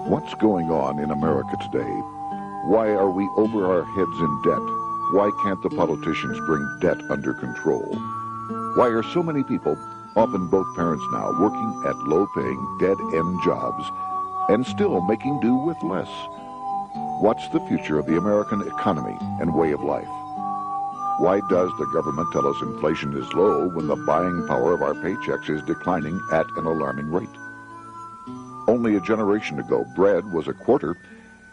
What's going on in America today? Why are we over our heads in debt? Why can't the politicians bring debt under control? Why are so many people, often both parents now, working at low-paying, dead-end jobs and still making do with less? What's the future of the American economy and way of life? Why does the government tell us inflation is low when the buying power of our paychecks is declining at an alarming rate? Only a generation ago, bread was a quarter,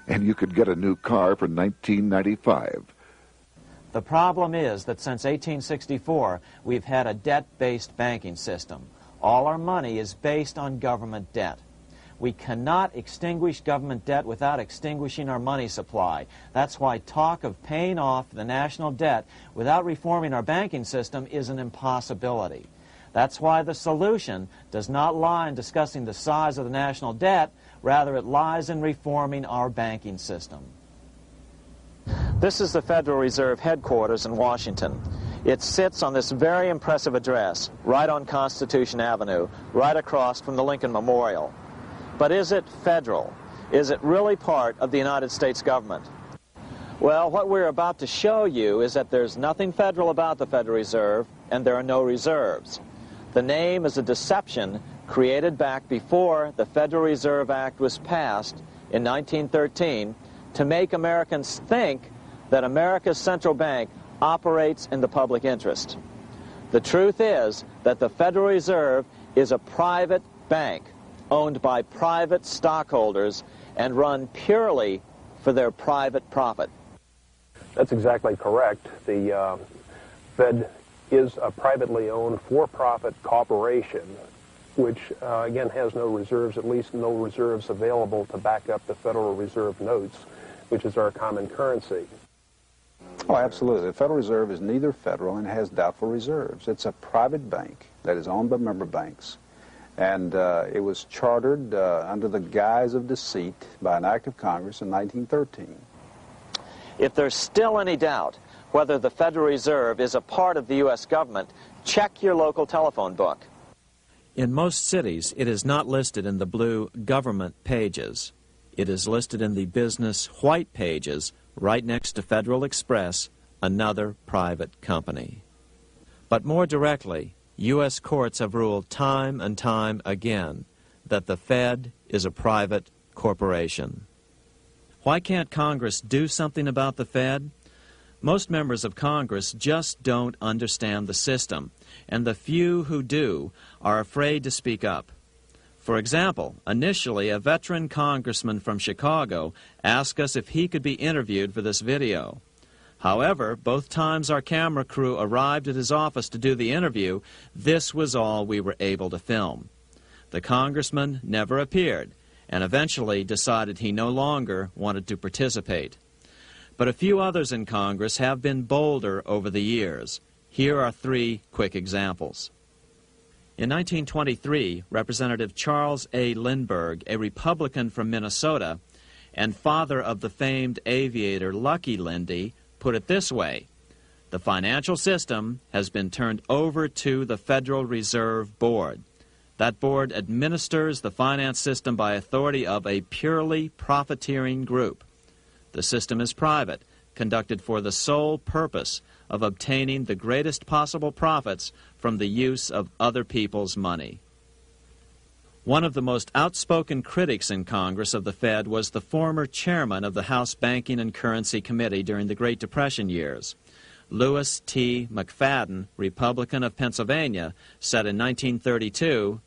and you could get a new car for $19.95. The problem is that since 1864, we've had a debt-based banking system. All our money is based on government debt. We cannot extinguish government debt without extinguishing our money supply. That's why talk of paying off the national debt without reforming our banking system is an impossibility. That's why the solution does not lie in discussing the size of the national debt, rather it lies in reforming our banking system. This is the Federal Reserve headquarters in Washington. It sits on this very impressive address, right on Constitution Avenue, right across from the Lincoln Memorial. But is it federal? Is it really part of the United States government? Well, what we're about to show you is that there's nothing federal about the Federal Reserve, and there are no reserves. The name is a deception created back before the Federal Reserve Act was passed in 1913 to make Americans think that America's central bank operates in the public interest. The truth is that the Federal Reserve is a private bank owned by private stockholders and run purely for their private profit. That's exactly correct. The Fed is a privately owned for-profit corporation which, again, has no reserves, at least no reserves available to back up the Federal Reserve notes, which is our common currency. Oh, absolutely. The Federal Reserve is neither federal and has doubtful reserves. It's a private bank that is owned by member banks. And it was chartered under the guise of deceit by an act of Congress in 1913. If there's still any doubt whether the Federal Reserve is a part of the U.S. government, check your local telephone book. In most cities, it is not listed in the blue government pages. It is listed in the business white pages right next to Federal Express, another private company. But more directly, U.S. courts have ruled time and time again that the Fed is a private corporation. Why can't Congress do something about the Fed? Most members of Congress just don't understand the system, and the few who do are afraid to speak up. For example, initially a veteran congressman from Chicago asked us if he could be interviewed for this video. However, both times our camera crew arrived at his office to do the interview, this was all we were able to film. The congressman never appeared, and eventually decided he no longer wanted to participate. But a few others in Congress have been bolder over the years. Here are 3 quick examples. In 1923, Representative Charles A. Lindbergh, a Republican from Minnesota, and father of the famed aviator Lucky Lindy, put it this way: the financial system has been turned over to the Federal Reserve Board. That board administers the finance system by authority of a purely profiteering group. The system is private, conducted for the sole purpose of obtaining the greatest possible profits from the use of other people's money. One of the most outspoken critics in Congress of the Fed was the former chairman of the House Banking and Currency Committee during the Great Depression years. Lewis T. McFadden, Republican of Pennsylvania, said in 1932,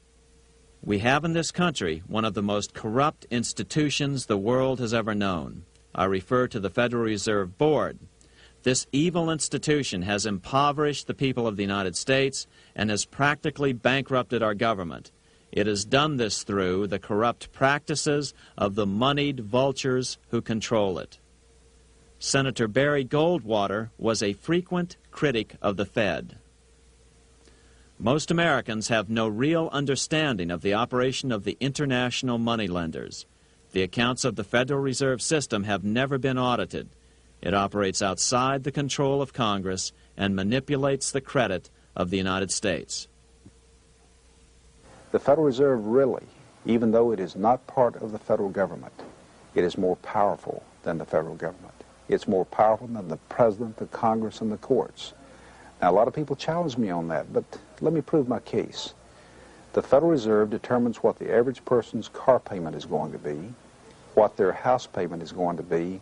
"We have in this country one of the most corrupt institutions the world has ever known. I refer to the Federal Reserve Board. This evil institution has impoverished the people of the United States and has practically bankrupted our government. It has done this through the corrupt practices of the moneyed vultures who control it." Senator Barry Goldwater was a frequent critic of the Fed. Most Americans have no real understanding of the operation of the international moneylenders. The accounts of the Federal Reserve System have never been audited. It operates outside the control of Congress and manipulates the credit of the United States. The Federal Reserve really even though it is not part of the federal government, it is more powerful than the federal government. It's more powerful than the president, the Congress, and the courts. Now, a lot of people challenge me on that, but let me prove my case. The Federal Reserve determines what the average person's car payment is going to be, what their house payment is going to be,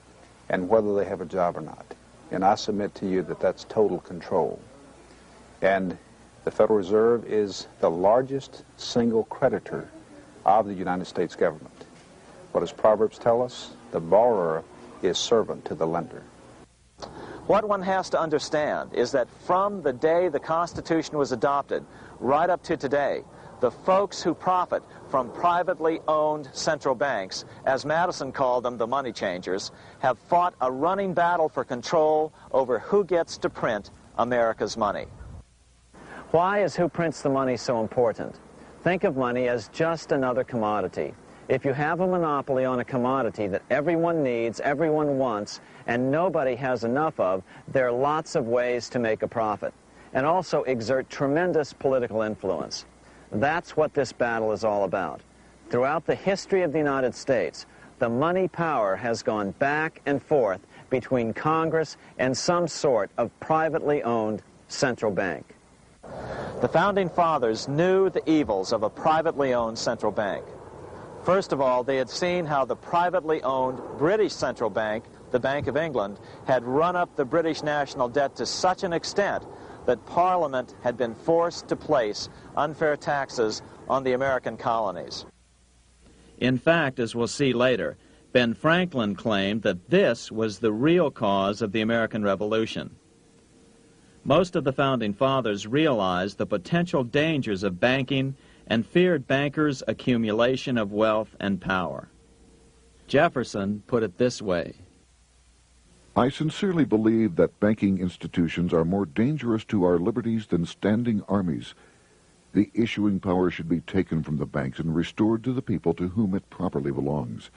and whether they have a job or not. And I submit to you that that's total control. And the Federal Reserve is the largest single creditor of the United States government. What does Proverbs tell us? The borrower is servant to the lender. What one has to understand is that from the day the Constitution was adopted right up to today, the folks who profit from privately owned central banks, as Madison called them, the money changers, have fought a running battle for control over who gets to print America's money. Why is who prints the money so important? Think of money as just another commodity. If you have a monopoly on a commodity that everyone needs, everyone wants, and nobody has enough of, there are lots of ways to make a profit, and also exert tremendous political influence. That's what this battle is all about. Throughout the history of the United States, the money power has gone back and forth between Congress and some sort of privately owned central bank. The Founding Fathers knew the evils of a privately owned central bank. First of all, they had seen how the privately owned British central bank, the Bank of England, had run up the British national debt to such an extent that Parliament had been forced to place unfair taxes on the American colonies. In fact, as we'll see later, Ben Franklin claimed that this was the real cause of the American Revolution. Most of the Founding Fathers realized the potential dangers of banking and feared bankers' accumulation of wealth and power. Jefferson put it this way: I sincerely believe that banking institutions are more dangerous to our liberties than standing armies. The issuing power should be taken from the banks and restored to the people to whom it properly belongs.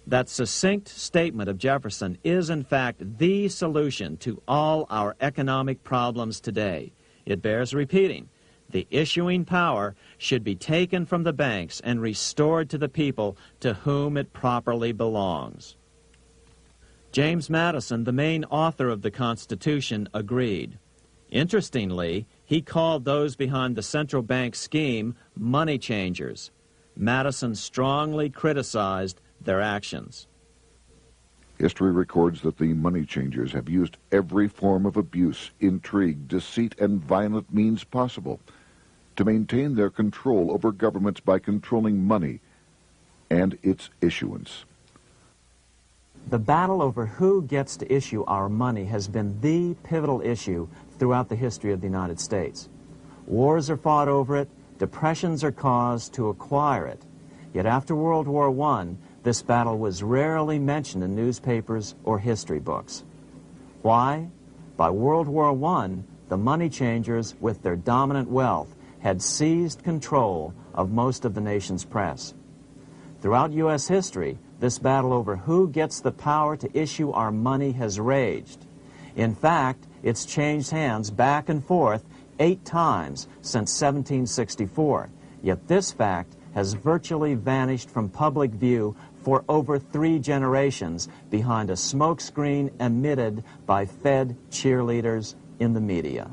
That succinct statement of Jefferson is, in fact, the solution to all our economic problems today. It bears repeating. The issuing power should be taken from the banks and restored to the people to whom it properly belongs. James Madison, the main author of the Constitution, agreed. Interestingly, he called those behind the central bank scheme money changers. Madison strongly criticized their actions. History records that the money changers have used every form of abuse, intrigue, deceit, and violent means possible to maintain their control over governments by controlling money and its issuance. The battle over who gets to issue our money has been the pivotal issue throughout the history of the United States. Wars are fought over it, depressions are caused to acquire it. Yet after World War I, this battle was rarely mentioned in newspapers or history books. Why? By World War I, the money changers, with their dominant wealth, had seized control of most of the nation's press. Throughout U.S. history, this battle over who gets the power to issue our money has raged. In fact, it's changed hands back and forth 8 times since 1764, yet this fact has virtually vanished from public view for over 3 generations behind a smokescreen emitted by Fed cheerleaders in the media.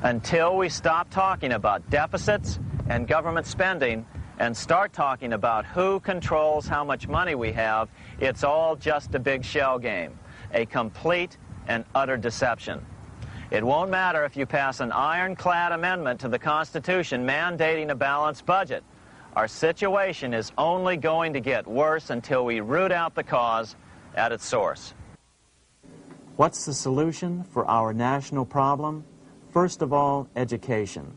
Until we stop talking about deficits and government spending and start talking about who controls how much money we have, it's all just a big shell game, a complete and utter deception. It won't matter if you pass an ironclad amendment to the Constitution mandating a balanced budget. Our situation is only going to get worse until we root out the cause at its source. What's the solution for our national problem? First of all, education.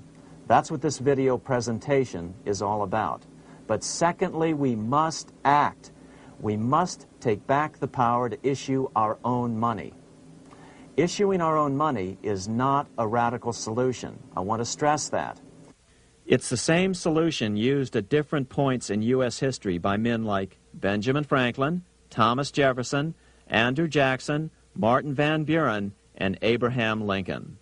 That's what this video presentation is all about. But secondly, we must act. We must take back the power to issue our own money. Issuing our own money is not a radical solution. I want to stress that. It's the same solution used at different points in U.S. history by men like Benjamin Franklin, Thomas Jefferson, Andrew Jackson, Martin Van Buren, and Abraham Lincoln.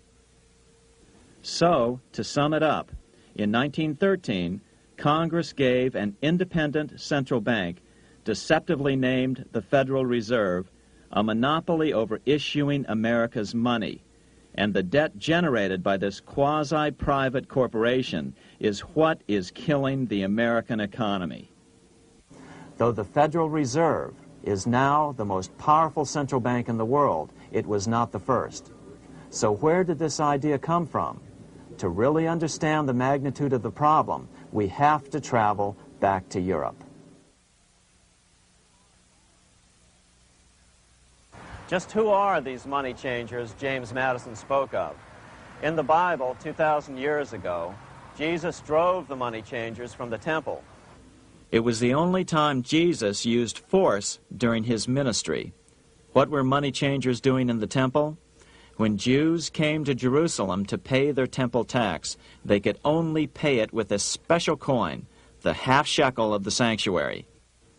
So, to sum it up, in 1913, Congress gave an independent central bank, deceptively named the Federal Reserve, a monopoly over issuing America's money, and the debt generated by this quasi-private corporation is what is killing the American economy. Though the Federal Reserve is now the most powerful central bank in the world, it was not the first. So where did this idea come from? To really understand the magnitude of the problem, we have to travel back to Europe. Just who are these money changers James Madison spoke of? In the Bible, 2,000 years ago, Jesus drove the money changers from the temple. It was the only time Jesus used force during his ministry. What were money changers doing in the temple? When Jews came to Jerusalem to pay their temple tax, they could only pay it with a special coin, the half shekel of the sanctuary.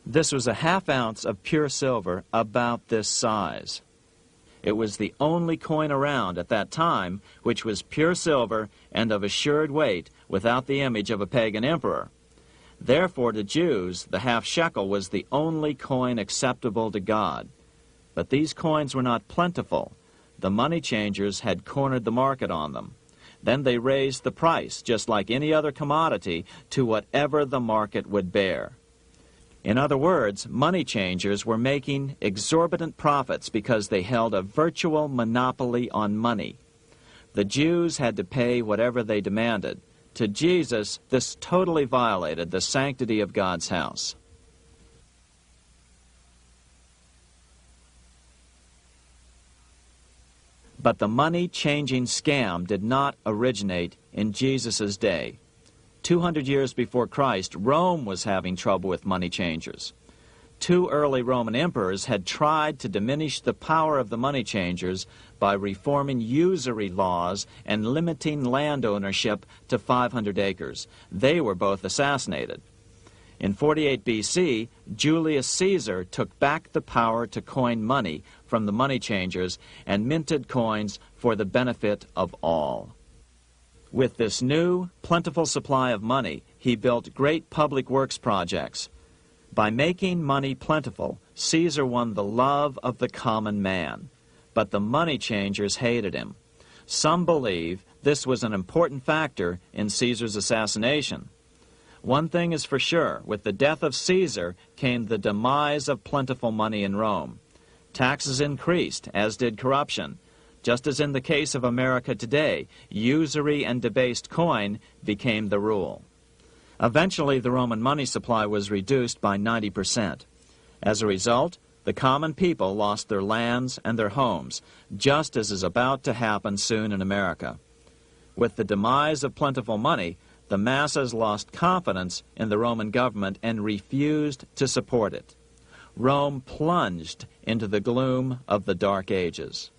This was a half ounce of pure silver about this size. It was the only coin around at that time which was pure silver and of assured weight without the image of a pagan emperor. Therefore, to Jews, the half shekel was the only coin acceptable to God. But these coins were not plentiful. The money changers had cornered the market on them. Then they raised the price, just like any other commodity, to whatever the market would bear. In other words, money changers were making exorbitant profits because they held a virtual monopoly on money. The Jews had to pay whatever they demanded. To Jesus, this totally violated the sanctity of God's house. But the money-changing scam did not originate in Jesus' day. 200 years before Christ, Rome was having trouble with money changers. 2 early Roman emperors had tried to diminish the power of the money changers by reforming usury laws and limiting land ownership to 500 acres. They were both assassinated. In 48 BC, Julius Caesar took back the power to coin money from the money changers and minted coins for the benefit of all. With this new, plentiful supply of money, he built great public works projects. By making money plentiful, Caesar won the love of the common man. But the money changers hated him. Some believe this was an important factor in Caesar's assassination. One thing is for sure, with the death of Caesar came the demise of plentiful money in Rome. Taxes increased, as did corruption. Just as in the case of America today, usury and debased coin became the rule. Eventually, the Roman money supply was reduced by 90%. As a result, the common people lost their lands and their homes, just as is about to happen soon in America. With the demise of plentiful money, the masses lost confidence in the Roman government and refused to support it. Rome plunged into the gloom of the Dark Ages.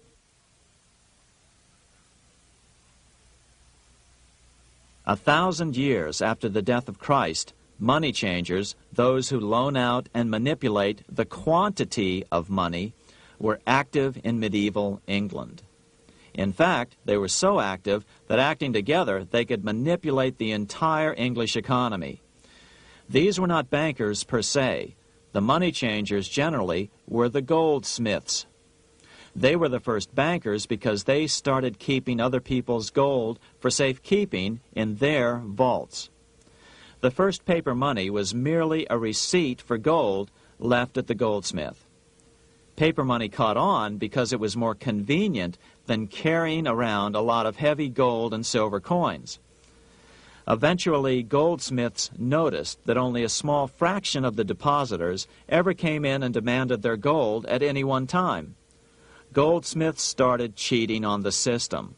A 1,000 years after the death of Christ, money changers, those who loan out and manipulate the quantity of money, were active in medieval England. In fact, they were so active that acting together, they could manipulate the entire English economy. These were not bankers per se. The money changers generally were the goldsmiths. They were the first bankers because they started keeping other people's gold for safekeeping in their vaults. The first paper money was merely a receipt for gold left at the goldsmith. Paper money caught on because it was more convenient than carrying around a lot of heavy gold and silver coins. Eventually, goldsmiths noticed that only a small fraction of the depositors ever came in and demanded their gold at any one time. Goldsmiths started cheating on the system.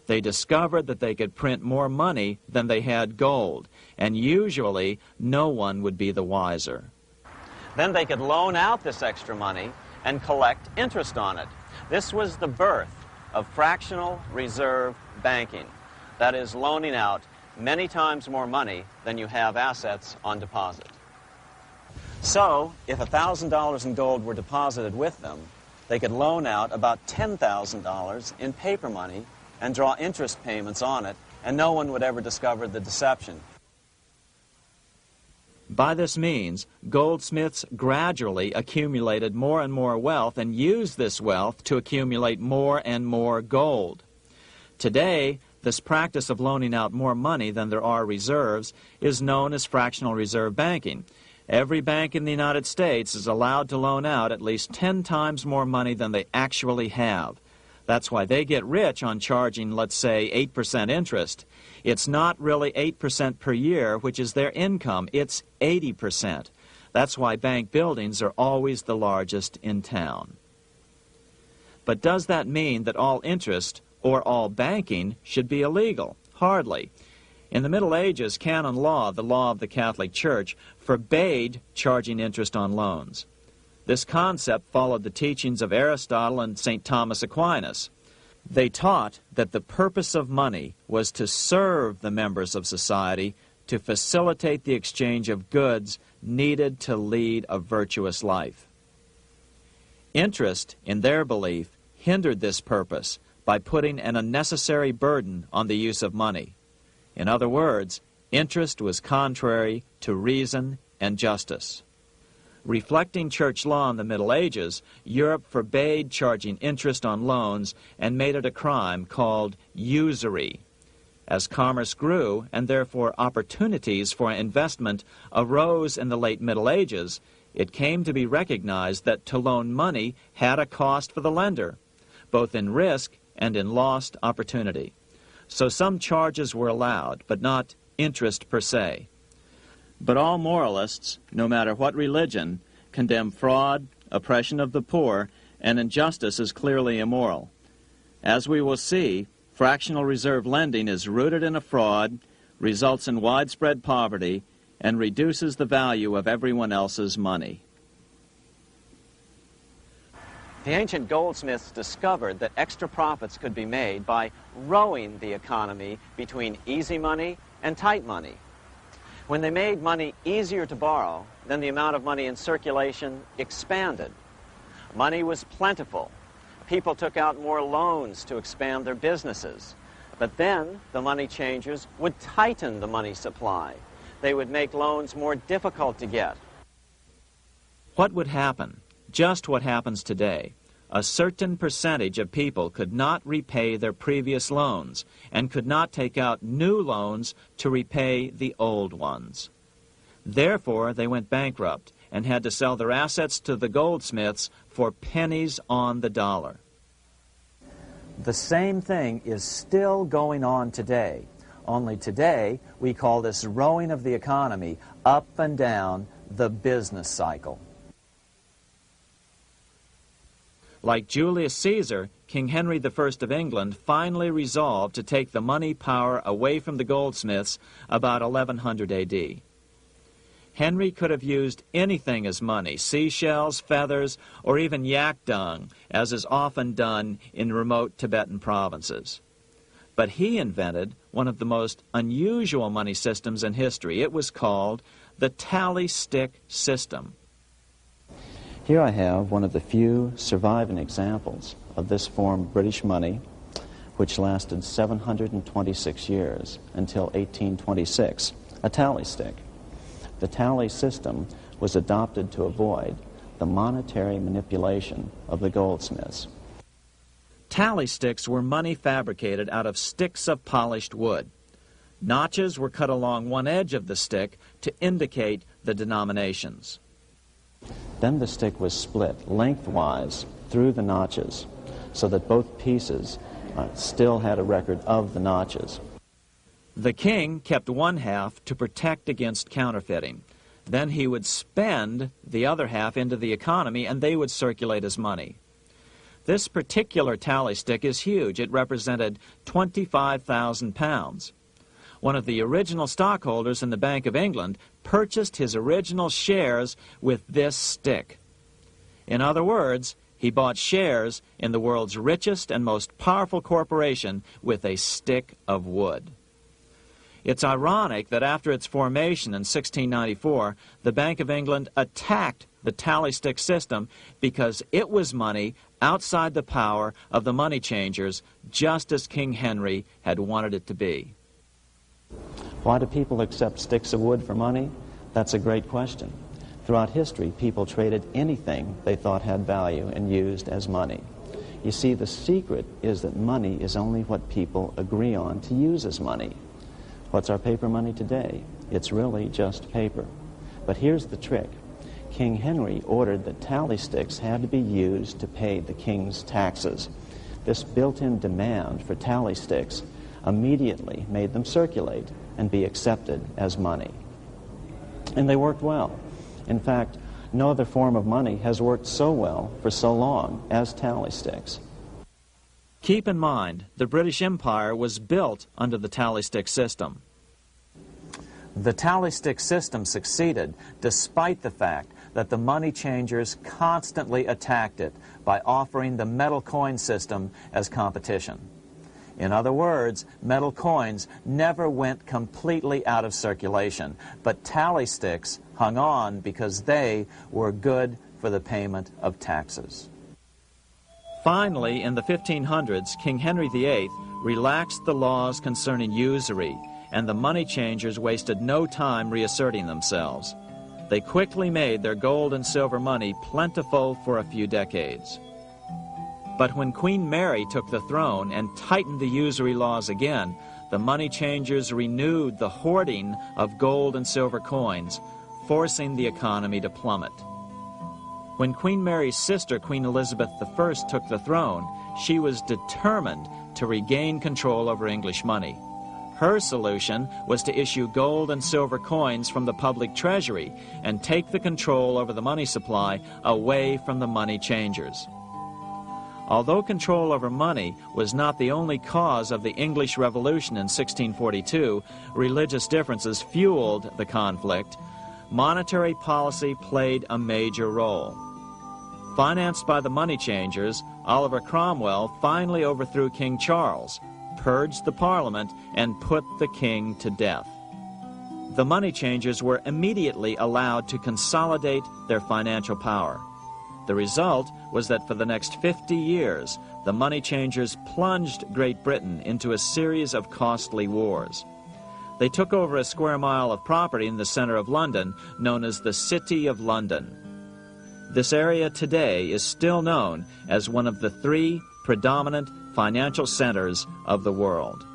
They discovered that they could print more money than they had gold, and usually no one would be the wiser. Then they could loan out this extra money and collect interest on it. This was the birth of fractional reserve banking. That is, loaning out many times more money than you have assets on deposit. So, if $1,000 in gold were deposited with them, they could loan out about $10,000 in paper money and draw interest payments on it, and no one would ever discover the deception. By this means, goldsmiths gradually accumulated more and more wealth and used this wealth to accumulate more and more gold. Today, this practice of loaning out more money than there are reserves is known as fractional reserve banking. Every bank in the United States is allowed to loan out at least 10 times more money than they actually have. That's why they get rich on charging, let's say, 8% interest. It's not really 8% per year, which is their income. It's 80%. That's why bank buildings are always the largest in town. But does that mean that all interest or all banking should be illegal? Hardly. In the Middle Ages, canon law, the law of the Catholic Church, forbade charging interest on loans. This concept followed the teachings of Aristotle and St. Thomas Aquinas. They taught that the purpose of money was to serve the members of society, to facilitate the exchange of goods needed to lead a virtuous life. Interest, in their belief, hindered this purpose by putting an unnecessary burden on the use of money. In other words, interest was contrary to reason and justice. Reflecting church law in the Middle Ages, Europe forbade charging interest on loans and made it a crime called usury. As commerce grew, and therefore opportunities for investment arose in the late Middle Ages, it came to be recognized that to loan money had a cost for the lender, both in risk and in lost opportunity. So some charges were allowed, but not interest per se. But all moralists, no matter what religion, condemn fraud, oppression of the poor, and injustice as clearly immoral. As we will see, fractional reserve lending is rooted in a fraud, results in widespread poverty, and reduces the value of everyone else's money. The ancient goldsmiths discovered that extra profits could be made by rowing the economy between easy money and tight money. When they made money easier to borrow, then the amount of money in circulation expanded. Money was plentiful. People took out more loans to expand their businesses. But then the money changers would tighten the money supply. They would make loans more difficult to get. What would happen? Just what happens today. A certain percentage of people could not repay their previous loans and could not take out new loans to repay the old ones. Therefore, they went bankrupt and had to sell their assets to the goldsmiths for pennies on the dollar. The same thing is still going on today. Only today, we call this rowing of the economy up and down the business cycle. Like Julius Caesar, King Henry I of England finally resolved to take the money power away from the goldsmiths about 1100 A.D. Henry could have used anything as money, seashells, feathers, or even yak dung, as is often done in remote Tibetan provinces. But he invented one of the most unusual money systems in history. It was called the tally stick system. Here I have one of the few surviving examples of this form of British money, which lasted 726 years until 1826, a tally stick. The tally system was adopted to avoid the monetary manipulation of the goldsmiths. Tally sticks were money fabricated out of sticks of polished wood. Notches were cut along one edge of the stick to indicate the denominations. Then the stick was split lengthwise through the notches so that both pieces still had a record of the notches. The king kept one half to protect against counterfeiting. Then he would spend the other half into the economy and they would circulate as money. This particular tally stick is huge. It represented 25,000 pounds. One of the original stockholders in the Bank of England purchased his original shares with this stick. In other words, he bought shares in the world's richest and most powerful corporation with a stick of wood. It's ironic that after its formation in 1694, the Bank of England attacked the tally stick system because it was money outside the power of the money changers, just as King Henry had wanted it to be. Why do people accept sticks of wood for money? That's a great question. Throughout history, people traded anything they thought had value and used as money. You see, the secret is that money is only what people agree on to use as money. What's our paper money today? It's really just paper. But here's the trick. King Henry ordered that tally sticks had to be used to pay the king's taxes. This built-in demand for tally sticks immediately made them circulate and be accepted as money. And they worked well. In fact, no other form of money has worked so well for so long as tally sticks. Keep in mind, the British Empire was built under the tally stick system. The tally stick system succeeded despite the fact that the money changers constantly attacked it by offering the metal coin system as competition. In other words, metal coins never went completely out of circulation, but tally sticks hung on because they were good for the payment of taxes. Finally, in the 1500s, King Henry VIII relaxed the laws concerning usury, and the money changers wasted no time reasserting themselves. They quickly made their gold and silver money plentiful for a few decades. But when Queen Mary took the throne and tightened the usury laws again, the money changers renewed the hoarding of gold and silver coins, forcing the economy to plummet. When Queen Mary's sister, Queen Elizabeth I, took the throne, she was determined to regain control over English money. Her solution was to issue gold and silver coins from the public treasury and take the control over the money supply away from the money changers. Although control over money was not the only cause of the English Revolution in 1642, religious differences fueled the conflict. Monetary policy played a major role. Financed by the money changers, Oliver Cromwell finally overthrew King Charles, purged the Parliament, and put the king to death. The money changers were immediately allowed to consolidate their financial power. The result was that for the next 50 years, the money changers plunged Great Britain into a series of costly wars. They took over a square mile of property in the center of London, known as the City of London. This area today is still known as one of the 3 predominant financial centers of the world.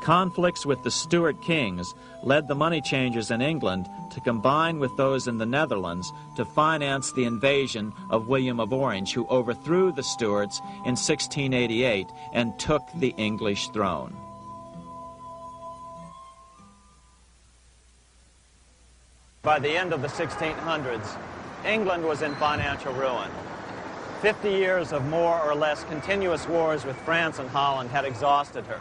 Conflicts with the Stuart kings led the money changers in England to combine with those in the Netherlands to finance the invasion of William of Orange, who overthrew the Stuarts in 1688 and took the English throne. By the end of the 1600s, England was in financial ruin. 50 years of more or less continuous wars with France and Holland had exhausted her.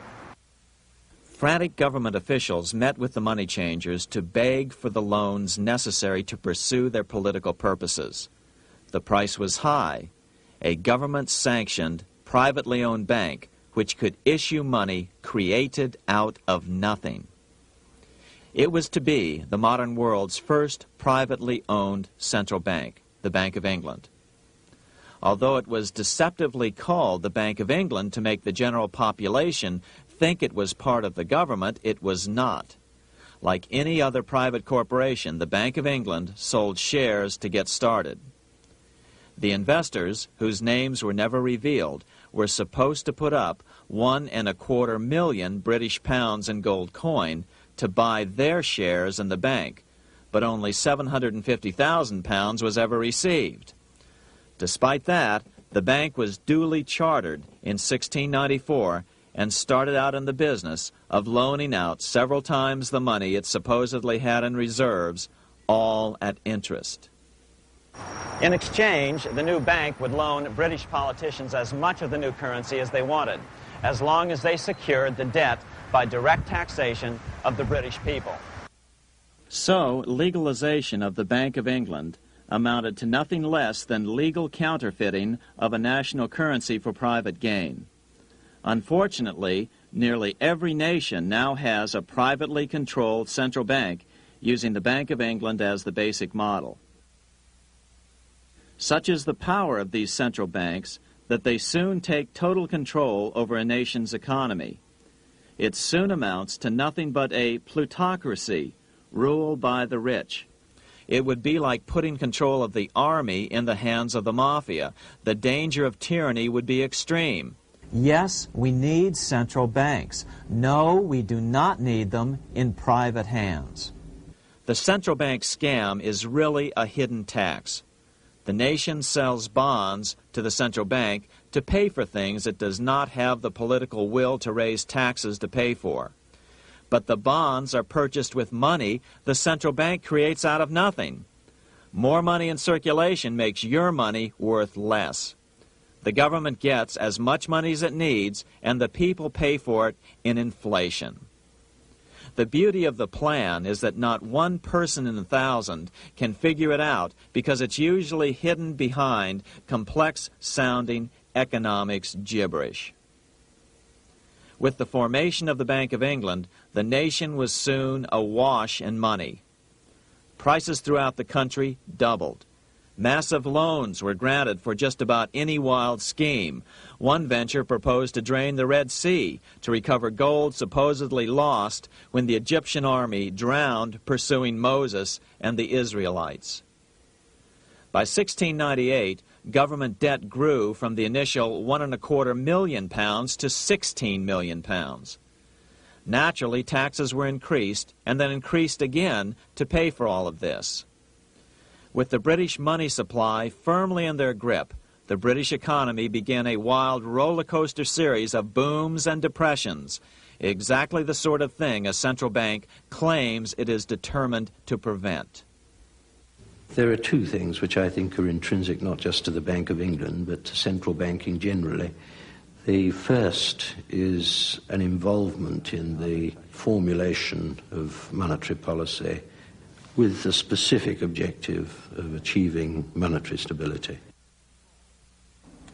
Frantic government officials met with the money changers to beg for the loans necessary to pursue their political purposes. The price was high: a government-sanctioned, privately owned bank which could issue money created out of nothing. It was to be the modern world's first privately owned central bank, the Bank of England. Although it was deceptively called the Bank of England to make the general population think it was part of the government, it was not. Like any other private corporation, the Bank of England sold shares to get started. The investors, whose names were never revealed, were supposed to put up £1.25 million British pounds in gold coin to buy their shares in the bank, but only £750,000 was ever received. Despite that, the bank was duly chartered in 1694 and started out in the business of loaning out several times the money it supposedly had in reserves, all at interest. In exchange, the new bank would loan British politicians as much of the new currency as they wanted, as long as they secured the debt by direct taxation of the British people. So, legalization of the Bank of England amounted to nothing less than legal counterfeiting of a national currency for private gain. Unfortunately, nearly every nation now has a privately controlled central bank using the Bank of England as the basic model. Such is the power of these central banks that they soon take total control over a nation's economy. It soon amounts to nothing but a plutocracy ruled by the rich. It would be like putting control of the army in the hands of the mafia. The danger of tyranny would be extreme. Yes, we need central banks. No, we do not need them in private hands. The central bank scam is really a hidden tax. The nation sells bonds to the central bank to pay for things it does not have the political will to raise taxes to pay for. But the bonds are purchased with money the central bank creates out of nothing. More money in circulation makes your money worth less. The government gets as much money as it needs, and the people pay for it in inflation. The beauty of the plan is that not one person in 1,000 can figure it out because it's usually hidden behind complex-sounding economics gibberish. With the formation of the Bank of England, the nation was soon awash in money. Prices throughout the country doubled. Massive loans were granted for just about any wild scheme. One venture proposed to drain the Red Sea to recover gold supposedly lost when the Egyptian army drowned pursuing Moses and the Israelites. By 1698, government debt grew from the initial £1.25 million to £16 million. Naturally, taxes were increased and then increased again to pay for all of this. With the British money supply firmly in their grip, the British economy began a wild roller coaster series of booms and depressions, exactly the sort of thing a central bank claims it is determined to prevent. There are two things which I think are intrinsic not just to the Bank of England but to central banking generally. The first is an involvement in the formulation of monetary policy with the specific objective of achieving monetary stability.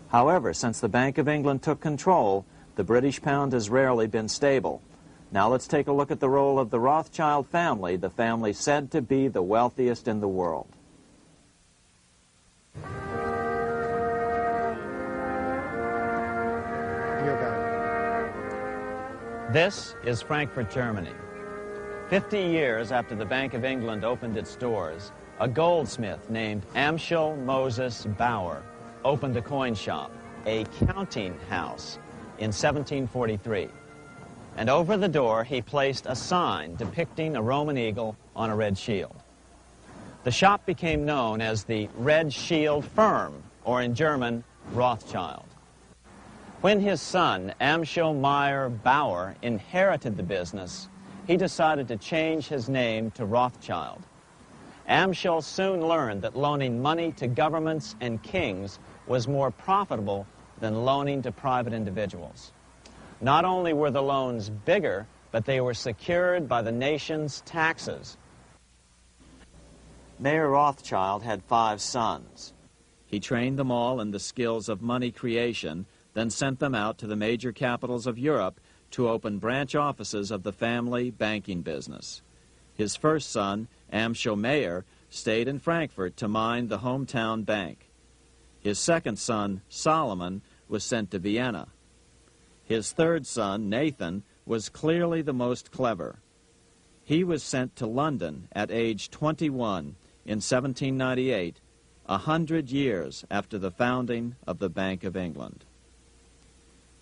However, since the Bank of England took control, the British pound has rarely been stable. Now let's take a look at the role of the Rothschild family, the family said to be the wealthiest in the world. This is Frankfurt, Germany. 50 years after the Bank of England opened its doors, a goldsmith named Amschel Moses Bauer opened a coin shop, a counting house, in 1743. And over the door he placed a sign depicting a Roman eagle on a red shield. The shop became known as the Red Shield Firm, or in German, Rothschild. When his son, Amschel Meyer Bauer, inherited the business, he decided to change his name to Rothschild. Amschel soon learned that loaning money to governments and kings was more profitable than loaning to private individuals. Not only were the loans bigger, but they were secured by the nation's taxes. Mayer Rothschild had 5 sons. He trained them all in the skills of money creation, then sent them out to the major capitals of Europe to open branch offices of the family banking business. His first son, Amschel Meyer, stayed in Frankfurt to mind the hometown bank. His second son, Solomon, was sent to Vienna. His third son, Nathan, was clearly the most clever. He was sent to London at age 21 in 1798, 100 years after the founding of the Bank of England.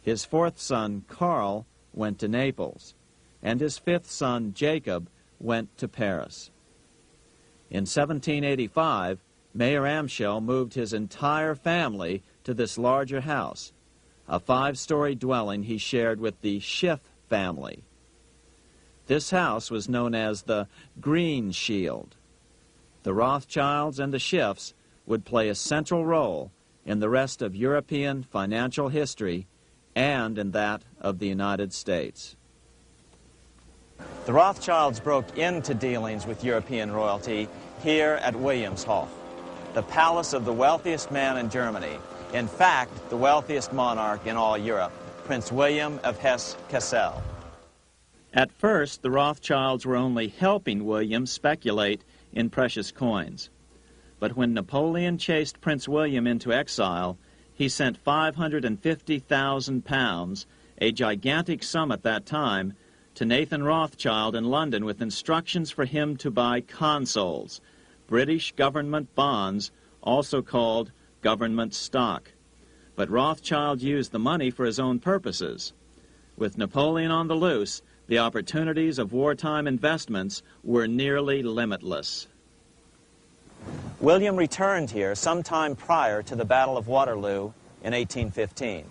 His fourth son, Karl, went to Naples, and his fifth son, Jacob, went to Paris. In 1785, Mayer Amschel moved his entire family to this larger house, a 5-story dwelling he shared with the Schiff family. This house was known as the Green Shield. The Rothschilds and the Schiffs would play a central role in the rest of European financial history and in that of the United States. The Rothschilds broke into dealings with European royalty here at Wilhelmshof, the palace of the wealthiest man in Germany. In fact, the wealthiest monarch in all Europe, Prince William of Hesse-Kassel. At first, the Rothschilds were only helping William speculate in precious coins. But when Napoleon chased Prince William into exile, he sent £550,000, a gigantic sum at that time, to Nathan Rothschild in London with instructions for him to buy consols, British government bonds, also called government stock. But Rothschild used the money for his own purposes. With Napoleon on the loose, the opportunities of wartime investments were nearly limitless. William returned here sometime prior to the Battle of Waterloo in 1815.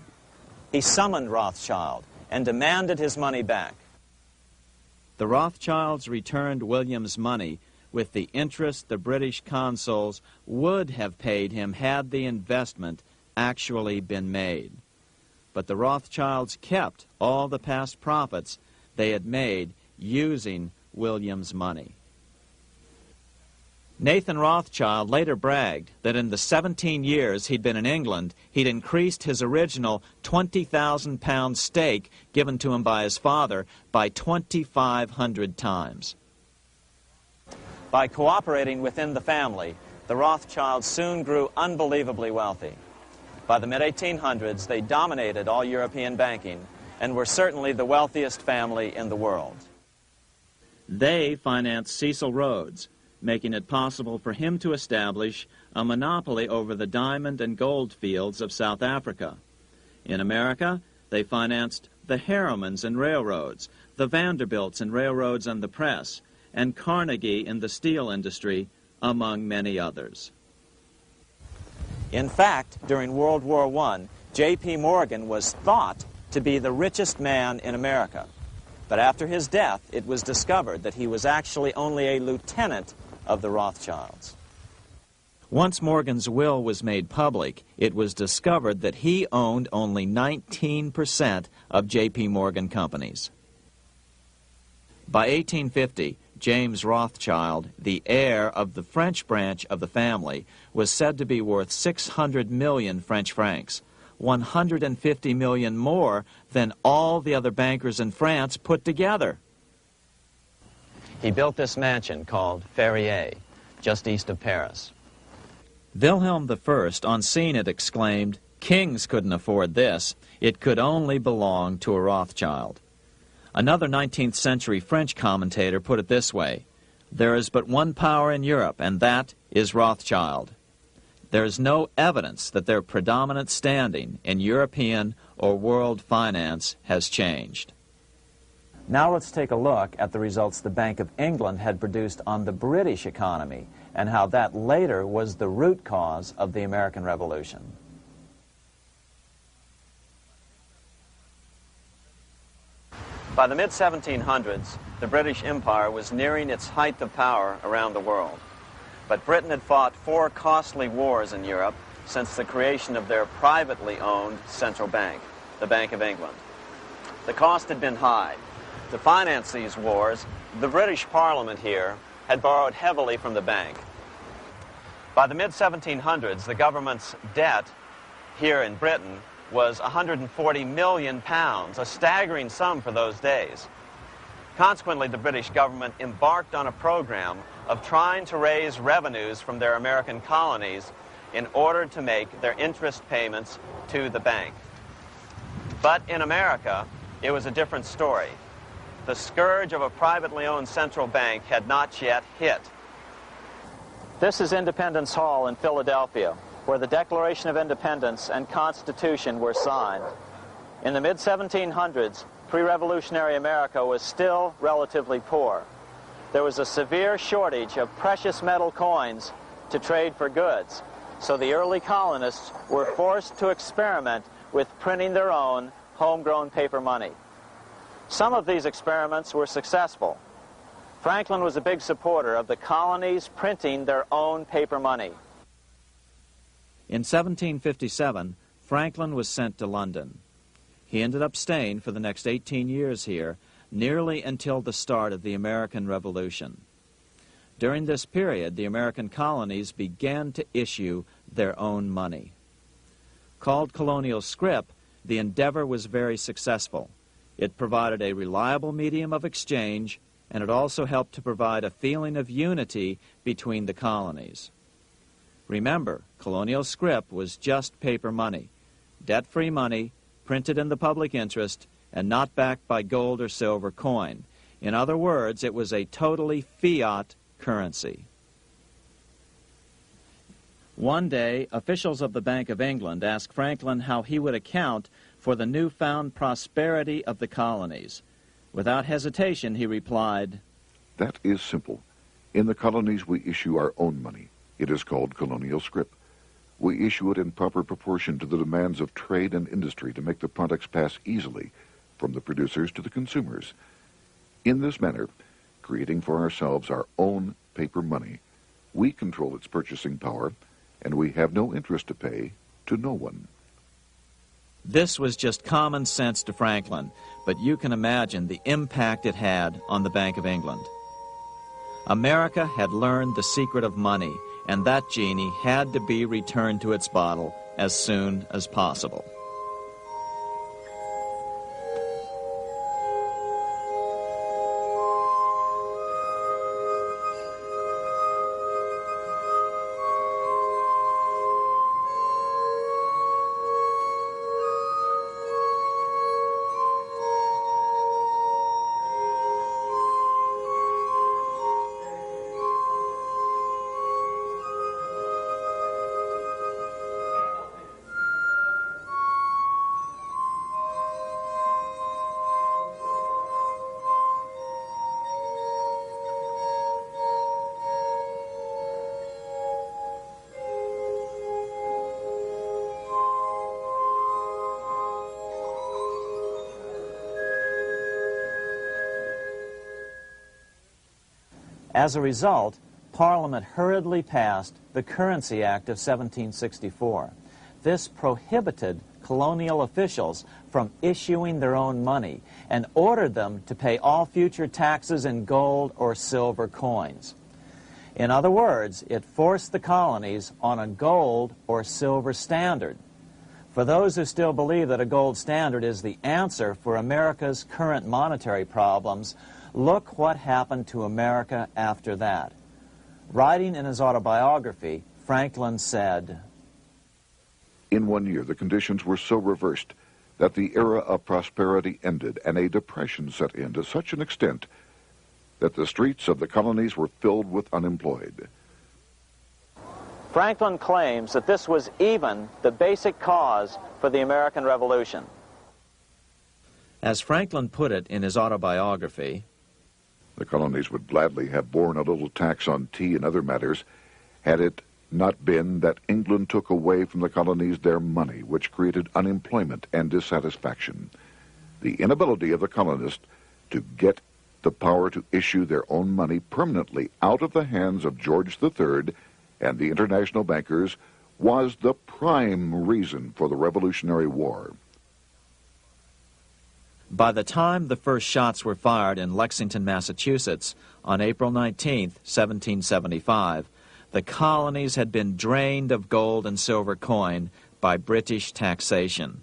He summoned Rothschild and demanded his money back. The Rothschilds returned William's money with the interest the British consuls would have paid him had the investment actually been made. But the Rothschilds kept all the past profits they had made using William's money. Nathan Rothschild later bragged that in the 17 years he'd been in England, he'd increased his original £20,000 stake given to him by his father by 2,500 times. By cooperating within the family, the Rothschilds soon grew unbelievably wealthy. By the mid-1800s, they dominated all European banking and were certainly the wealthiest family in the world. They financed Cecil Rhodes, making it possible for him to establish a monopoly over the diamond and gold fields of South Africa. In America, they financed the Harrimans and railroads, the Vanderbilts and railroads and the press, and Carnegie in the steel industry, among many others. In fact, during World War I, J.P. Morgan was thought to be the richest man in America. But after his death, it was discovered that he was actually only a lieutenant of the Rothschilds. Once Morgan's will was made public, it was discovered that he owned only 19% of J.P. Morgan companies. By 1850, James Rothschild, the heir of the French branch of the family, was said to be worth 600 million French francs, 150 million more than all the other bankers in France put together. He built this mansion called Ferrier, just east of Paris. Wilhelm I, on seeing it, exclaimed, "Kings couldn't afford this. It could only belong to a Rothschild." Another 19th century French commentator put it this way: "There is but one power in Europe, and that is Rothschild." There is no evidence that their predominant standing in European or world finance has changed. Now let's take a look at the results the Bank of England had produced on the British economy and how that later was the root cause of the American Revolution. By the mid-1700s, the British Empire was nearing its height of power around the world. But Britain had fought 4 costly wars in Europe since the creation of their privately owned central bank, the Bank of England. The cost had been high. To finance these wars, the British Parliament here had borrowed heavily from the bank. By the mid-1700s, the government's debt here in Britain was £140 million, a staggering sum for those days. Consequently, the British government embarked on a program of trying to raise revenues from their American colonies in order to make their interest payments to the bank. But in America, it was a different story. The scourge of a privately owned central bank had not yet hit. This is Independence Hall in Philadelphia, where the Declaration of Independence and Constitution were signed. In the mid-1700s, pre-revolutionary America was still relatively poor. There was a severe shortage of precious metal coins to trade for goods, so the early colonists were forced to experiment with printing their own homegrown paper money. Some of these experiments were successful. Franklin was a big supporter of the colonies printing their own paper money. In 1757, Franklin was sent to London. He ended up staying for the next 18 years here, nearly until the start of the American Revolution. During this period, the American colonies began to issue their own money. Called colonial scrip, the endeavor was very successful. It provided a reliable medium of exchange, and it also helped to provide a feeling of unity between the colonies. Remember, colonial scrip was just paper money, debt-free money, printed in the public interest, and not backed by gold or silver coin. In other words, it was a totally fiat currency. One day, officials of the Bank of England asked Franklin how he would account for the newfound prosperity of the colonies. Without hesitation, he replied, "That is simple. In the colonies, we issue our own money. It is called colonial scrip. We issue it in proper proportion to the demands of trade and industry to make the products pass easily from the producers to the consumers. In this manner, creating for ourselves our own paper money, we control its purchasing power, and we have no interest to pay to no one." This was just common sense to Franklin, but you can imagine the impact it had on the Bank of England. America had learned the secret of money, and that genie had to be returned to its bottle as soon as possible. As a result, Parliament hurriedly passed the Currency Act of 1764. This prohibited colonial officials from issuing their own money and ordered them to pay all future taxes in gold or silver coins. In other words, it forced the colonies on a gold or silver standard. For those who still believe that a gold standard is the answer for America's current monetary problems, look what happened to America after that. Writing in his autobiography, Franklin said, "In 1 year, the conditions were so reversed that the era of prosperity ended and a depression set in to such an extent that the streets of the colonies were filled with unemployed." Franklin claims that this was even the basic cause for the American Revolution. As Franklin put it in his autobiography, "The colonies would gladly have borne a little tax on tea and other matters had it not been that England took away from the colonies their money, which created unemployment and dissatisfaction. The inability of the colonists to get the power to issue their own money permanently out of the hands of George III and the international bankers was the prime reason for the Revolutionary War." By the time the first shots were fired in Lexington, Massachusetts, on April 19, 1775, the colonies had been drained of gold and silver coin by British taxation.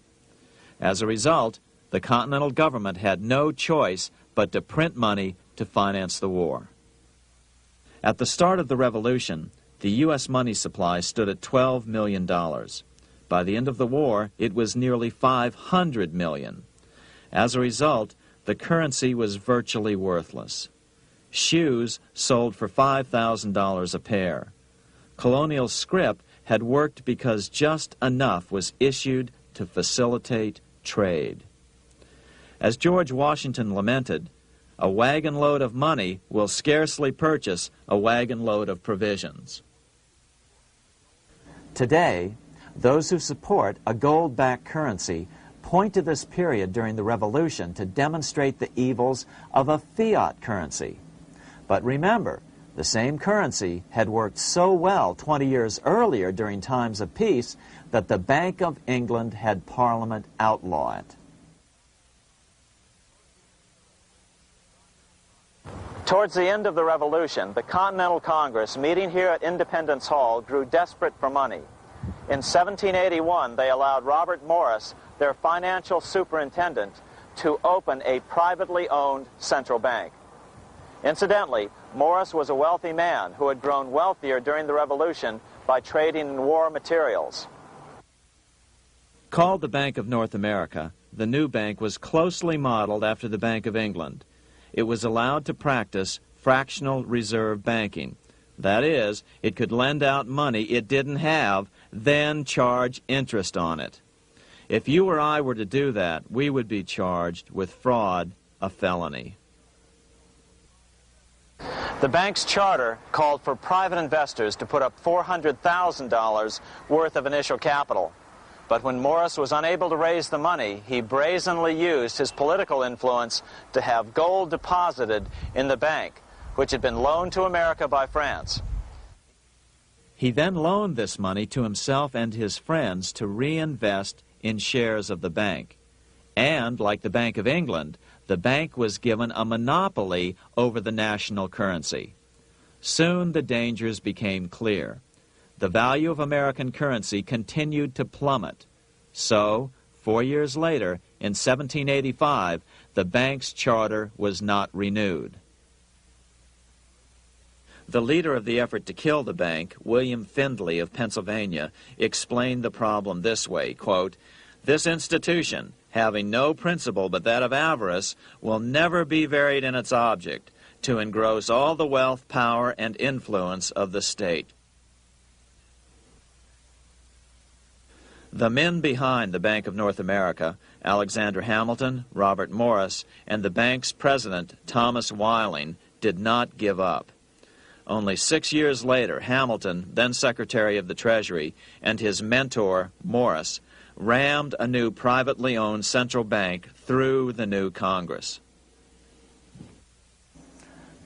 As a result, the Continental government had no choice but to print money to finance the war. At the start of the Revolution, the U.S. money supply stood at $12 million. By the end of the war, it was nearly $500 million. As a result, the currency was virtually worthless. Shoes sold for $5,000 a pair. Colonial scrip had worked because just enough was issued to facilitate trade. As George Washington lamented, "A wagon load of money will scarcely purchase a wagon load of provisions." Today, those who support a gold-backed currency point to this period during the Revolution to demonstrate the evils of a fiat currency. But remember, the same currency had worked so well 20 years earlier during times of peace that the Bank of England had Parliament outlaw it. Towards the end of the Revolution, the Continental Congress, meeting here at Independence Hall, grew desperate for money. In 1781, they allowed Robert Morris, their financial superintendent, to open a privately owned central bank. Incidentally, Morris was a wealthy man who had grown wealthier during the Revolution by trading in war materials. Called the Bank of North America, the new bank was closely modeled after the Bank of England. It was allowed to practice fractional reserve banking. That is, it could lend out money it didn't have, then charge interest on it. If you or I were to do that, we would be charged with fraud, a felony. The bank's charter called for private investors to put up $400,000 worth of initial capital. But when Morris was unable to raise the money, he brazenly used his political influence to have gold deposited in the bank, which had been loaned to America by France. He then loaned this money to himself and his friends to reinvest in shares of the bank. And, like the Bank of England, the bank was given a monopoly over the national currency. Soon the dangers became clear. The value of American currency continued to plummet. So, 4 years later, in 1785, the bank's charter was not renewed. The leader of the effort to kill the bank, William Findley of Pennsylvania, explained the problem this way, quote, "This institution, having no principle but that of avarice, will never be varied in its object, to engross all the wealth, power, and influence of the state." The men behind the Bank of North America, Alexander Hamilton, Robert Morris, and the bank's president, Thomas Whiling, did not give up. Only 6 years later, Hamilton, then Secretary of the Treasury, and his mentor, Morris, rammed a new privately owned central bank through the new Congress.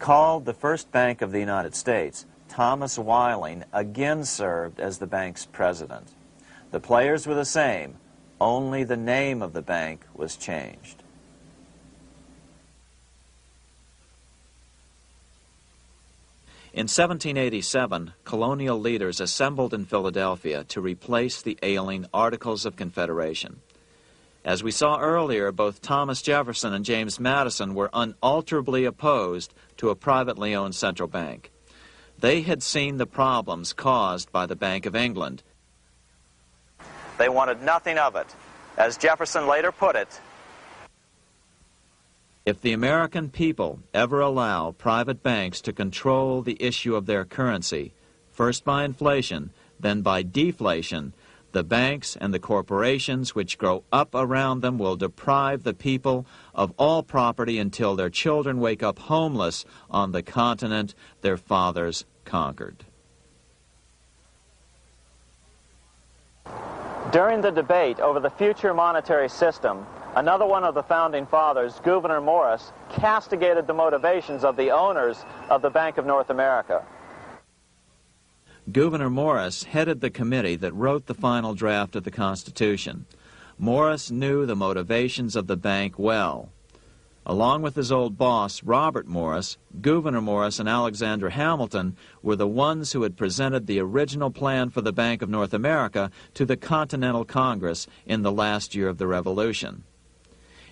Called the first bank of the United States, Thomas Whiling again served as the bank's president. The players were the same, only the name of the bank was changed. In 1787, colonial leaders assembled in Philadelphia to replace the ailing Articles of Confederation. As we saw earlier, both Thomas Jefferson and James Madison were unalterably opposed to a privately owned central bank. They had seen the problems caused by the Bank of England. They wanted nothing of it. As Jefferson later put it, "If the American people ever allow private banks to control the issue of their currency, first by inflation, then by deflation, the banks and the corporations which grow up around them will deprive the people of all property until their children wake up homeless on the continent their fathers conquered." during the debate over the future monetary system, another one of the founding fathers, Gouverneur Morris, castigated the motivations of the owners of the Bank of North America. Gouverneur Morris headed the committee that wrote the final draft of the Constitution. Morris knew the motivations of the bank well. Along with his old boss, Robert Morris, Gouverneur Morris and Alexander Hamilton were the ones who had presented the original plan for the Bank of North America to the Continental Congress in the last year of the Revolution.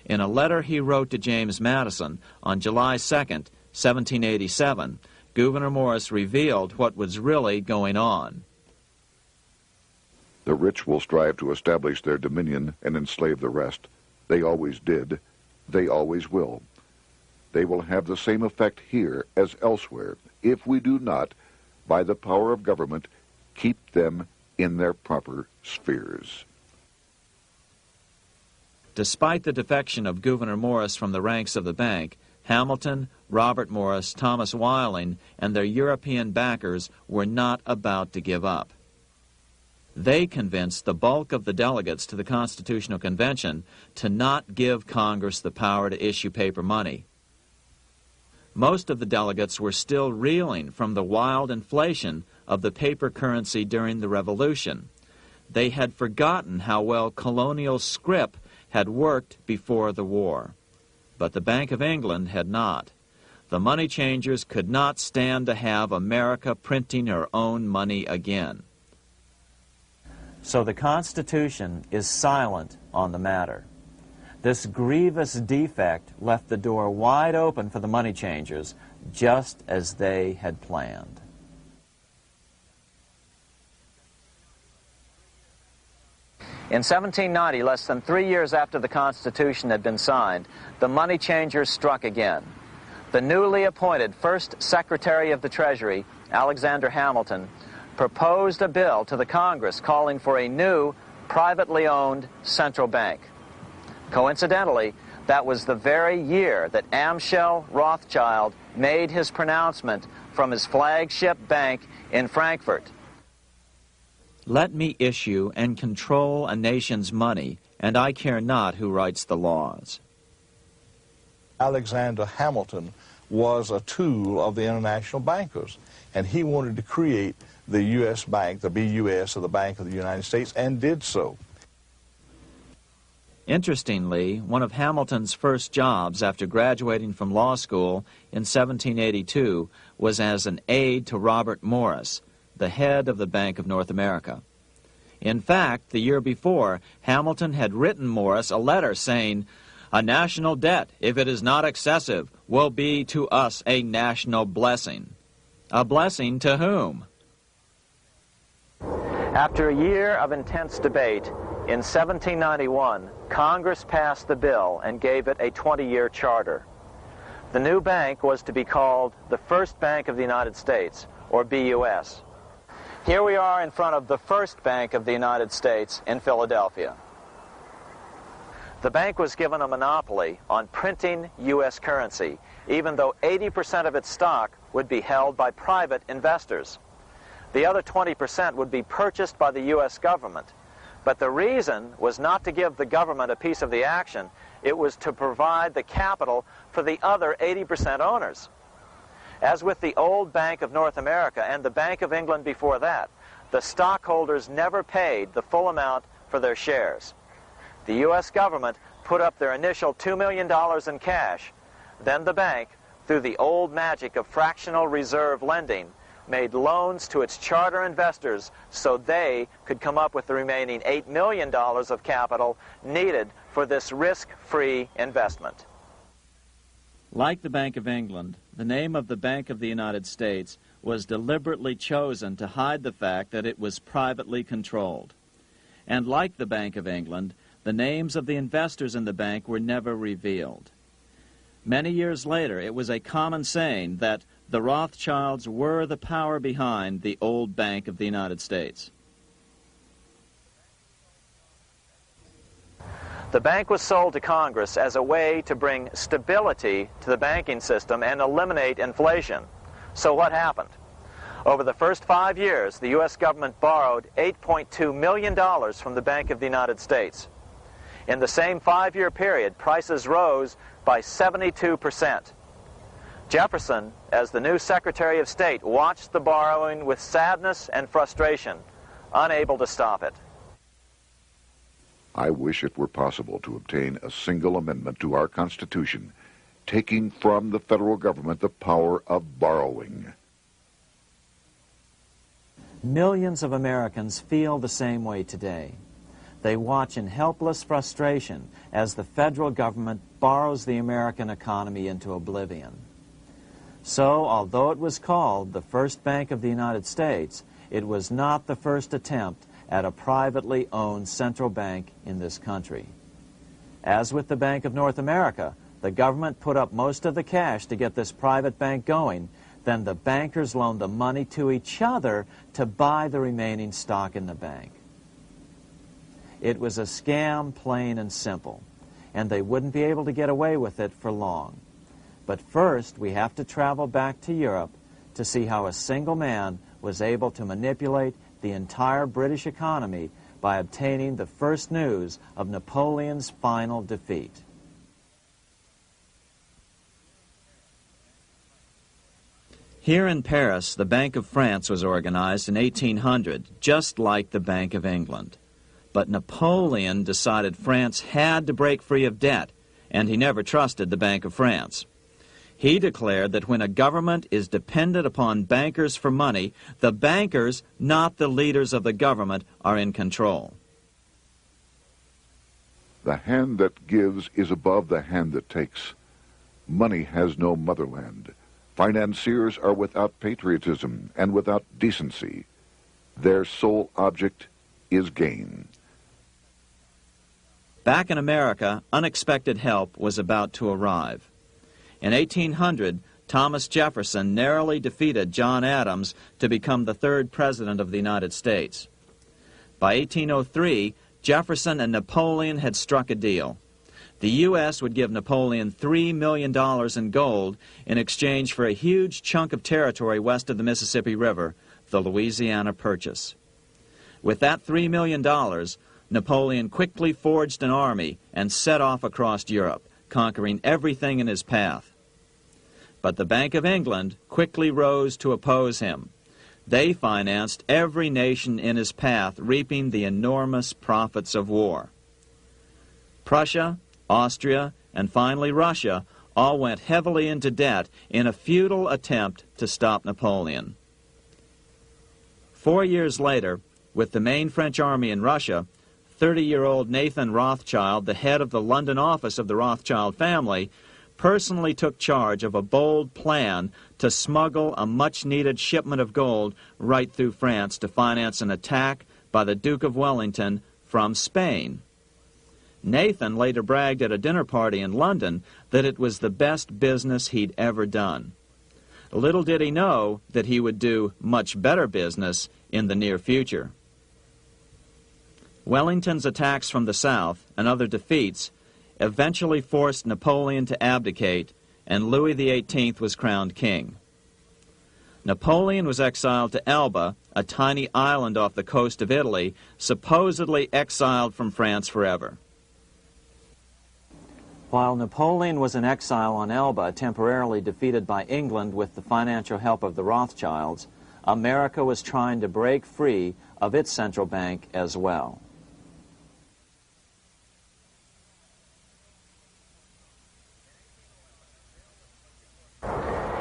In a letter he wrote to James Madison on July 2nd, 1787, Gouverneur Morris revealed what was really going on. "The rich will strive to establish their dominion and enslave the rest. They always did. They always will. They will have the same effect here as elsewhere if we do not, by the power of government, keep them in their proper spheres." Despite the defection of Gouverneur Morris from the ranks of the bank, Hamilton, Robert Morris, Thomas Whiling, and their European backers were not about to give up. They convinced the bulk of the delegates to the Constitutional Convention to not give Congress the power to issue paper money. Most of the delegates were still reeling from the wild inflation of the paper currency during the Revolution. They had forgotten how well colonial scrip had worked before the war. But the Bank of England had not. The money changers could not stand to have America printing her own money again. So the Constitution is silent on the matter. This grievous defect left the door wide open for the money changers, just as they had planned. In 1790, less than 3 years after the Constitution had been signed, the money changers struck again. The newly appointed first Secretary of the Treasury, Alexander Hamilton, proposed a bill to the Congress calling for a new, privately owned central bank. Coincidentally, that was the very year that Amschel Rothschild made his pronouncement from his flagship bank in Frankfurt. Let me issue and control a nation's money, and I care not who writes the laws. Alexander Hamilton was a tool of the international bankers, and he wanted to create the U.S. Bank, the BUS, or the Bank of the United States, and did so. Interestingly, one of Hamilton's first jobs after graduating from law school in 1782 was as an aide to Robert Morris, the head of the Bank of North America. In fact, the year before, Hamilton had written Morris a letter saying, "A national debt, if it is not excessive, will be to us a national blessing." A blessing to whom? After a year of intense debate, in 1791, Congress passed the bill and gave it a 20-year charter. The new bank was to be called the First Bank of the United States, or BUS. Here we are in front of the First Bank of the United States in Philadelphia. The bank was given a monopoly on printing U.S. currency, even though 80% of its stock would be held by private investors. The other 20% would be purchased by the U.S. government. But the reason was not to give the government a piece of the action. It was to provide the capital for the other 80% owners. As with the old Bank of North America and the Bank of England before that, the stockholders never paid the full amount for their shares. The U.S. government put up their initial $2 million in cash. Then the bank, through the old magic of fractional reserve lending, made loans to its charter investors so they could come up with the remaining $8 million of capital needed for this risk-free investment. Like the Bank of England, the name of the Bank of the United States was deliberately chosen to hide the fact that it was privately controlled. And like the Bank of England, the names of the investors in the bank were never revealed. Many years later, it was a common saying that the Rothschilds were the power behind the old Bank of the United States. The bank was sold to Congress as a way to bring stability to the banking system and eliminate inflation. So what happened? Over the first 5 years, the U.S. government borrowed $8.2 million from the Bank of the United States. In the same 5-year period, prices rose by 72%. Jefferson, as the new Secretary of State, watched the borrowing with sadness and frustration, unable to stop it. I wish it were possible to obtain a single amendment to our Constitution, taking from the federal government the power of borrowing. Millions of Americans feel the same way today. They watch in helpless frustration as the federal government borrows the American economy into oblivion. So, although it was called the First Bank of the United States, it was not the first attempt at a privately owned central bank in this country. As with the Bank of North America, the government put up most of the cash to get this private bank going, then the bankers loaned the money to each other to buy the remaining stock in the bank. It was a scam, plain and simple, and they wouldn't be able to get away with it for long. But first, we have to travel back to Europe to see how a single man was able to manipulate the entire British economy by obtaining the first news of Napoleon's final defeat. Here in Paris, the Bank of France was organized in 1800, just like the Bank of England. But Napoleon decided France had to break free of debt, and he never trusted the Bank of France. He declared that when a government is dependent upon bankers for money, the bankers, not the leaders of the government, are in control. The hand that gives is above the hand that takes. Money has no motherland. Financiers are without patriotism and without decency. Their sole object is gain. Back in America, unexpected help was about to arrive. In 1800, Thomas Jefferson narrowly defeated John Adams to become the third president of the United States. By 1803, Jefferson and Napoleon had struck a deal. The U.S. would give Napoleon $3 million in gold in exchange for a huge chunk of territory west of the Mississippi River, the Louisiana Purchase. With that $3 million, Napoleon quickly forged an army and set off across Europe, conquering everything in his path. But the Bank of England quickly rose to oppose him. They financed every nation in his path, reaping the enormous profits of war. Prussia, Austria, and finally Russia all went heavily into debt in a futile attempt to stop Napoleon. 4 years later, with the main French army in Russia, 30-year-old Nathan Rothschild, the head of the London office of the Rothschild family, personally took charge of a bold plan to smuggle a much-needed shipment of gold right through France to finance an attack by the Duke of Wellington from Spain. Nathan later bragged at a dinner party in London that it was the best business he'd ever done. Little did he know that he would do much better business in the near future. Wellington's attacks from the south and other defeats eventually forced Napoleon to abdicate, and Louis XVIII was crowned king. Napoleon was exiled to Elba, a tiny island off the coast of Italy, supposedly exiled from France forever. While Napoleon was in exile on Elba, temporarily defeated by England with the financial help of the Rothschilds, America was trying to break free of its central bank as well.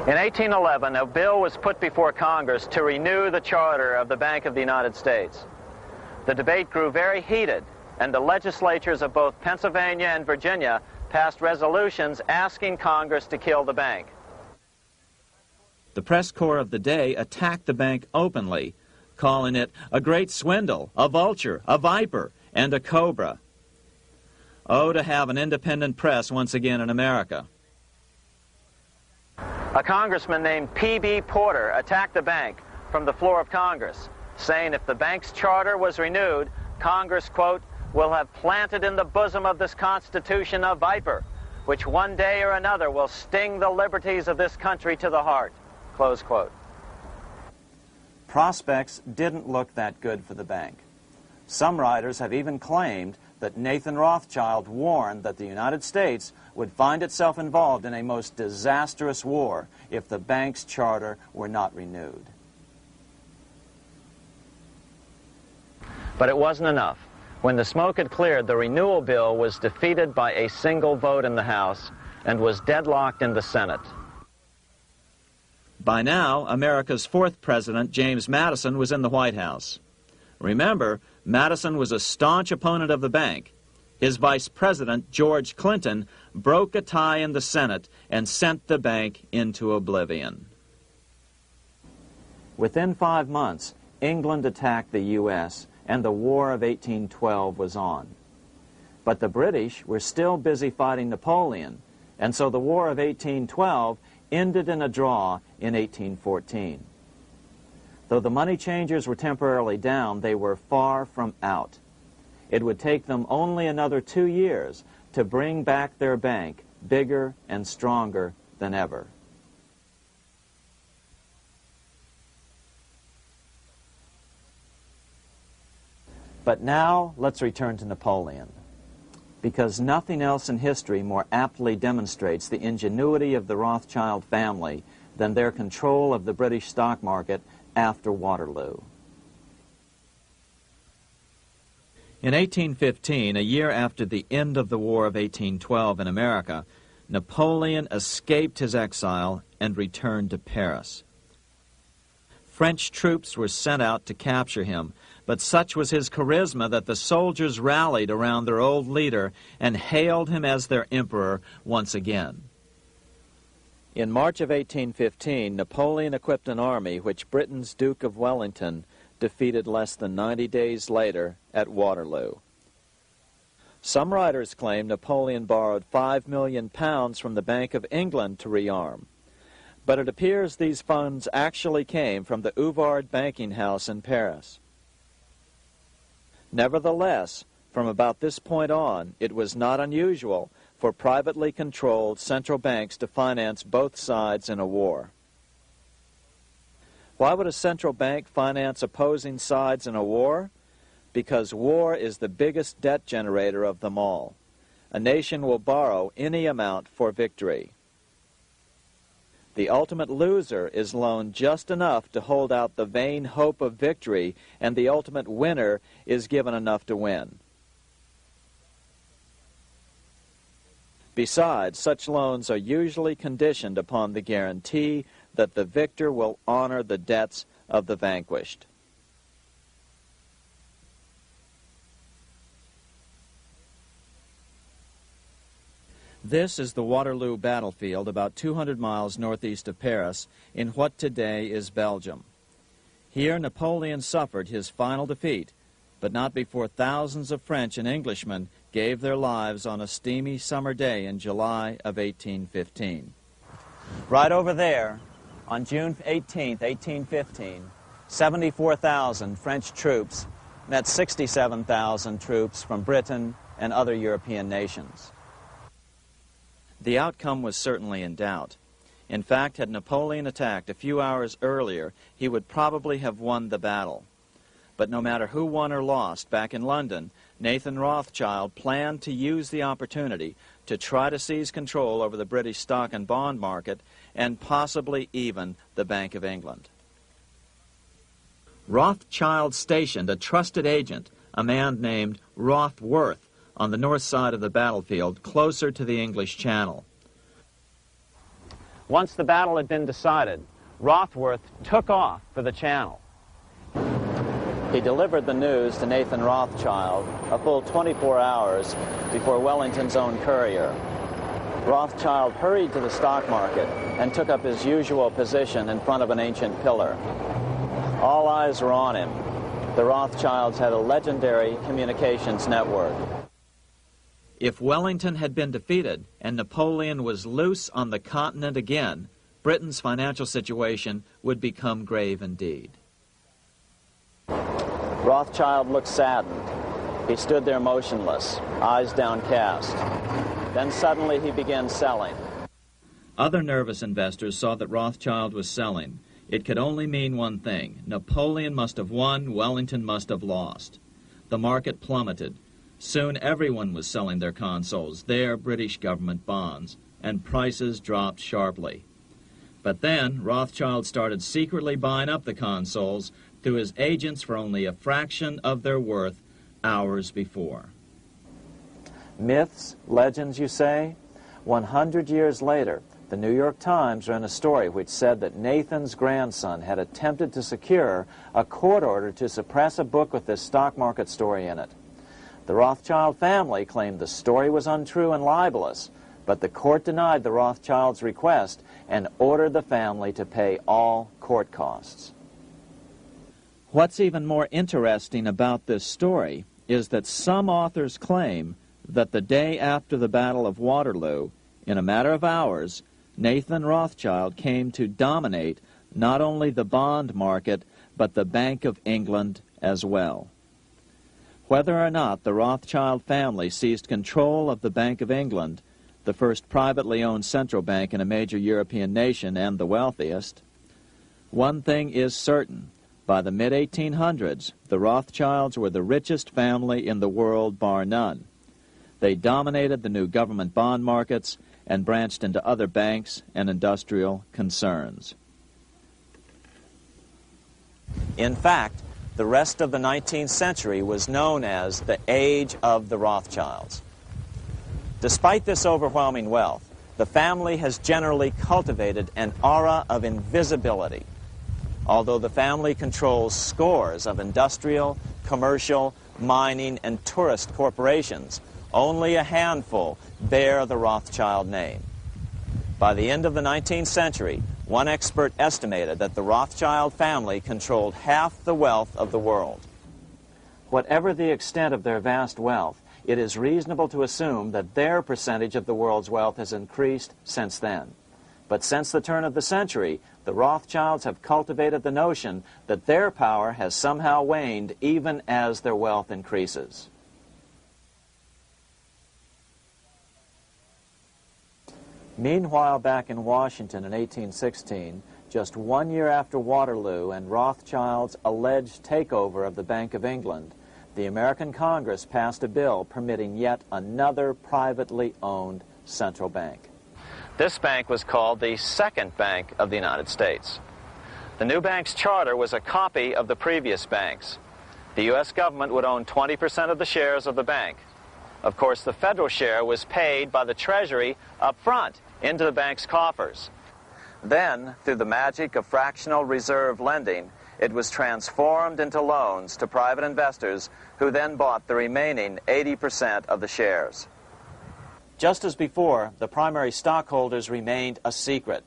In 1811, a bill was put before Congress to renew the charter of the Bank of the United States. The debate grew very heated, and the legislatures of both Pennsylvania and Virginia passed resolutions asking Congress to kill the bank. The press corps of the day attacked the bank openly, calling it a great swindle, a vulture, a viper, and a cobra. Oh, to have an independent press once again in America. A congressman named P.B. Porter attacked the bank from the floor of Congress, saying if the bank's charter was renewed, Congress, quote, will have planted in the bosom of this Constitution a viper, which one day or another will sting the liberties of this country to the heart, close quote. Prospects didn't look that good for the bank. Some writers have even claimed that Nathan Rothschild warned that the United States would find itself involved in a most disastrous war if the bank's charter were not renewed. But it wasn't enough. When the smoke had cleared, the renewal bill was defeated by a single vote in the House and was deadlocked in the Senate. By now, America's fourth president, James Madison, was in the White House. Remember, Madison was a staunch opponent of the bank. His vice president, George Clinton, broke a tie in the Senate and sent the bank into oblivion. Within 5 months, England attacked the U.S., and the War of 1812 was on. But the British were still busy fighting Napoleon, and so the War of 1812 ended in a draw in 1814. Though the money changers were temporarily down, they were far from out. It would take them only another 2 years to bring back their bank bigger and stronger than ever. But now, let's return to Napoleon, because nothing else in history more aptly demonstrates the ingenuity of the Rothschild family than their control of the British stock market after Waterloo. In 1815, a year after the end of the War of 1812 in America, Napoleon escaped his exile and returned to Paris. French troops were sent out to capture him, but such was his charisma that the soldiers rallied around their old leader and hailed him as their emperor once again. In March of 1815, Napoleon equipped an army which Britain's Duke of Wellington defeated less than 90 days later at Waterloo. Some writers claim Napoleon borrowed £5 million from the Bank of England to rearm, but it appears these funds actually came from the Ouvard banking house in Paris. Nevertheless, from about this point on, it was not unusual for privately controlled central banks to finance both sides in a war. Why would a central bank finance opposing sides in a war? Because war is the biggest debt generator of them all. A nation will borrow any amount for victory. The ultimate loser is loaned just enough to hold out the vain hope of victory, and the ultimate winner is given enough to win. Besides, such loans are usually conditioned upon the guarantee that the victor will honor the debts of the vanquished. This is the Waterloo battlefield about 200 miles northeast of Paris in what today is Belgium. Here Napoleon suffered his final defeat, but not before thousands of French and Englishmen gave their lives on a steamy summer day in July of 1815. Right over there, on June 18, 1815, 74,000 French troops met 67,000 troops from Britain and other European nations. The outcome was certainly in doubt. In fact, had Napoleon attacked a few hours earlier, he would probably have won the battle. But no matter who won or lost, back in London, Nathan Rothschild planned to use the opportunity to try to seize control over the British stock and bond market and possibly even the Bank of England. Rothschild stationed a trusted agent, a man named Rothworth, on the north side of the battlefield, closer to the English Channel. Once the battle had been decided, Rothworth took off for the Channel. He delivered the news to Nathan Rothschild a full 24 hours before Wellington's own courier. Rothschild hurried to the stock market and took up his usual position in front of an ancient pillar. All eyes were on him. The Rothschilds had a legendary communications network. If Wellington had been defeated and Napoleon was loose on the continent again, Britain's financial situation would become grave indeed. Rothschild looked saddened. He stood there motionless, eyes downcast. Then suddenly he began selling. Other nervous investors saw that Rothschild was selling. It could only mean one thing. Napoleon must have won, Wellington must have lost. The market plummeted. Soon everyone was selling their consols, their British government bonds, and prices dropped sharply. But then Rothschild started secretly buying up the consols through his agents for only a fraction of their worth hours before. Myths, legends, you say? 100 years later, the New York Times ran a story which said that Nathan's grandson had attempted to secure a court order to suppress a book with this stock market story in it. The Rothschild family claimed the story was untrue and libelous, but the court denied the Rothschilds' request and ordered the family to pay all court costs. What's even more interesting about this story is that some authors claim that the day after the Battle of Waterloo, in a matter of hours, Nathan Rothschild came to dominate not only the bond market, but the Bank of England as well. Whether or not the Rothschild family seized control of the Bank of England, the first privately owned central bank in a major European nation and the wealthiest, one thing is certain. By the mid-1800s, the Rothschilds were the richest family in the world, bar none. They dominated the new government bond markets and branched into other banks and industrial concerns. In fact, the rest of the 19th century was known as the Age of the Rothschilds. Despite this overwhelming wealth, the family has generally cultivated an aura of invisibility. Although the family controls scores of industrial, commercial, mining, and tourist corporations, only a handful bear the Rothschild name. By the end of the 19th century, one expert estimated that the Rothschild family controlled half the wealth of the world. Whatever the extent of their vast wealth, it is reasonable to assume that their percentage of the world's wealth has increased since then. But since the turn of the century, the Rothschilds have cultivated the notion that their power has somehow waned even as their wealth increases. Meanwhile, back in Washington in 1816, just 1 year after Waterloo and Rothschild's alleged takeover of the Bank of England, the American Congress passed a bill permitting yet another privately owned central bank. This bank was called the Second Bank of the United States. The new bank's charter was a copy of the previous banks. The U.S. government would own 20% of the shares of the bank. Of course, the federal share was paid by the Treasury up front into the bank's coffers. Then, through the magic of fractional reserve lending, it was transformed into loans to private investors who then bought the remaining 80% of the shares. Just as before, the primary stockholders remained a secret.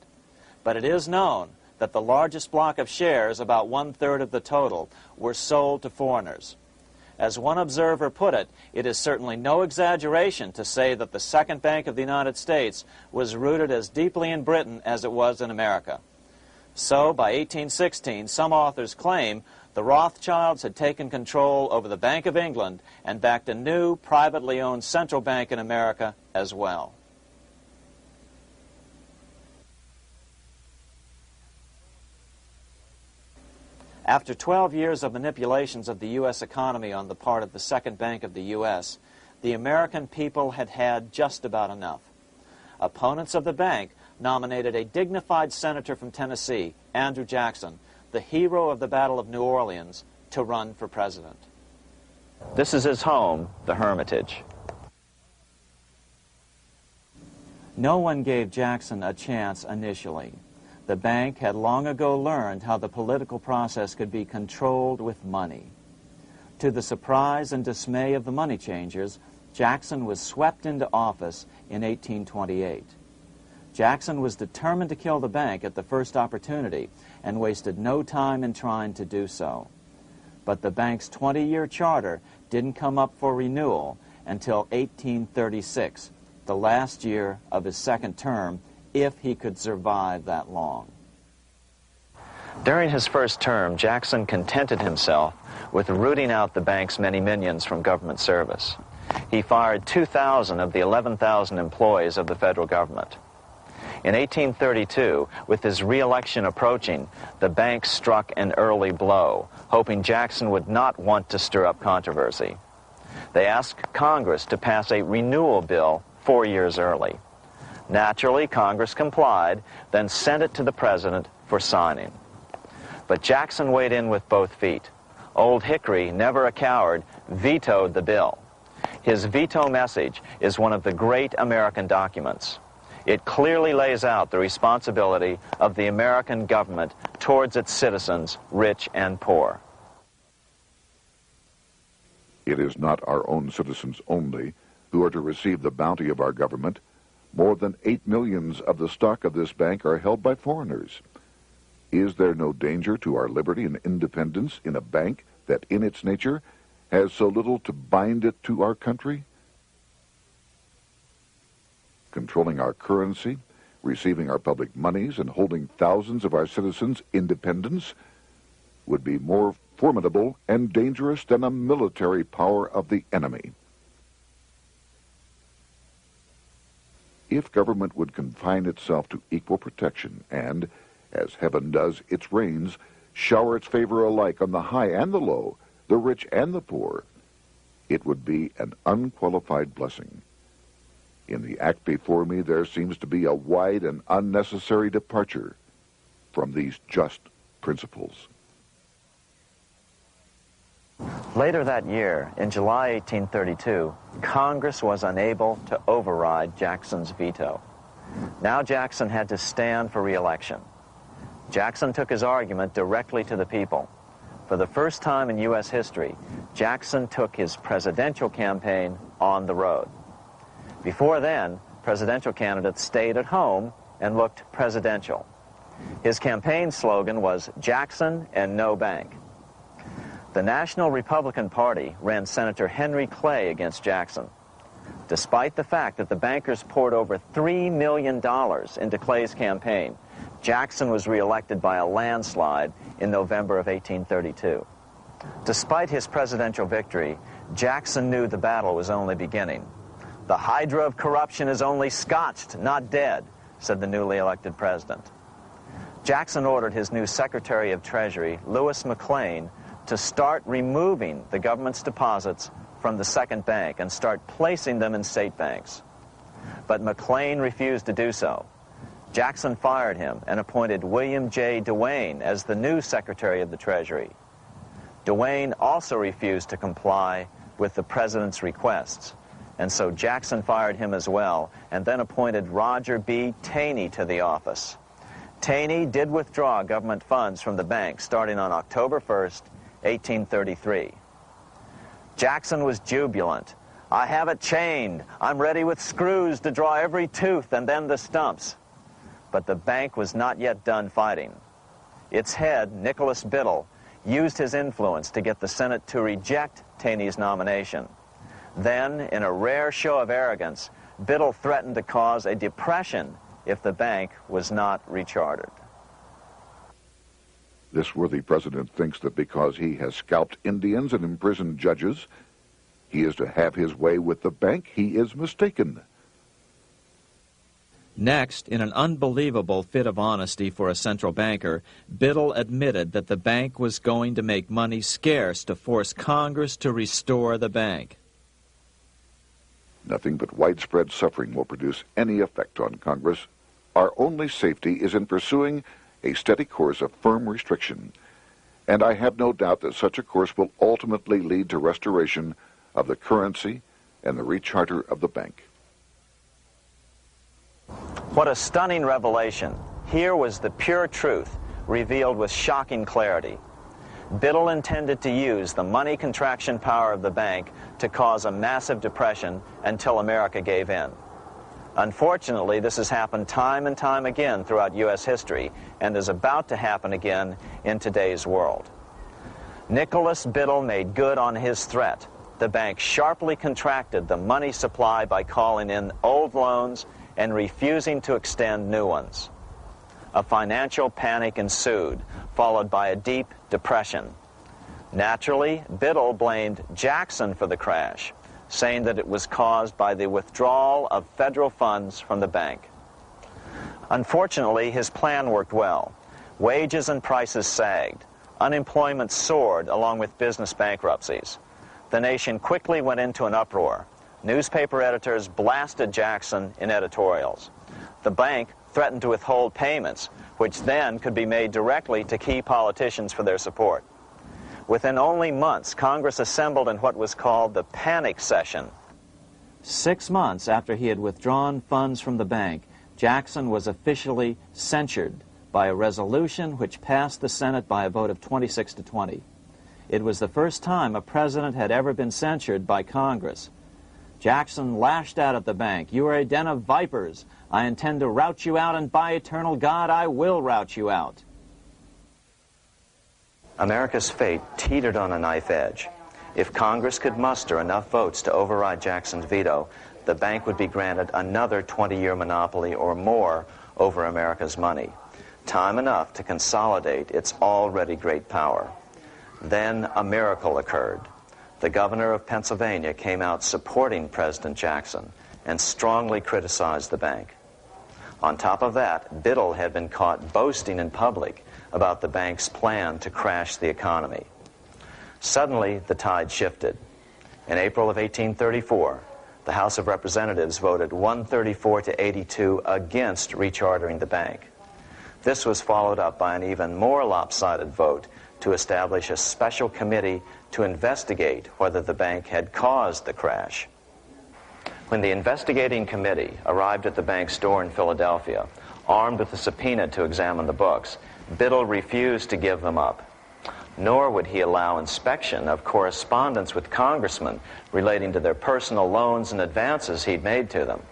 But it is known that the largest block of shares, about 1/3 of the total, were sold to foreigners. As one observer put it, it is certainly no exaggeration to say that the Second Bank of the United States was rooted as deeply in Britain as it was in America. So, by 1816, some authors claim the Rothschilds had taken control over the Bank of England and backed a new, privately owned central bank in America as well. After 12 years of manipulations of the U.S. economy on the part of the Second Bank of the U.S., the American people had had just about enough. Opponents of the bank nominated a dignified senator from Tennessee, Andrew Jackson, the hero of the Battle of New Orleans, to run for president. This is his home, the Hermitage. No one gave Jackson a chance initially. The bank had long ago learned how the political process could be controlled with money. To the surprise and dismay of the money changers, Jackson was swept into office in 1828. Jackson was determined to kill the bank at the first opportunity and wasted no time in trying to do so. But the bank's 20-year charter didn't come up for renewal until 1836, the last year of his second term, if he could survive that long. During his first term, Jackson contented himself with rooting out the bank's many minions from government service. He fired 2,000 of the 11,000 employees of the federal government. In 1832, with his re-election approaching, the bank struck an early blow, hoping Jackson would not want to stir up controversy. They asked Congress to pass a renewal bill 4 years early. Naturally, Congress complied, then sent it to the president for signing. But Jackson weighed in with both feet. Old Hickory, never a coward, vetoed the bill. His veto message is one of the great American documents. It clearly lays out the responsibility of the American government towards its citizens, rich and poor. It is not our own citizens only who are to receive the bounty of our government. More than 8 million of the stock of this bank are held by foreigners. Is there no danger to our liberty and independence in a bank that in its nature has so little to bind it to our country? Controlling our currency, receiving our public monies, and holding thousands of our citizens' independence would be more formidable and dangerous than a military power of the enemy. If government would confine itself to equal protection and, as heaven does its rains, shower its favor alike on the high and the low, the rich and the poor, it would be an unqualified blessing. In the act before me, there seems to be a wide and unnecessary departure from these just principles. Later that year, in July 1832, Congress was unable to override Jackson's veto. Now Jackson had to stand for re-election. Jackson took his argument directly to the people. For the first time in U.S. history, Jackson took his presidential campaign on the road. Before then, presidential candidates stayed at home and looked presidential. His campaign slogan was "Jackson and no bank." The National Republican Party ran Senator Henry Clay against Jackson. Despite the fact that the bankers poured over $3 million into Clay's campaign, Jackson was reelected by a landslide in November of 1832. Despite his presidential victory, Jackson knew the battle was only beginning. "The hydra of corruption is only scotched, not dead," said the newly elected president. Jackson ordered his new Secretary of Treasury, Lewis McLean, to start removing the government's deposits from the second bank and start placing them in state banks. But McLean refused to do so. Jackson fired him and appointed William J. Duane as the new Secretary of the Treasury. Duane also refused to comply with the president's requests, and so Jackson fired him as well and then appointed Roger B. Taney to the office. Taney did withdraw government funds from the bank starting on October 1st, 1833. Jackson was jubilant. "I have it chained. I'm ready with screws to draw every tooth and then the stumps." But the bank was not yet done fighting. Its head, Nicholas Biddle, used his influence to get the Senate to reject Taney's nomination. Then, in a rare show of arrogance, Biddle threatened to cause a depression if the bank was not rechartered. This worthy president thinks that because he has scalped Indians and imprisoned judges, he is to have his way with the bank. He is mistaken. Next, in an unbelievable fit of honesty for a central banker, Biddle admitted that the bank was going to make money scarce to force Congress to restore the bank. Nothing but widespread suffering will produce any effect on Congress. Our only safety is in pursuing a steady course of firm restriction, and I have no doubt that such a course will ultimately lead to restoration of the currency and the recharter of the bank. What a stunning revelation. Here was the pure truth, revealed with shocking clarity. Biddle intended to use the money contraction power of the bank to cause a massive depression until America gave in. Unfortunately, this has happened time and time again throughout U.S. history and is about to happen again in today's world. Nicholas Biddle made good on his threat. The bank sharply contracted the money supply by calling in old loans and refusing to extend new ones. A financial panic ensued, followed by a deep depression. Naturally, Biddle blamed Jackson for the crash, saying that it was caused by the withdrawal of federal funds from the bank. Unfortunately, his plan worked well. Wages and prices sagged. Unemployment soared along with business bankruptcies. The nation quickly went into an uproar. Newspaper editors blasted Jackson in editorials. The bank threatened to withhold payments, which then could be made directly to key politicians for their support. Within only months, Congress assembled in what was called the panic session. 6 months after he had withdrawn funds from the bank, Jackson was officially censured by a resolution which passed the Senate by a vote of 26 to 20. It was the first time a president had ever been censured by Congress. Jackson lashed out at the bank. "You are a den of vipers. I intend to rout you out, and by eternal God, I will rout you out." America's fate teetered on a knife edge. If Congress could muster enough votes to override Jackson's veto, the bank would be granted another 20-year monopoly or more over America's money, time enough to consolidate its already great power. Then a miracle occurred. The governor of Pennsylvania came out supporting President Jackson and strongly criticized the bank. On top of that, Biddle had been caught boasting in public about the bank's plan to crash the economy. Suddenly, the tide shifted. In April of 1834, the House of Representatives voted 134 to 82 against rechartering the bank. This was followed up by an even more lopsided vote to establish a special committee to investigate whether the bank had caused the crash. When the investigating committee arrived at the bank's door in Philadelphia, armed with a subpoena to examine the books, Biddle refused to give them up. Nor would he allow inspection of correspondence with congressmen relating to their personal loans and advances he'd made to them.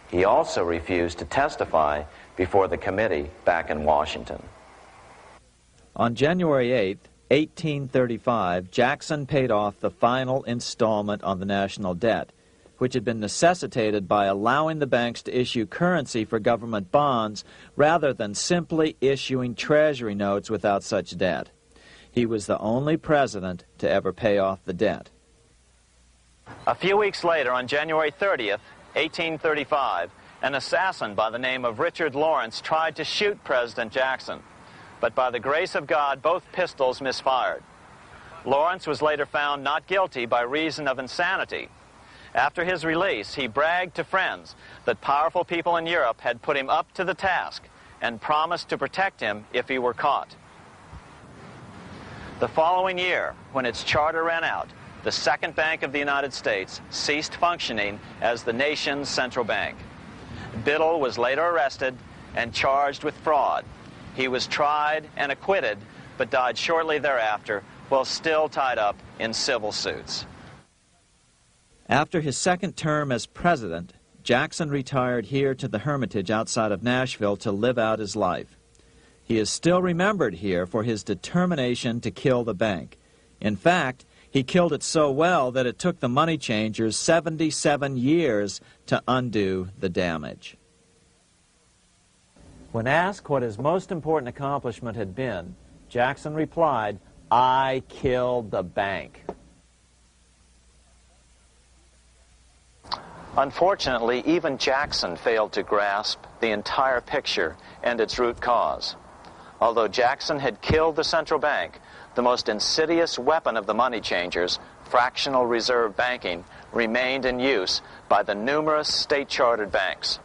He also refused to testify before the committee back in Washington. On January 8, 1835, Jackson paid off the final installment on the national debt, which had been necessitated by allowing the banks to issue currency for government bonds rather than simply issuing treasury notes without such debt. He was the only president to ever pay off the debt. A few weeks later, on January 30th, 1835, an assassin by the name of Richard Lawrence tried to shoot President Jackson, but by the grace of God, both pistols misfired. Lawrence was later found not guilty by reason of insanity. After his release, he bragged to friends that powerful people in Europe had put him up to the task and promised to protect him if he were caught. The following year, when its charter ran out, the Second Bank of the United States ceased functioning as the nation's central bank. Biddle was later arrested and charged with fraud. He was tried and acquitted, but died shortly thereafter while still tied up in civil suits. After his second term as president, Jackson retired here to the Hermitage outside of Nashville to live out his life. He is still remembered here for his determination to kill the bank. In fact, he killed it so well that it took the money changers 77 years to undo the damage. When asked what his most important accomplishment had been, Jackson replied, "I killed the bank." Unfortunately, even Jackson failed to grasp the entire picture and its root cause. Although Jackson had killed the central bank, the most insidious weapon of the money changers, fractional reserve banking, remained in use by the numerous state-chartered banks.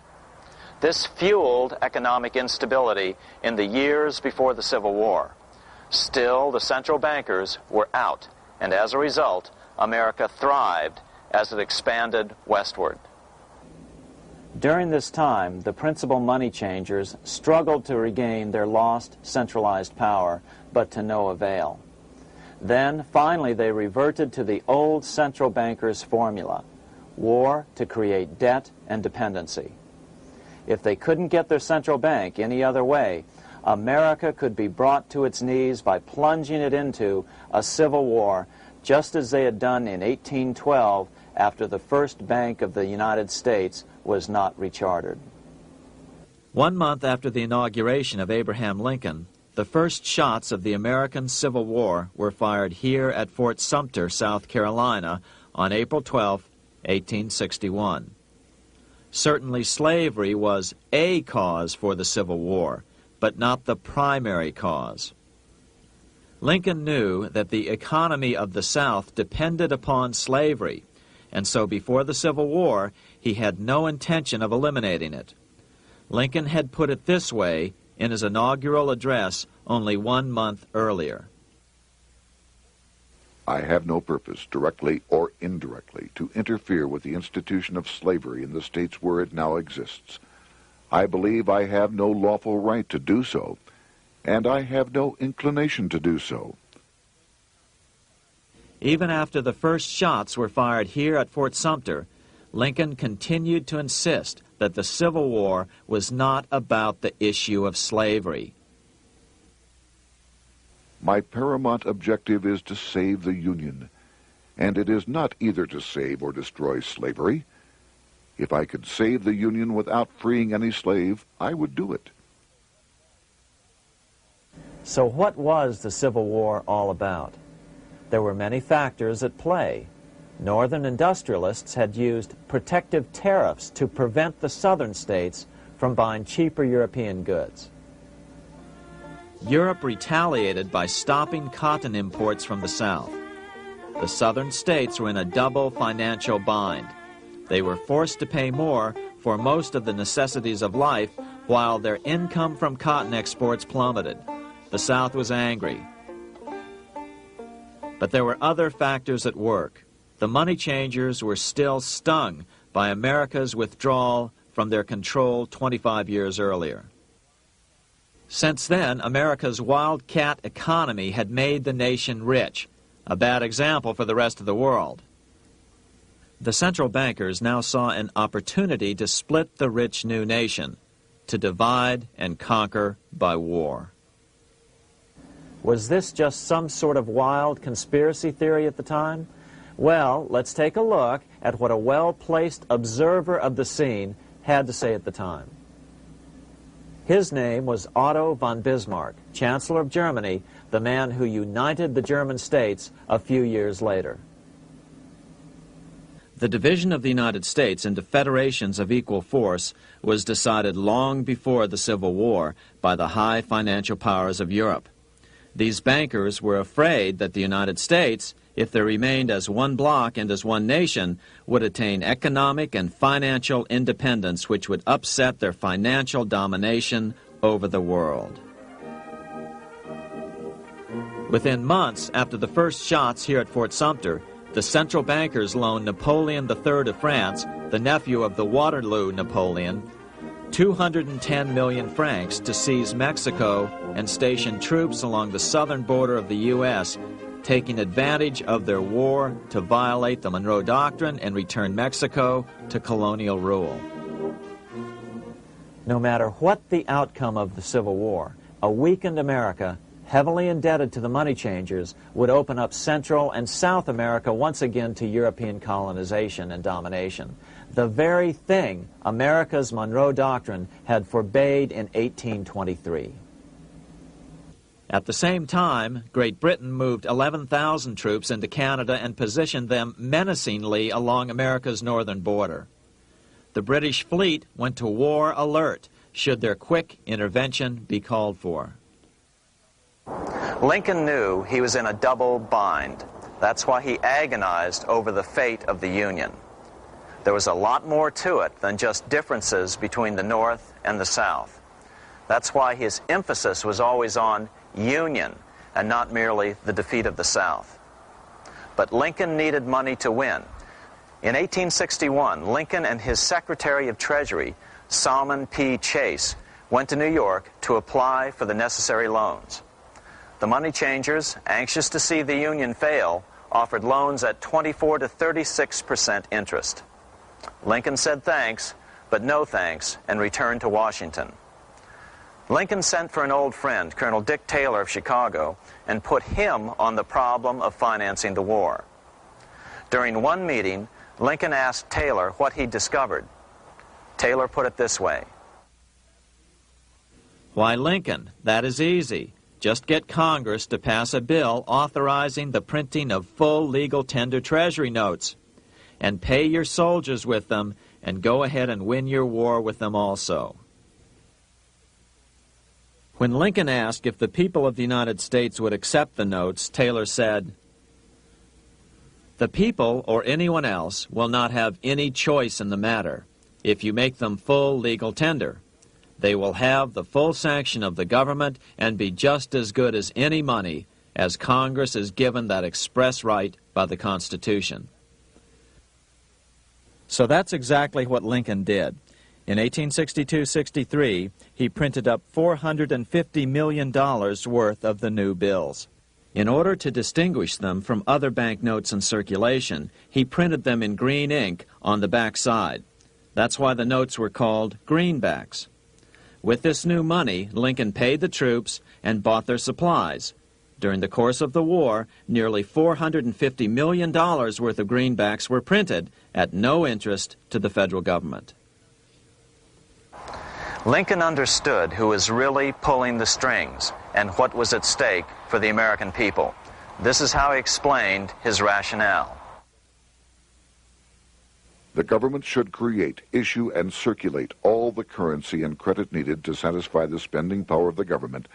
This fueled economic instability in the years before the Civil War. Still, the central bankers were out, and as a result, America thrived as it expanded westward. During this time, the principal money changers struggled to regain their lost centralized power, but to no avail. Then, finally, they reverted to the old central bankers' formula: war to create debt and dependency. If they couldn't get their central bank any other way, America could be brought to its knees by plunging it into a civil war, just as they had done in 1812 after the first Bank of the United States was not rechartered. 1 month after the inauguration of Abraham Lincoln, the first shots of the American Civil War were fired here at Fort Sumter, South Carolina, on April 12, 1861. Certainly slavery was a cause for the Civil War, but not the primary cause. Lincoln knew that the economy of the South depended upon slavery, and so before the Civil War, he had no intention of eliminating it. Lincoln had put it this way in his inaugural address only 1 month earlier. I have no purpose, directly or indirectly, to interfere with the institution of slavery in the states where it now exists. I believe I have no lawful right to do so, and I have no inclination to do so. Even after the first shots were fired here at Fort Sumter, Lincoln continued to insist that the Civil War was not about the issue of slavery. My paramount objective is to save the Union, and it is not either to save or destroy slavery. If I could save the Union without freeing any slave, I would do it. So what was the Civil War all about? There were many factors at play. Northern industrialists had used protective tariffs to prevent the southern states from buying cheaper European goods. Europe retaliated by stopping cotton imports from the South. The southern states were in a double financial bind. They were forced to pay more for most of the necessities of life, while their income from cotton exports plummeted. The South was angry. But there were other factors at work. The money changers were still stung by America's withdrawal from their control 25 years earlier. Since then, America's wildcat economy had made the nation rich, a bad example for the rest of the world. The central bankers now saw an opportunity to split the rich new nation, to divide and conquer by war. Was this just some sort of wild conspiracy theory at the time? Well, let's take a look at what a well-placed observer of the scene had to say at the time. His name was Otto von Bismarck, Chancellor of Germany, the man who united the German states a few years later. The division of the United States into federations of equal force was decided long before the Civil War by the high financial powers of Europe. These bankers were afraid that the United States, if they remained as one bloc and as one nation, would attain economic and financial independence which would upset their financial domination over the world. Within months after the first shots here at Fort Sumter, the central bankers loaned Napoleon III of France, the nephew of the Waterloo Napoleon, 210 million francs to seize Mexico and station troops along the southern border of the U.S., taking advantage of their war to violate the Monroe Doctrine and return Mexico to colonial rule. No matter what the outcome of the Civil War, a weakened America, heavily indebted to the money changers, would open up Central and South America once again to European colonization and domination. The very thing America's Monroe Doctrine had forbade in 1823. At the same time, Great Britain moved 11,000 troops into Canada and positioned them menacingly along America's northern border. The British fleet went to war alert should their quick intervention be called for. Lincoln knew he was in a double bind. That's why he agonized over the fate of the Union. There was a lot more to it than just differences between the North and the South. That's why his emphasis was always on union and not merely the defeat of the South. But Lincoln needed money to win. In 1861, Lincoln and his Secretary of Treasury, Salmon P. Chase, went to New York to apply for the necessary loans. The money changers, anxious to see the Union fail, offered loans at 24 to 36% interest. Lincoln said thanks, but no thanks, and returned to Washington. Lincoln sent for an old friend, Colonel Dick Taylor of Chicago, and put him on the problem of financing the war. During one meeting, Lincoln asked Taylor what he discovered. Taylor put it this way. Why, Lincoln, that is easy. Just get Congress to pass a bill authorizing the printing of full legal tender Treasury notes, and pay your soldiers with them, and go ahead and win your war with them also. When Lincoln asked if the people of the United States would accept the notes, Taylor said, "The people, or anyone else, will not have any choice in the matter if you make them full legal tender. They will have the full sanction of the government and be just as good as any money, as Congress is given that express right by the Constitution." So that's exactly what Lincoln did. In 1862-63, he printed up $450 million worth of the new bills. In order to distinguish them from other banknotes in circulation, he printed them in green ink on the back side. That's why the notes were called greenbacks. With this new money, Lincoln paid the troops and bought their supplies. During the course of the war, nearly $450 million worth of greenbacks were printed at no interest to the federal government. Lincoln understood who was really pulling the strings and what was at stake for the American people. This is how he explained his rationale. The government should create, issue, and circulate all the currency and credit needed to satisfy the spending power of the government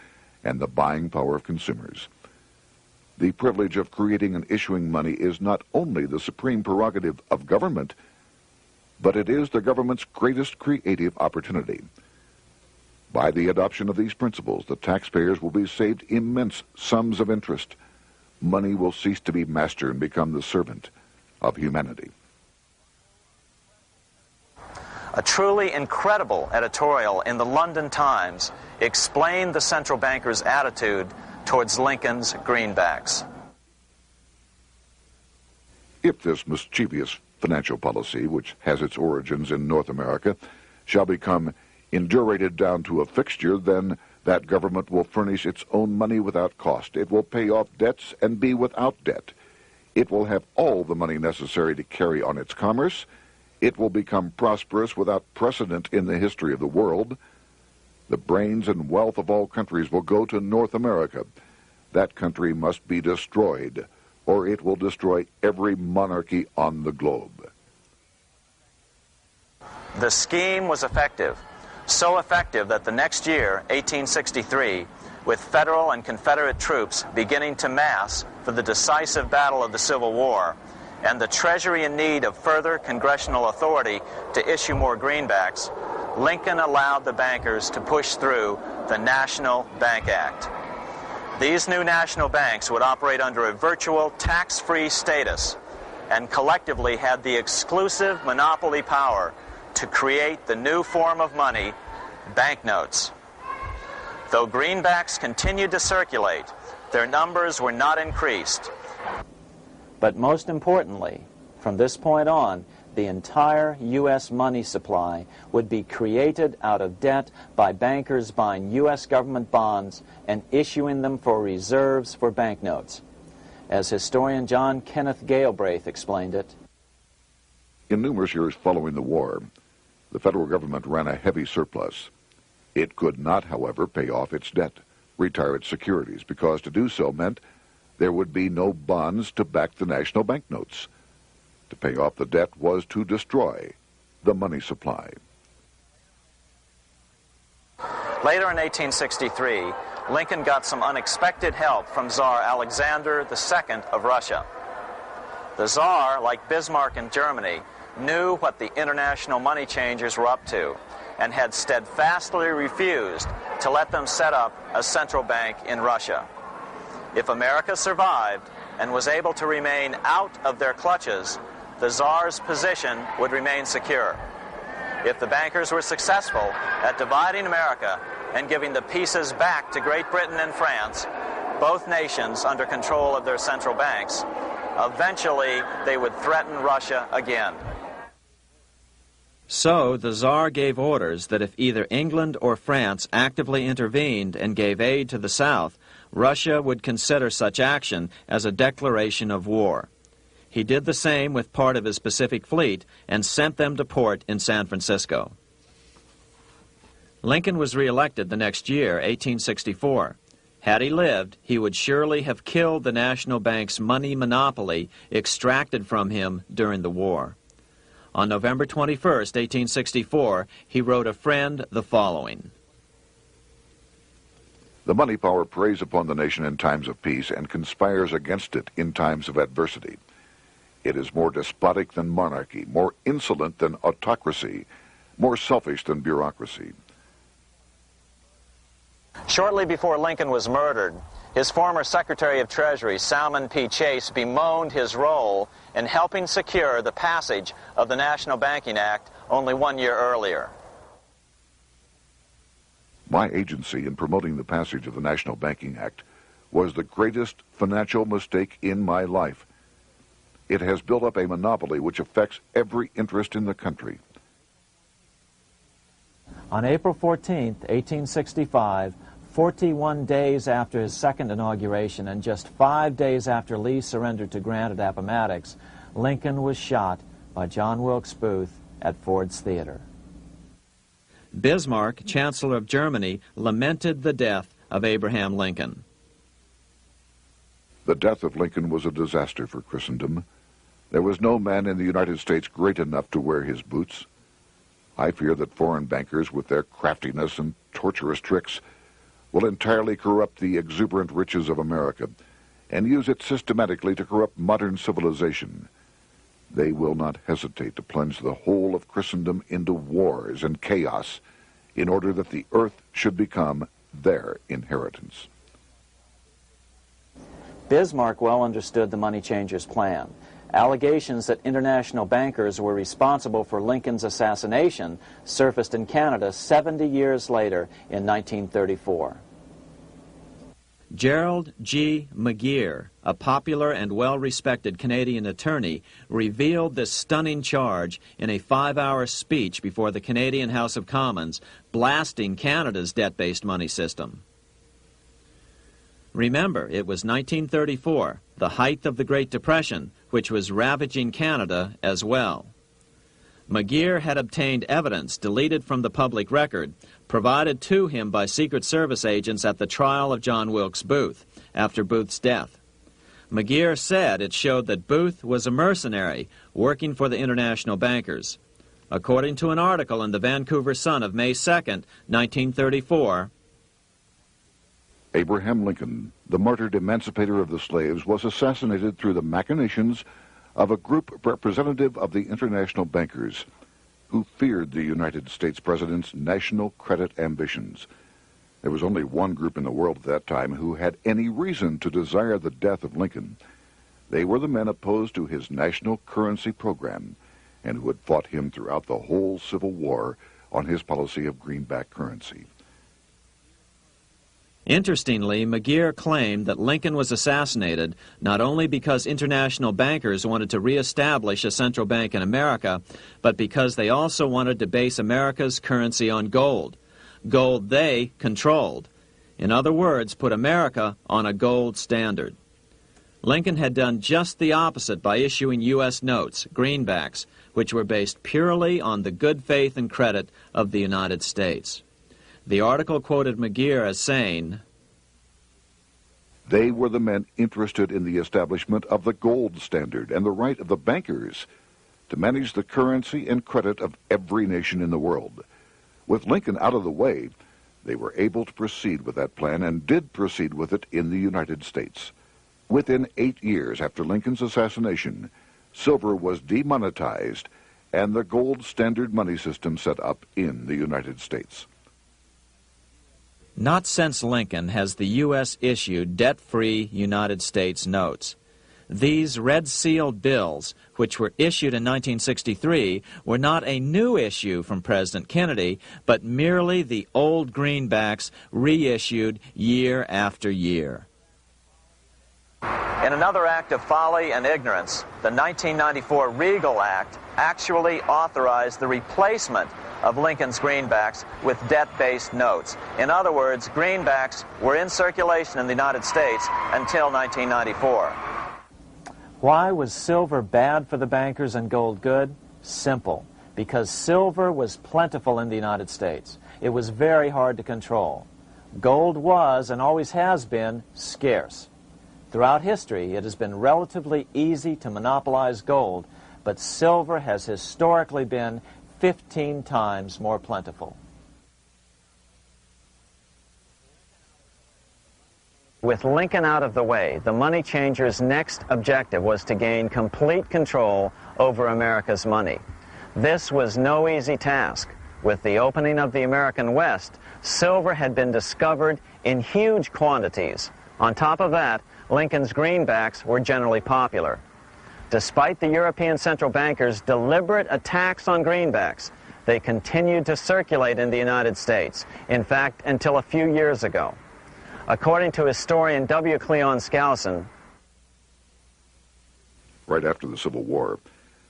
and the buying power of consumers. The privilege of creating and issuing money is not only the supreme prerogative of government, but it is the government's greatest creative opportunity. By the adoption of these principles, the taxpayers will be saved immense sums of interest. Money will cease to be master and become the servant of humanity. A truly incredible editorial in the London Times explained the central bankers' attitude towards Lincoln's greenbacks. If this mischievous financial policy, which has its origins in North America, shall become indurated down to a fixture, then That government will furnish its own money without cost. It will pay off debts and be without debt. It will have all the money necessary to carry on its commerce. It will become prosperous without precedent in the history of the world. The brains and wealth of all countries will go to North America. That country must be destroyed, or it will destroy every monarchy on the globe. The scheme was effective, so effective that the next year, 1863, with Federal and Confederate troops beginning to mass for the decisive battle of the Civil War, and the Treasury in need of further congressional authority to issue more greenbacks, Lincoln allowed the bankers to push through the National Bank Act. These new national banks would operate under a virtual tax-free status and collectively had the exclusive monopoly power to create the new form of money, banknotes. Though greenbacks continued to circulate, their numbers were not increased. But most importantly, from this point on, the entire U.S. money supply would be created out of debt by bankers buying U.S. government bonds and issuing them for reserves for banknotes. As historian John Kenneth Galbraith explained it, in numerous years following the war, the federal government ran a heavy surplus. It could not, however, pay off its debt, retire its securities, because to do so meant there would be no bonds to back the national banknotes. To pay off the debt was to destroy the money supply. Later in 1863, Lincoln got some unexpected help from Tsar Alexander II of Russia. The Tsar, like Bismarck in Germany, knew what the international money changers were up to and had steadfastly refused to let them set up a central bank in Russia. If America survived and was able to remain out of their clutches, the Tsar's position would remain secure. If the bankers were successful at dividing America and giving the pieces back to Great Britain and France, both nations under control of their central banks, eventually they would threaten Russia again. So the Tsar gave orders that if either England or France actively intervened and gave aid to the South, Russia would consider such action as a declaration of war. He did the same with part of his Pacific Fleet and sent them to port in San Francisco. Lincoln was reelected the next year, 1864. Had he lived, he would surely have killed the national bank's money monopoly extracted from him during the war. On November 21st, 1864, he wrote a friend the following: The money power preys upon the nation in times of peace and conspires against it in times of adversity. It is more despotic than monarchy, more insolent than autocracy, more selfish than bureaucracy. Shortly before Lincoln was murdered, his former Secretary of Treasury, Salmon P. Chase, bemoaned his role in helping secure the passage of the National Banking Act only 1 year earlier. My agency in promoting the passage of the National Banking Act was the greatest financial mistake in my life. It has built up a monopoly which affects every interest in the country. On April 14, 1865, 41 days after his second inauguration and just 5 days after Lee surrendered to Grant at Appomattox, Lincoln was shot by John Wilkes Booth at Ford's Theater. Bismarck, Chancellor of Germany, lamented the death of Abraham Lincoln. The death of Lincoln was a disaster for Christendom. There was no man in the United States great enough to wear his boots. I fear that foreign bankers, with their craftiness and torturous tricks, will entirely corrupt the exuberant riches of America and use it systematically to corrupt modern civilization. They will not hesitate to plunge the whole of Christendom into wars and chaos in order that the earth should become their inheritance. Bismarck well understood the money changers' plan. Allegations that international bankers were responsible for Lincoln's assassination surfaced in Canada 70 years later in 1934. Gerald G. McGeer, a popular and well-respected Canadian attorney, revealed this stunning charge in a 5-hour speech before the Canadian House of Commons, blasting Canada's debt-based money system. Remember, it was 1934, the height of the Great Depression, which was ravaging Canada as well. McGeer had obtained evidence deleted from the public record, provided to him by Secret Service agents at the trial of John Wilkes Booth, after Booth's death. McGeer said it showed that Booth was a mercenary working for the international bankers. According to an article in the Vancouver Sun of May 2nd, 1934, Abraham Lincoln, the martyred emancipator of the slaves, was assassinated through the machinations of a group representative of the international bankers who feared the United States president's national credit ambitions. There was only one group in the world at that time who had any reason to desire the death of Lincoln. They were the men opposed to his national currency program and who had fought him throughout the whole Civil War on his policy of greenback currency. Interestingly, McGeer claimed that Lincoln was assassinated not only because international bankers wanted to reestablish a central bank in America, but because they also wanted to base America's currency on gold. Gold they controlled. In other words, put America on a gold standard. Lincoln had done just the opposite by issuing U.S. notes, greenbacks, which were based purely on the good faith and credit of the United States. The article quoted McGeer as saying, "They were the men interested in the establishment of the gold standard and the right of the bankers to manage the currency and credit of every nation in the world. With Lincoln out of the way, they were able to proceed with that plan and did proceed with it in the United States. Within 8 years after Lincoln's assassination, silver was demonetized and the gold standard money system set up in the United States." Not since Lincoln has the U.S. issued debt-free United States notes. These red-sealed bills, which were issued in 1963, were not a new issue from President Kennedy, but merely the old greenbacks reissued year after year. In another act of folly and ignorance, the 1994 Regal Act actually authorized the replacement of Lincoln's greenbacks with debt-based notes. In other words, greenbacks were in circulation in the United States until 1994. Why was silver bad for the bankers and gold good? Simple. Because silver was plentiful in the United States. It was very hard to control. Gold was, and always has been, scarce. Throughout history, it has been relatively easy to monopolize gold, but silver has historically been 15 times more plentiful. With Lincoln out of the way, the money changers' next objective was to gain complete control over America's money. This was no easy task. With the opening of the American West, silver had been discovered in huge quantities. On top of that, Lincoln's greenbacks were generally popular. Despite the European central bankers' deliberate attacks on greenbacks, they continued to circulate in the United States, in fact, until a few years ago. According to historian W. Cleon Skousen, right after the Civil War,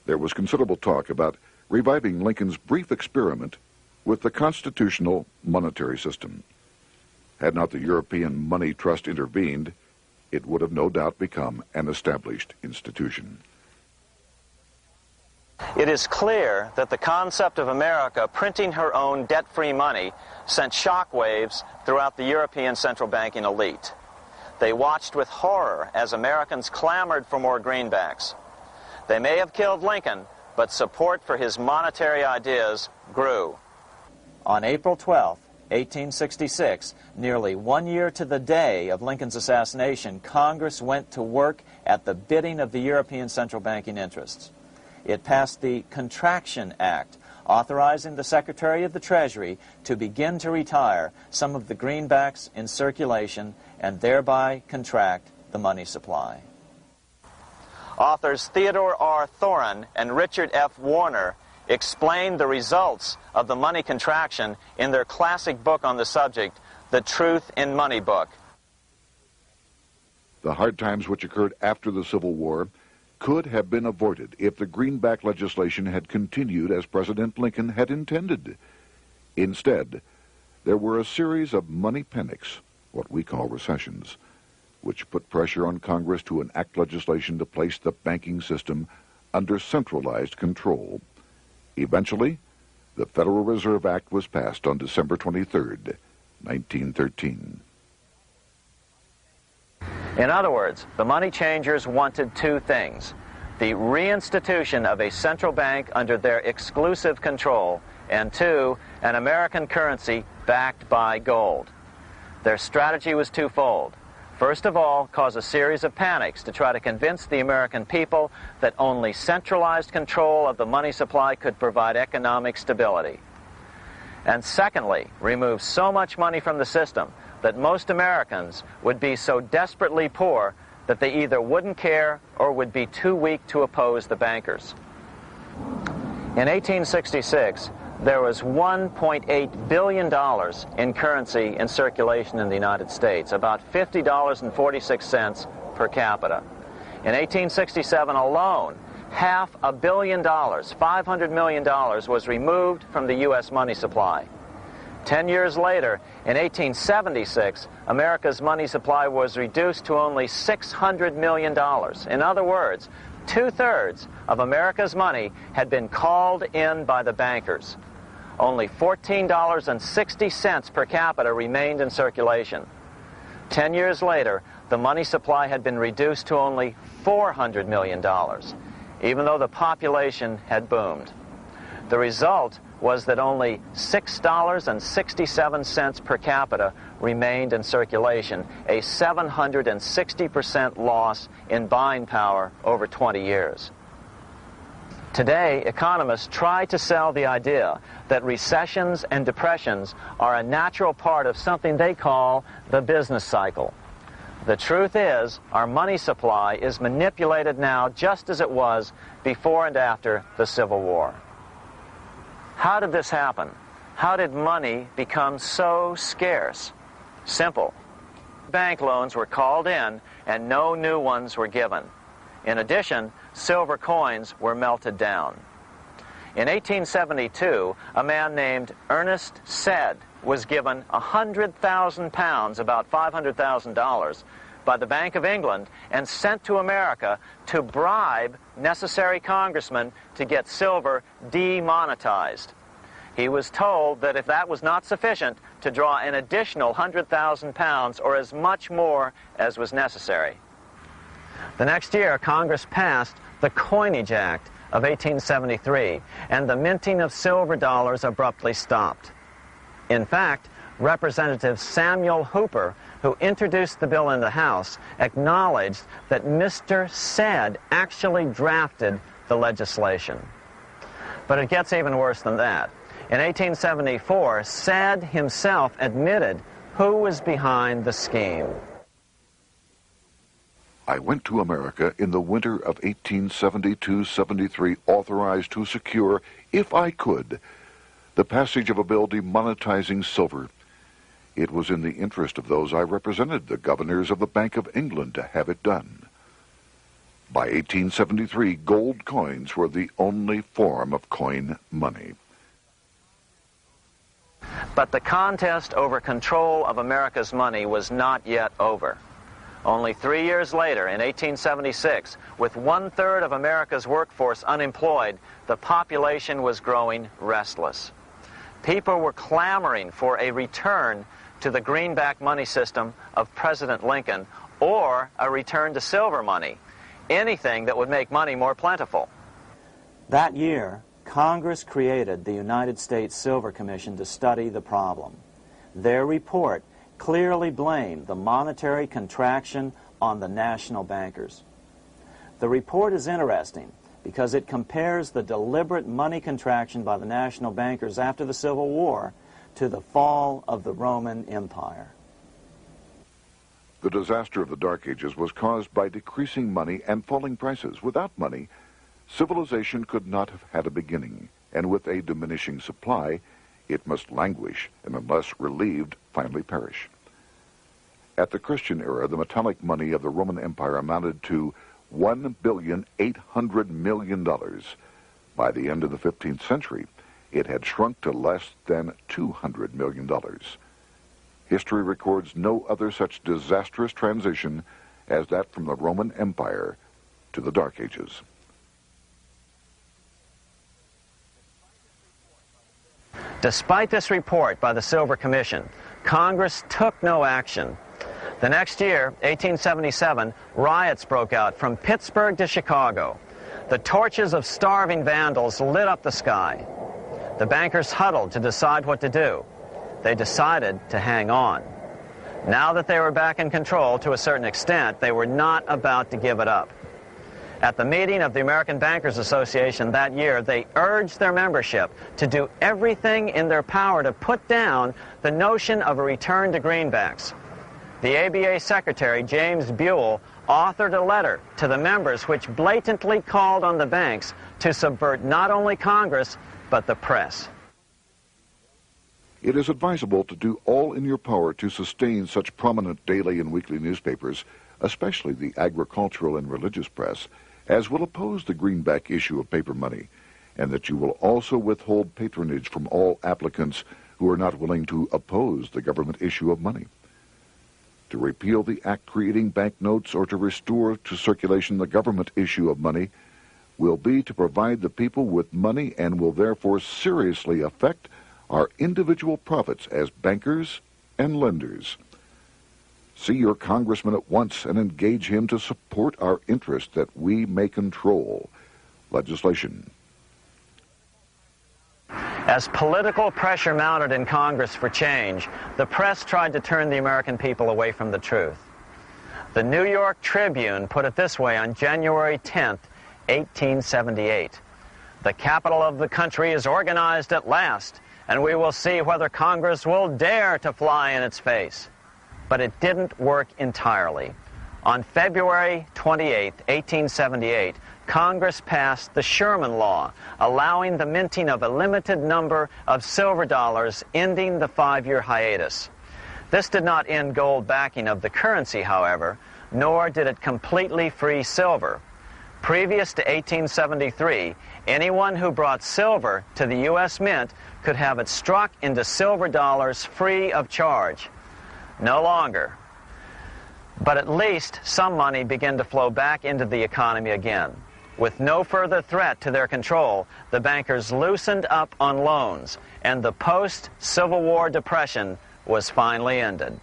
there was considerable talk about reviving Lincoln's brief experiment with the constitutional monetary system. Had not the European Money Trust intervened, it would have no doubt become an established institution. it is clear that the concept of America printing her own debt-free money sent shockwaves throughout the European central banking elite. They watched with horror as Americans clamored for more greenbacks. They may have killed Lincoln, but support for his monetary ideas grew. On April 12, 1866, nearly 1 year to the day of Lincoln's assassination, Congress went to work at the bidding of the European central banking interests. It passed the Contraction Act, authorizing the Secretary of the Treasury to begin to retire some of the greenbacks in circulation and thereby contract the money supply. Authors Theodore R. Thorin and Richard F. Warner explained the results of the money contraction in their classic book on the subject, The Truth in Money Book. The hard times which occurred after the Civil War could have been avoided if the greenback legislation had continued as President Lincoln had intended. Instead, there were a series of money panics, what we call recessions, which put pressure on Congress to enact legislation to place the banking system under centralized control. Eventually, the Federal Reserve Act was passed on December 23, 1913. In other words, the money changers wanted two things: the reinstitution of a central bank under their exclusive control, and two, an American currency backed by gold. Their strategy was twofold. First of all, cause a series of panics to try to convince the American people that only centralized control of the money supply could provide economic stability. And secondly, remove so much money from the system that most Americans would be so desperately poor that they either wouldn't care or would be too weak to oppose the bankers. In 1866, there was $1.8 billion in currency in circulation in the United States, about $50.46 per capita. In 1867 alone, $500 million, $500 million, was removed from the U.S. money supply. 10 years later, in 1876, America's money supply was reduced to only $600 million. In other words, 2/3 of America's money had been called in by the bankers. Only $14.60 per capita remained in circulation. 10 years later, the money supply had been reduced to only $400 million, even though the population had boomed. The result was that only $6.67 per capita remained in circulation, a 760% loss in buying power over 20 years. Today, economists try to sell the idea that recessions and depressions are a natural part of something they call the business cycle. The truth is, our money supply is manipulated now just as it was before and after the Civil War. How did this happen? How did money become so scarce? Simple. Bank loans were called in and no new ones were given. In addition, silver coins were melted down. In 1872, a man named Ernest Sed was given 100,000 pounds, about $500,000, by the Bank of England and sent to America to bribe necessary congressmen to get silver demonetized. He was told that if that was not sufficient, to draw an additional 100,000 pounds or as much more as was necessary. The next year, Congress passed the Coinage Act of 1873, and the minting of silver dollars abruptly stopped. In fact, Representative Samuel Hooper, who introduced the bill in the House, acknowledged that Mr. Sed actually drafted the legislation. But it gets even worse than that. In 1874, Sed himself admitted who was behind the scheme. I went to America in the winter of 1872-73, authorized to secure, if I could, the passage of a bill demonetizing silver. It was in the interest of those I represented, the governors of the Bank of England, to have it done. By 1873, gold coins were the only form of coin money. But the contest over control of America's money was not yet over. Only 3 years later, in 1876, with 1/3 of America's workforce unemployed, the population was growing restless. People were clamoring for a return to the greenback money system of President Lincoln, or a return to silver money, anything that would make money more plentiful. That year, Congress created the United States Silver Commission to study the problem. Their report clearly blamed the monetary contraction on the national bankers. The report is interesting because it compares the deliberate money contraction by the national bankers after the Civil War to the fall of the Roman Empire. The disaster of the Dark Ages was caused by decreasing money and falling prices. Without money, civilization could not have had a beginning, and with a diminishing supply, it must languish, and unless relieved, finally perish. At the Christian era, the metallic money of the Roman Empire amounted to $1,800,000,000. By the end of the 15th century, it had shrunk to less than $200 million. History records no other such disastrous transition as that from the Roman Empire to the Dark Ages. Despite this report by the Silver Commission, Congress took no action. The next year, 1877, riots broke out from Pittsburgh to Chicago. The torches of starving vandals lit up the sky. The bankers huddled to decide what to do. They decided to hang on. Now that they were back in control to a certain extent, they were not about to give it up. At the meeting of the American Bankers Association that year, they urged their membership to do everything in their power to put down the notion of a return to greenbacks. The ABA Secretary, James Buell, authored a letter to the members which blatantly called on the banks to subvert not only Congress, but the press. It is advisable to do all in your power to sustain such prominent daily and weekly newspapers, especially the agricultural and religious press, as will oppose the greenback issue of paper money, and that you will also withhold patronage from all applicants who are not willing to oppose the government issue of money. To repeal the act creating banknotes or to restore to circulation the government issue of money will be to provide the people with money and will therefore seriously affect our individual profits as bankers and lenders. See your congressman at once and engage him to support our interest that we may control legislation. As political pressure mounted in Congress for change, the press tried to turn the American people away from the truth. The New York Tribune put it this way on January 10th, 1878. "The capital of the country is organized at last, and we will see whether Congress will dare to fly in its face." But it didn't work entirely. On February 28, 1878, Congress passed the Sherman Law, allowing the minting of a limited number of silver dollars, ending the 5-year hiatus. This did not end gold backing of the currency, however, nor did it completely free silver. Previous to 1873, anyone who brought silver to the U.S. Mint could have it struck into silver dollars free of charge. No longer. But at least some money began to flow back into the economy again. With no further threat to their control, the bankers loosened up on loans, and the post-Civil War depression was finally ended.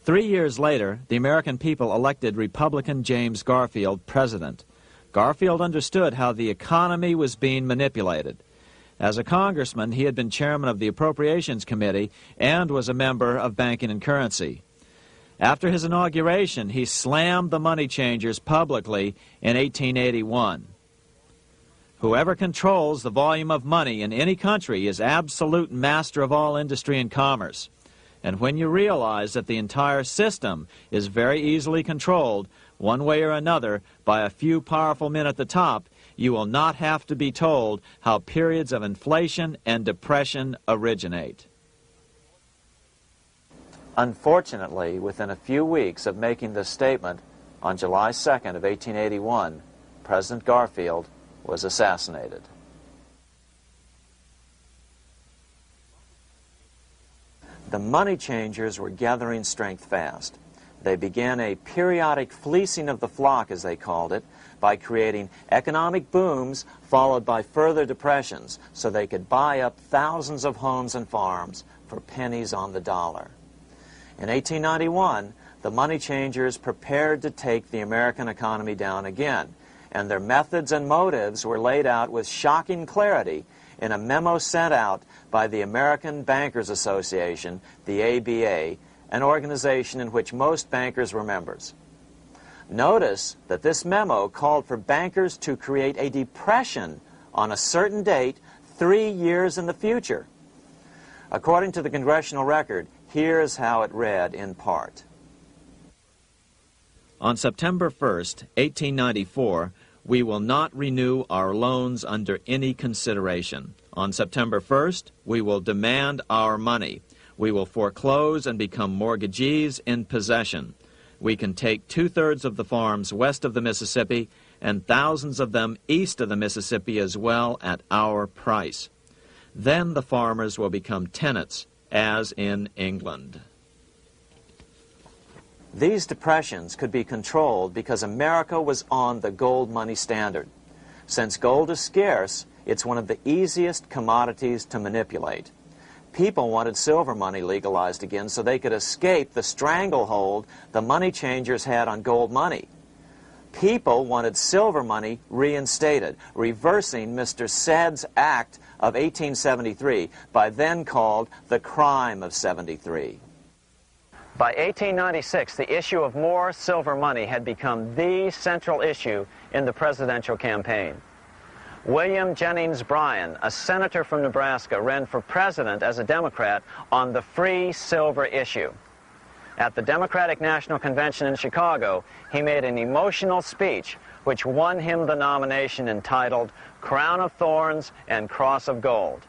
3 years later, the American people elected Republican James Garfield president. Garfield understood how the economy was being manipulated. As a congressman, he had been chairman of the Appropriations Committee and was a member of Banking and Currency. After his inauguration, he slammed the money changers publicly in 1881. Whoever controls the volume of money in any country is absolute master of all industry and commerce. And when you realize that the entire system is very easily controlled, one way or another, by a few powerful men at the top, you will not have to be told how periods of inflation and depression originate. Unfortunately, within a few weeks of making this statement, on July 2nd of 1881, President Garfield was assassinated. The money changers were gathering strength fast. They began a periodic fleecing of the flock, as they called it, by creating economic booms followed by further depressions so they could buy up thousands of homes and farms for pennies on the dollar. In 1891, the money changers prepared to take the American economy down again, and their methods and motives were laid out with shocking clarity in a memo sent out by the American Bankers Association, the ABA, an organization in which most bankers were members. Notice that this memo called for bankers to create a depression on a certain date 3 years in the future. According to the congressional record, here's how it read in part. On September 1st, 1894, we will not renew our loans under any consideration. On September 1st, we will demand our money. We will foreclose and become mortgagees in possession. We can take 2/3 of the farms west of the Mississippi and thousands of them east of the Mississippi as well at our price. Then the farmers will become tenants, as in England. These depressions could be controlled because America was on the gold money standard. Since gold is scarce, it's one of the easiest commodities to manipulate. People wanted silver money legalized again so they could escape the stranglehold the money changers had on gold money. People wanted silver money reinstated, reversing Mr. Said's Act of 1873, by then called the Crime of 73. By 1896, the issue of more silver money had become the central issue in the presidential campaign. William Jennings Bryan, a senator from Nebraska, ran for president as a Democrat on the free silver issue. At the Democratic National Convention in Chicago, he made an emotional speech which won him the nomination entitled Crown of Thorns and Cross of Gold.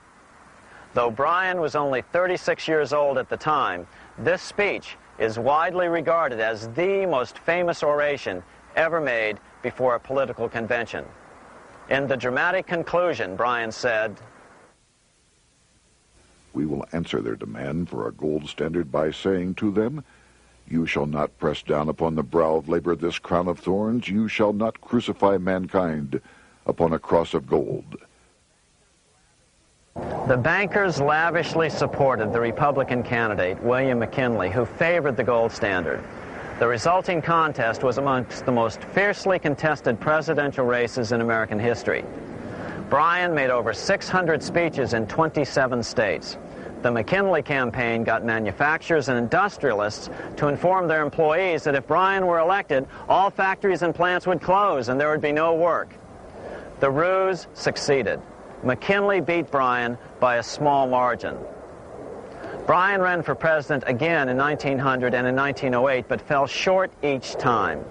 Though Bryan was only 36 years old at the time, this speech is widely regarded as the most famous oration ever made before a political convention. In the dramatic conclusion, Bryan said, "We will answer their demand for a gold standard by saying to them, you shall not press down upon the brow of labor this crown of thorns. You shall not crucify mankind upon a cross of gold." The bankers lavishly supported the Republican candidate, William McKinley, who favored the gold standard. The resulting contest was amongst the most fiercely contested presidential races in American history. Bryan made over 600 speeches in 27 states. The McKinley campaign got manufacturers and industrialists to inform their employees that if Bryan were elected, all factories and plants would close and there would be no work. The ruse succeeded. McKinley beat Bryan by a small margin. Bryan ran for president again in 1900 and in 1908, but fell short each time.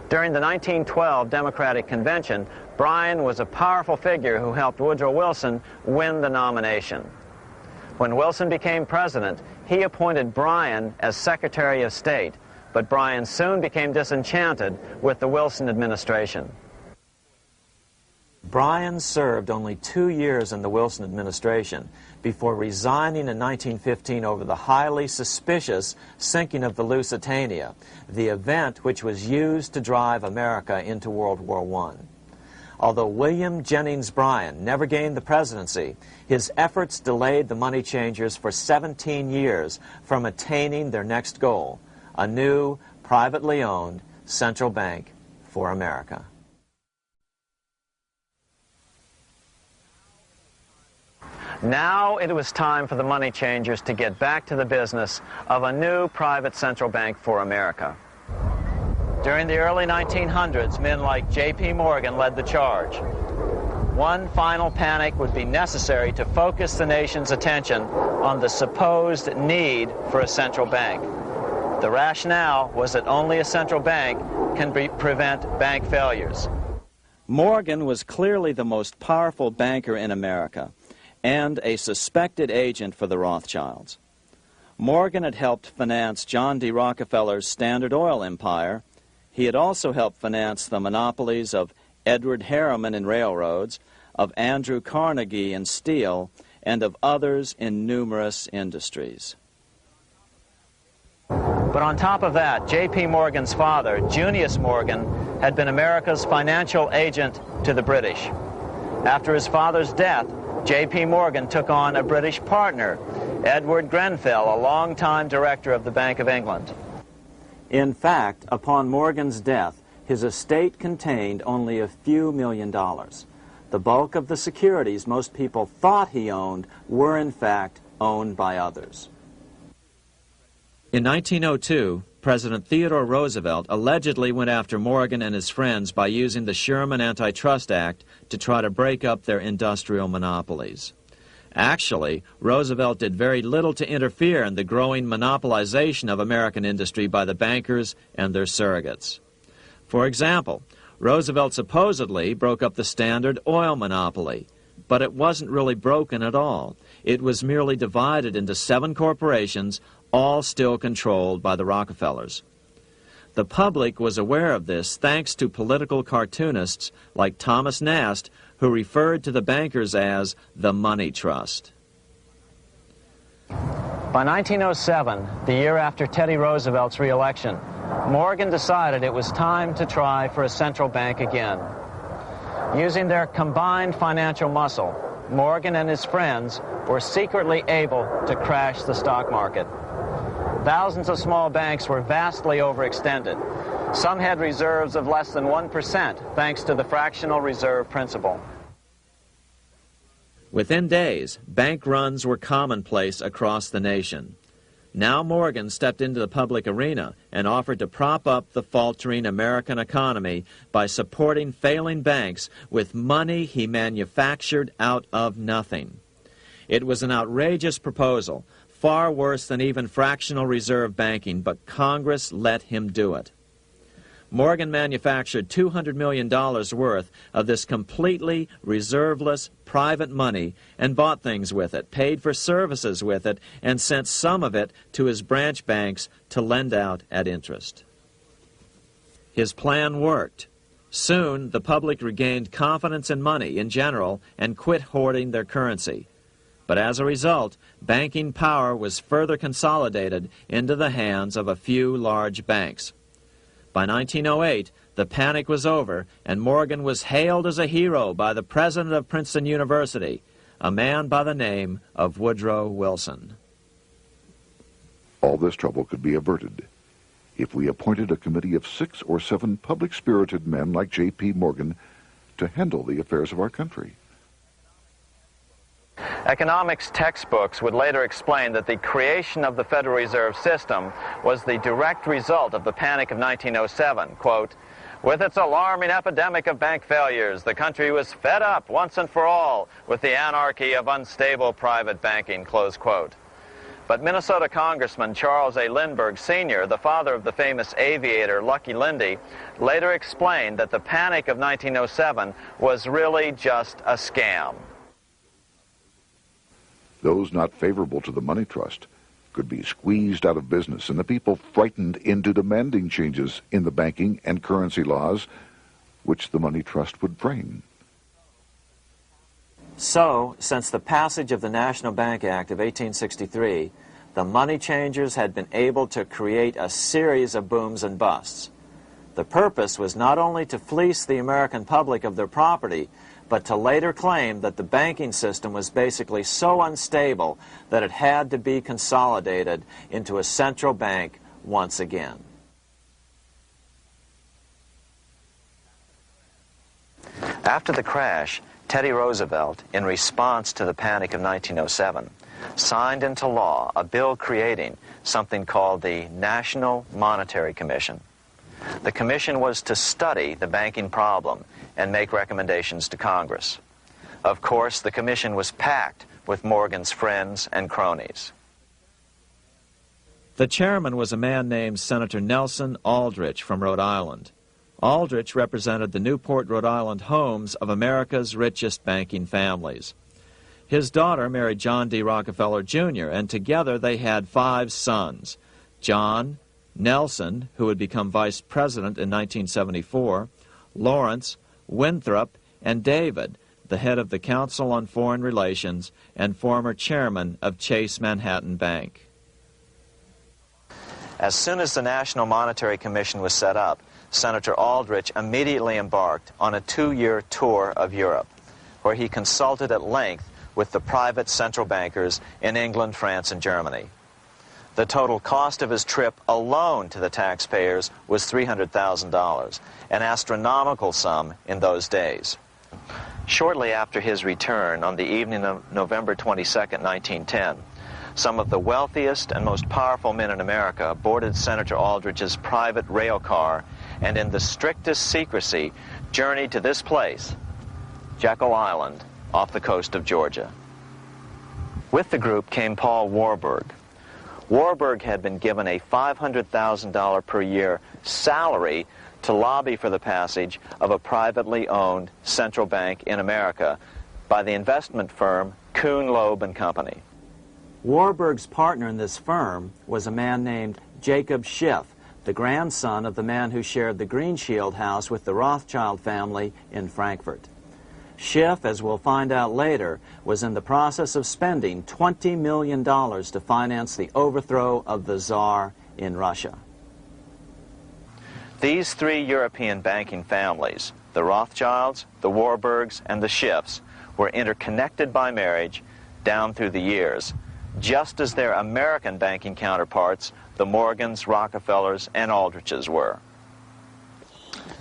During the 1912 Democratic Convention, Bryan was a powerful figure who helped Woodrow Wilson win the nomination. When Wilson became president, he appointed Bryan as Secretary of State, but Bryan soon became disenchanted with the Wilson administration. Bryan served only 2 years in the Wilson administration before resigning in 1915 over the highly suspicious sinking of the Lusitania, the event which was used to drive America into World War I. Although William Jennings Bryan never gained the presidency, his efforts delayed the money changers for 17 years from attaining their next goal, a new, privately owned central bank for America. Now it was time for the money changers to get back to the business of a new private central bank for America. During the early 1900s, men like J.P. Morgan led the charge. One final panic would be necessary to focus the nation's attention on the supposed need for a central bank. The rationale was that only a central bank can prevent bank failures. Morgan was clearly the most powerful banker in America and a suspected agent for the Rothschilds. Morgan had helped finance John D. Rockefeller's Standard Oil empire. He had also helped finance the monopolies of Edward Harriman in railroads, of Andrew Carnegie in steel, and of others in numerous industries. But on top of that, J.P. Morgan's father, Junius Morgan, had been America's financial agent to the British. After his father's death, J.P. Morgan took on a British partner, Edward Grenfell, a longtime director of the Bank of England. In fact, upon Morgan's death, his estate contained only a few $1 million. The bulk of the securities most people thought he owned were, in fact, owned by others. In 1902, President Theodore Roosevelt allegedly went after Morgan and his friends by using the Sherman Antitrust Act to try to break up their industrial monopolies. Actually, Roosevelt did very little to interfere in the growing monopolization of American industry by the bankers and their surrogates. For example, Roosevelt supposedly broke up the Standard Oil monopoly, But it wasn't really broken at all. It was merely divided into 7 corporations, all still controlled by the Rockefellers. The public was aware of this thanks to political cartoonists like Thomas Nast, who referred to the bankers as the money trust. By 1907, the year after Teddy Roosevelt's re-election, Morgan decided it was time to try for a central bank again. Using their combined financial muscle, Morgan and his friends were secretly able to crash the stock market. Thousands of small banks were vastly overextended. Some had reserves of less than 1% thanks to the fractional reserve principle. Within days, bank runs were commonplace across the nation. Now Morgan stepped into the public arena and offered to prop up the faltering American economy by supporting failing banks with money he manufactured out of nothing. It was an outrageous proposal, far worse than even fractional reserve banking, but Congress let him do it. Morgan manufactured $200 million worth of this completely reserveless private money and bought things with it, paid for services with it, and sent some of it to his branch banks to lend out at interest. His plan worked. Soon, the public regained confidence in money in general and quit hoarding their currency. But as a result, banking power was further consolidated into the hands of a few large banks. By 1908, the panic was over, and Morgan was hailed as a hero by the president of Princeton University, a man by the name of Woodrow Wilson. All this trouble could be averted if we appointed a committee of 6 or 7 public-spirited men like J.P. Morgan to handle the affairs of our country. Economics textbooks would later explain that the creation of the Federal Reserve System was the direct result of the panic of 1907. Quote, "With its alarming epidemic of bank failures, the country was fed up once and for all with the anarchy of unstable private banking," close quote. But Minnesota Congressman Charles A. Lindbergh Sr., the father of the famous aviator Lucky Lindy, later explained that the panic of 1907 was really just a scam. Those not favorable to the money trust could be squeezed out of business and the people frightened into demanding changes in the banking and currency laws which the money trust would frame. So, since the passage of the National Bank Act of 1863, the money changers had been able to create a series of booms and busts. The purpose was not only to fleece the American public of their property, but to later claim that the banking system was basically so unstable that it had to be consolidated into a central bank once again. After the crash, Teddy Roosevelt, in response to the panic of 1907, signed into law a bill creating something called the National Monetary Commission. The commission was to study the banking problem and make recommendations to Congress. Of course, the commission was packed with Morgan's friends and cronies. The chairman was a man named Senator Nelson Aldrich from Rhode Island. Aldrich represented the Newport, Rhode Island homes of America's richest banking families. His daughter married John D. Rockefeller, Jr., and together they had 5 sons: John, Nelson, who would become vice president in 1974, Lawrence, Winthrop, and David, the head of the Council on Foreign Relations and former chairman of Chase Manhattan Bank. As soon as the National Monetary Commission was set up, Senator Aldrich immediately embarked on a 2-year tour of Europe, where he consulted at length with the private central bankers in England, France, and Germany. The total cost of his trip alone to the taxpayers was $300,000, an astronomical sum in those days. Shortly after his return, on the evening of November 22, 1910, some of the wealthiest and most powerful men in America boarded Senator Aldrich's private rail car and in the strictest secrecy journeyed to this place, Jekyll Island, off the coast of Georgia. With the group came Paul Warburg. Warburg had been given a $500,000 per year salary to lobby for the passage of a privately owned central bank in America, by the investment firm Kuhn, Loeb and Company. Warburg's partner in this firm was a man named Jacob Schiff, the grandson of the man who shared the Green Shield house with the Rothschild family in Frankfurt. Schiff, as we'll find out later, was in the process of spending $20 million to finance the overthrow of the Tsar in Russia. These three European banking families, the Rothschilds, the Warburgs, and the Schiffs, were interconnected by marriage down through the years, just as their American banking counterparts, the Morgans, Rockefellers, and Aldriches were.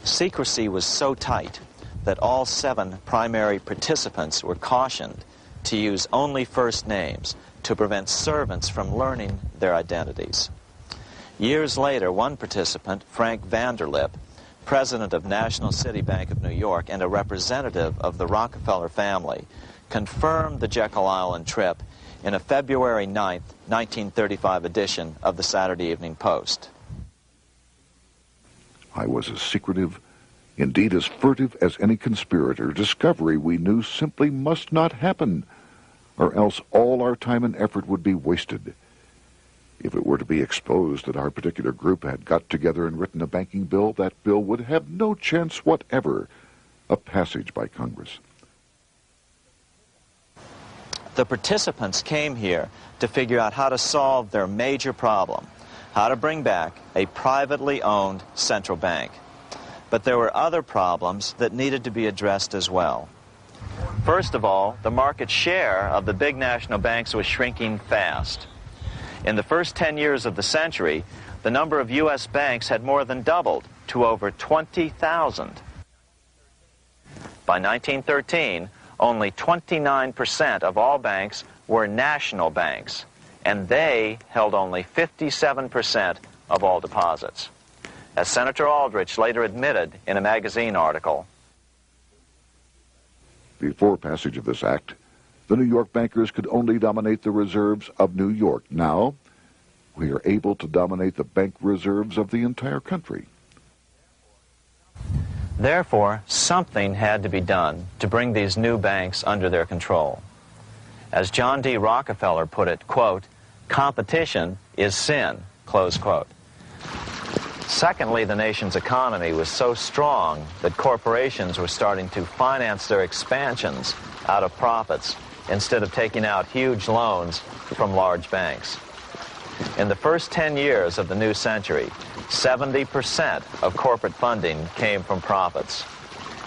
Secrecy was so tight that all 7 primary participants were cautioned to use only first names to prevent servants from learning their identities. Years later, one participant, Frank Vanderlip, president of National City Bank of New York and a representative of the Rockefeller family, confirmed the Jekyll Island trip in a February 9, 1935 edition of the Saturday Evening Post. I was as secretive, indeed as furtive as any conspirator. Discovery, we knew, simply must not happen, or else all our time and effort would be wasted. If it were to be exposed that our particular group had got together and written a banking bill, that bill would have no chance whatever of passage by Congress. The participants came here to figure out how to solve their major problem, how to bring back a privately owned central bank. But there were other problems that needed to be addressed as well. First of all, the market share of the big national banks was shrinking fast. In the first 10 years of the century, the number of U.S. banks had more than doubled to over 20,000. By 1913, only 29% of all banks were national banks, and they held only 57% of all deposits. As Senator Aldrich later admitted in a magazine article, before passage of this act, the New York bankers could only dominate the reserves of New York. Now, we are able to dominate the bank reserves of the entire country. Therefore, something had to be done to bring these new banks under their control. As John D. Rockefeller put it, quote, "Competition is sin," close quote. Secondly, the nation's economy was so strong that corporations were starting to finance their expansions out of profits instead of taking out huge loans from large banks. In the first 10 years of the new century, 70% of corporate funding came from profits.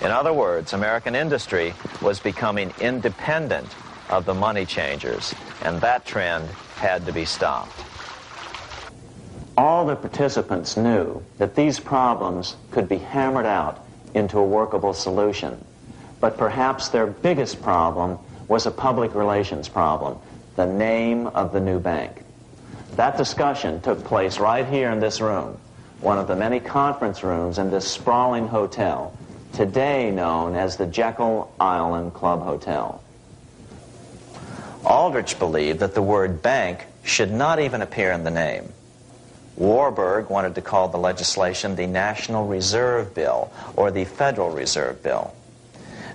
In other words, American industry was becoming independent of the money changers, and that trend had to be stopped. All the participants knew that these problems could be hammered out into a workable solution, but perhaps their biggest problem was a public relations problem, the name of the new bank. That discussion took place right here in this room, one of the many conference rooms in this sprawling hotel, today known as the Jekyll Island Club Hotel. Aldrich believed that the word bank should not even appear in the name. Warburg wanted to call the legislation the National Reserve Bill or the Federal Reserve Bill.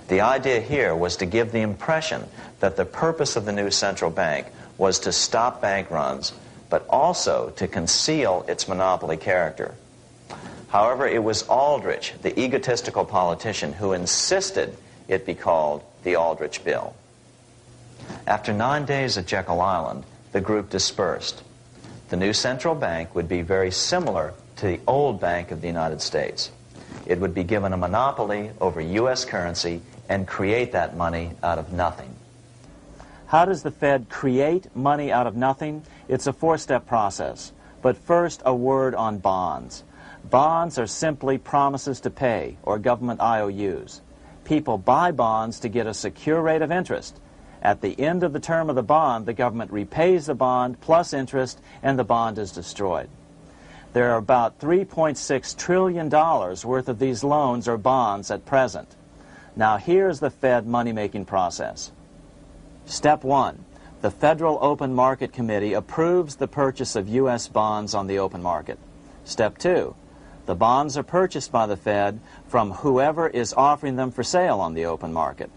The idea here was to give the impression that the purpose of the new central bank was to stop bank runs, but also to conceal its monopoly character. However, it was Aldrich, the egotistical politician, who insisted it be called the Aldrich Bill. After 9 days at Jekyll Island, the group dispersed. The new central bank would be very similar to the old Bank of the United States. It would be given a monopoly over U.S. currency and create that money out of nothing. How does the Fed create money out of nothing? It's a 4-step process. But first, a word on bonds. Bonds are simply promises to pay, or government IOUs. People buy bonds to get a secure rate of interest. At the end of the term of the bond, the government repays the bond plus interest, and the bond is destroyed. There are about $3.6 trillion worth of these loans or bonds at present. Now here's the Fed money-making process. Step 1. The Federal Open Market Committee approves the purchase of U.S. bonds on the open market. Step 2. The bonds are purchased by the Fed from whoever is offering them for sale on the open market.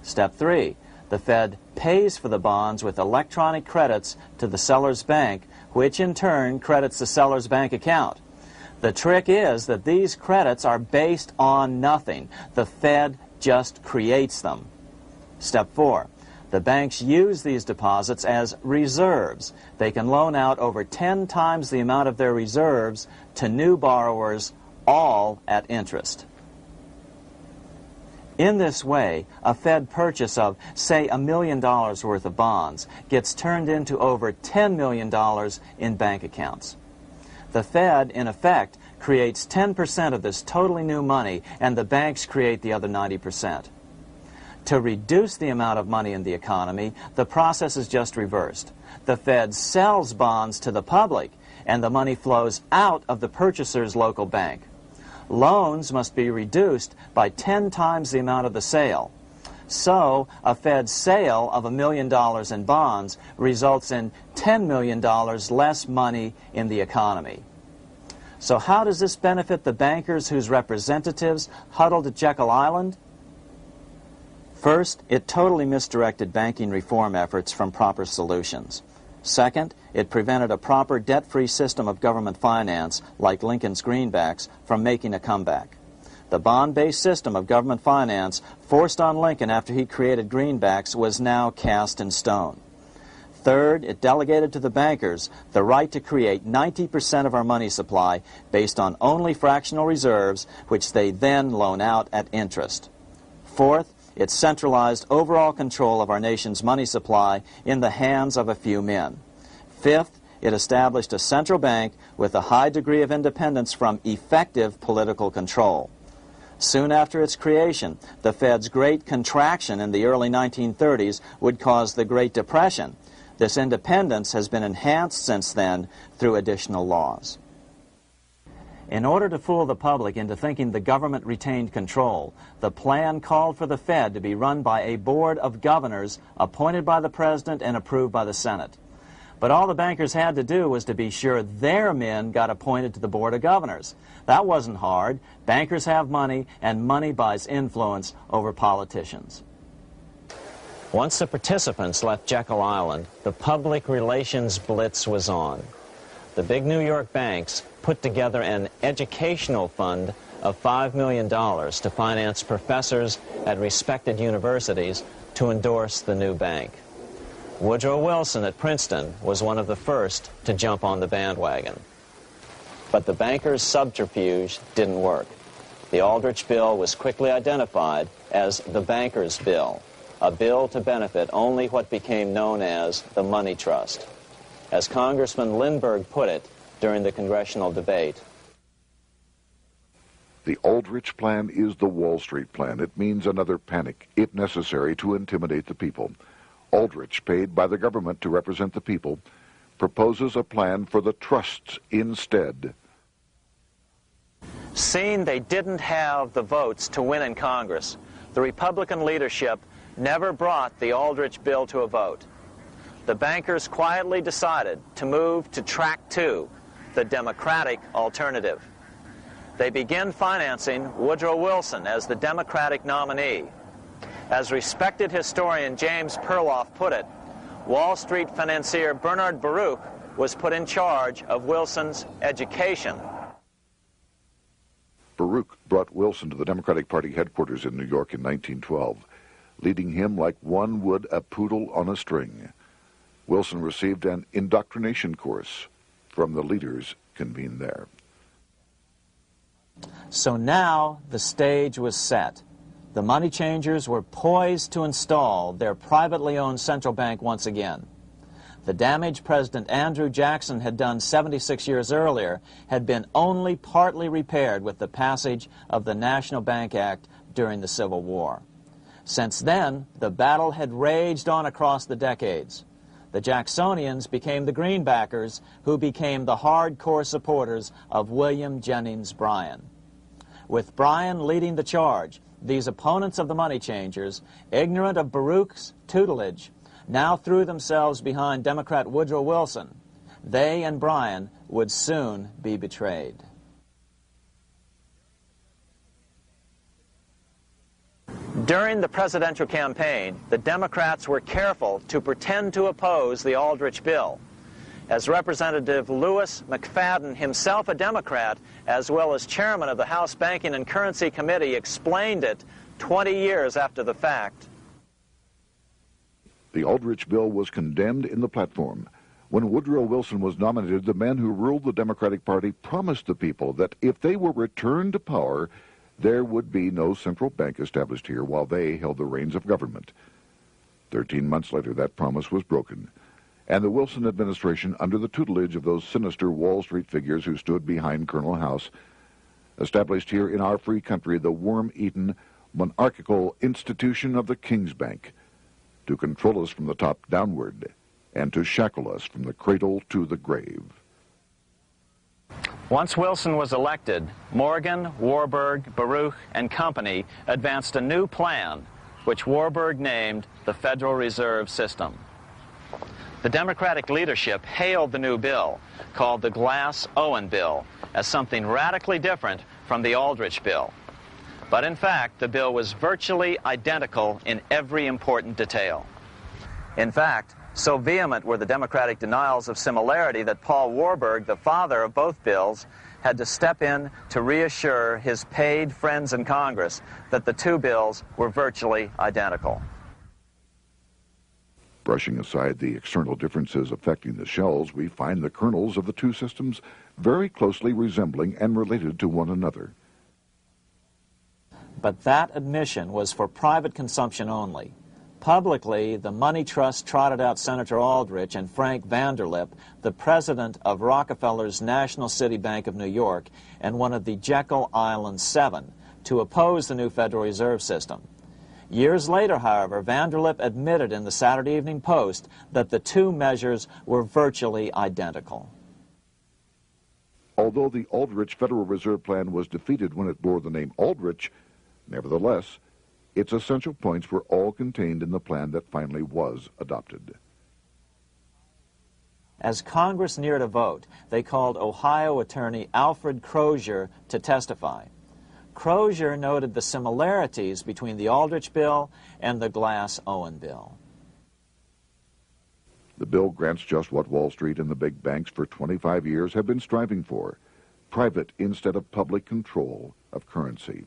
Step 3, the Fed pays for the bonds with electronic credits to the seller's bank, which in turn credits the seller's bank account. The trick is that these credits are based on nothing. The Fed just creates them. Step 4, the banks use these deposits as reserves. They can loan out over 10 times the amount of their reserves to new borrowers, all at interest. In this way, a Fed purchase of, say, $1 million worth of bonds gets turned into over $10 million in bank accounts. The Fed, in effect, creates 10% of this totally new money, and the banks create the other 90%. To reduce the amount of money in the economy, the process is just reversed. The Fed sells bonds to the public, and the money flows out of the purchaser's local bank. Loans must be reduced by 10 times the amount of the sale. So, a Fed sale of $1 million in bonds results in $10 million less money in the economy. So how does this benefit the bankers whose representatives huddled at Jekyll Island? First, it totally misdirected banking reform efforts from proper solutions. Second, it prevented a proper debt-free system of government finance, like Lincoln's greenbacks, from making a comeback. The bond-based system of government finance forced on Lincoln after he created greenbacks was now cast in stone. Third, it delegated to the bankers the right to create 90% of our money supply based on only fractional reserves, which they then loan out at interest. Fourth, it centralized overall control of our nation's money supply in the hands of a few men. Fifth, it established a central bank with a high degree of independence from effective political control. Soon after its creation, the Fed's great contraction in the early 1930s would cause the Great Depression. This independence has been enhanced since then through additional laws. In order to fool the public into thinking the government retained control, the plan called for the Fed to be run by a board of governors appointed by the President and approved by the Senate. But all the bankers had to do was to be sure their men got appointed to the board of governors. That wasn't hard. Bankers have money, and money buys influence over politicians. Once the participants left Jekyll Island, the public relations blitz was on. The big New York banks put together an educational fund of $5 million to finance professors at respected universities to endorse the new bank. Woodrow Wilson at Princeton was one of the first to jump on the bandwagon. But the bankers' subterfuge didn't work. The Aldrich Bill was quickly identified as the bankers' bill, a bill to benefit only what became known as the money trust. As Congressman Lindbergh put it during the congressional debate, the Aldrich Plan is the Wall Street Plan. It means another panic, if necessary, to intimidate the people. Aldrich, paid by the government to represent the people, proposes a plan for the trusts instead. seeing they didn't have the votes to win in Congress, the Republican leadership never brought the Aldrich bill to a vote. The bankers quietly decided to move to track 2, the Democratic alternative. They began financing Woodrow Wilson as the Democratic nominee. As respected historian James Perloff put it, Wall Street financier Bernard Baruch was put in charge of Wilson's education. Baruch brought Wilson to the Democratic Party headquarters in New York in 1912, leading him like one would a poodle on a string. Wilson received an indoctrination course from the leaders convened there. So now the stage was set. The money changers were poised to install their privately owned central bank once again. The damage President Andrew Jackson had done 76 years earlier had been only partly repaired with the passage of the National Bank Act during the Civil War. Since then, the battle had raged on across the decades. The Jacksonians became the greenbackers, who became the hardcore supporters of William Jennings Bryan. With Bryan leading the charge, these opponents of the money changers, ignorant of Baruch's tutelage, now threw themselves behind Democrat Woodrow Wilson. They and Bryan would soon be betrayed. During the presidential campaign, the Democrats were careful to pretend to oppose the Aldrich bill. As Representative Lewis McFadden, himself a Democrat, as well as chairman of the House Banking and Currency Committee, explained it 20 years after the fact. The Aldrich bill was condemned in the platform. When Woodrow Wilson was nominated, the men who ruled the Democratic Party promised the people that if they were returned to power, there would be no central bank established here while they held the reins of government. 13 months later, that promise was broken, and the Wilson administration, under the tutelage of those sinister Wall Street figures who stood behind Colonel House, established here in our free country the worm-eaten, monarchical institution of the King's Bank, to control us from the top downward and to shackle us from the cradle to the grave. Once Wilson was elected, Morgan, Warburg, Baruch, and company advanced a new plan, which Warburg named the Federal Reserve System. The Democratic leadership hailed the new bill, called the Glass-Owen Bill, as something radically different from the Aldrich bill. But in fact, the bill was virtually identical in every important detail. In fact, so vehement were the Democratic denials of similarity that Paul Warburg, the father of both bills, had to step in to reassure his paid friends in Congress that the two bills were virtually identical. Brushing aside the external differences affecting the shells, we find the kernels of the two systems very closely resembling and related to one another. But that admission was for private consumption only. Publicly, the money trust trotted out Senator Aldrich and Frank Vanderlip, the president of Rockefeller's National City Bank of New York and one of the Jekyll Island Seven, to oppose the new Federal Reserve System. Years later, however, Vanderlip admitted in the Saturday Evening Post that the two measures were virtually identical. Although the Aldrich Federal Reserve Plan was defeated when it bore the name Aldrich, nevertheless, its essential points were all contained in the plan that finally was adopted. As Congress neared a vote, they called Ohio attorney Alfred Crozier to testify. Crozier noted the similarities between the Aldrich bill and the Glass-Owen bill. The bill grants just what Wall Street and the big banks for 25 years have been striving for: private instead of public control of currency.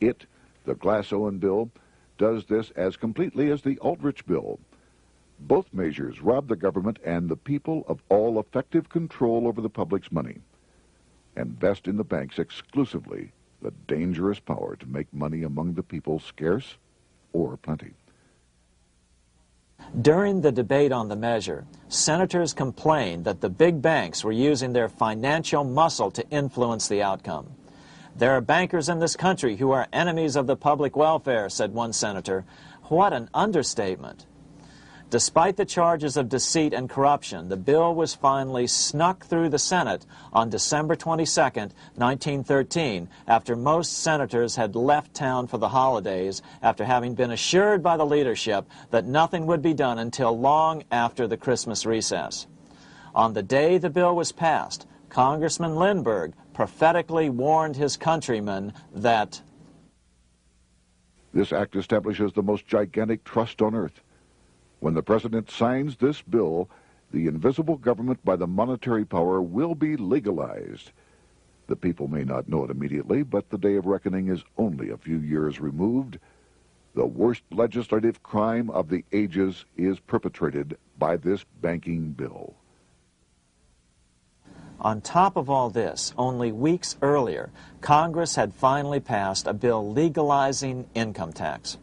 It, the Glass-Owen bill, does this as completely as the Aldrich bill. Both measures rob the government and the people of all effective control over the public's money, and vest in the banks exclusively the dangerous power to make money among the people scarce or plenty. During the debate on the measure, senators complained that the big banks were using their financial muscle to influence the outcome. "There are bankers in this country who are enemies of the public welfare," said one senator. What an understatement. Despite the charges of deceit and corruption, the bill was finally snuck through the Senate on December 22, 1913, after most senators had left town for the holidays, after having been assured by the leadership that nothing would be done until long after the Christmas recess. On the day the bill was passed, Congressman Lindbergh prophetically warned his countrymen that this act establishes the most gigantic trust on earth. When the president signs this bill, the invisible government by the monetary power will be legalized. The people may not know it immediately, but the day of reckoning is only a few years removed. The worst legislative crime of the ages is perpetrated by this banking bill. On top of all this, only weeks earlier, Congress had finally passed a bill legalizing income tax.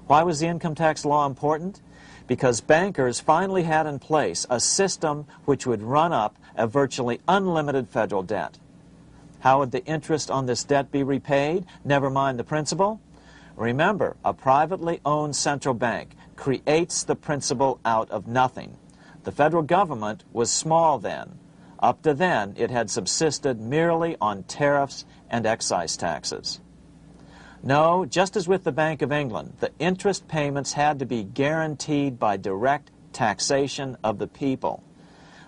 Why was the income tax law important? Because bankers finally had in place a system which would run up a virtually unlimited federal debt. How would the interest on this debt be repaid? Never mind the principal. Remember, a privately owned central bank creates the principal out of nothing. The federal government was small then. Up to then, it had subsisted merely on tariffs and excise taxes. No, just as with the Bank of England, the interest payments had to be guaranteed by direct taxation of the people.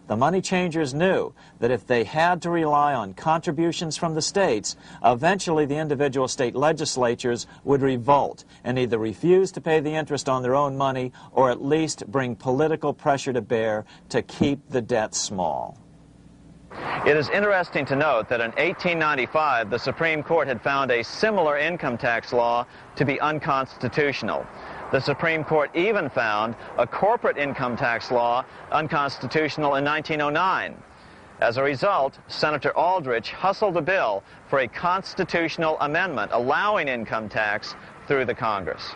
the money changers knew that if they had to rely on contributions from the states, eventually the individual state legislatures would revolt and either refuse to pay the interest on their own money or at least bring political pressure to bear to keep the debt small. It is interesting to note that in 1895, the Supreme Court had found a similar income tax law to be unconstitutional. The Supreme Court even found a corporate income tax law unconstitutional in 1909. As a result, Senator Aldrich hustled a bill for a constitutional amendment allowing income tax through the Congress.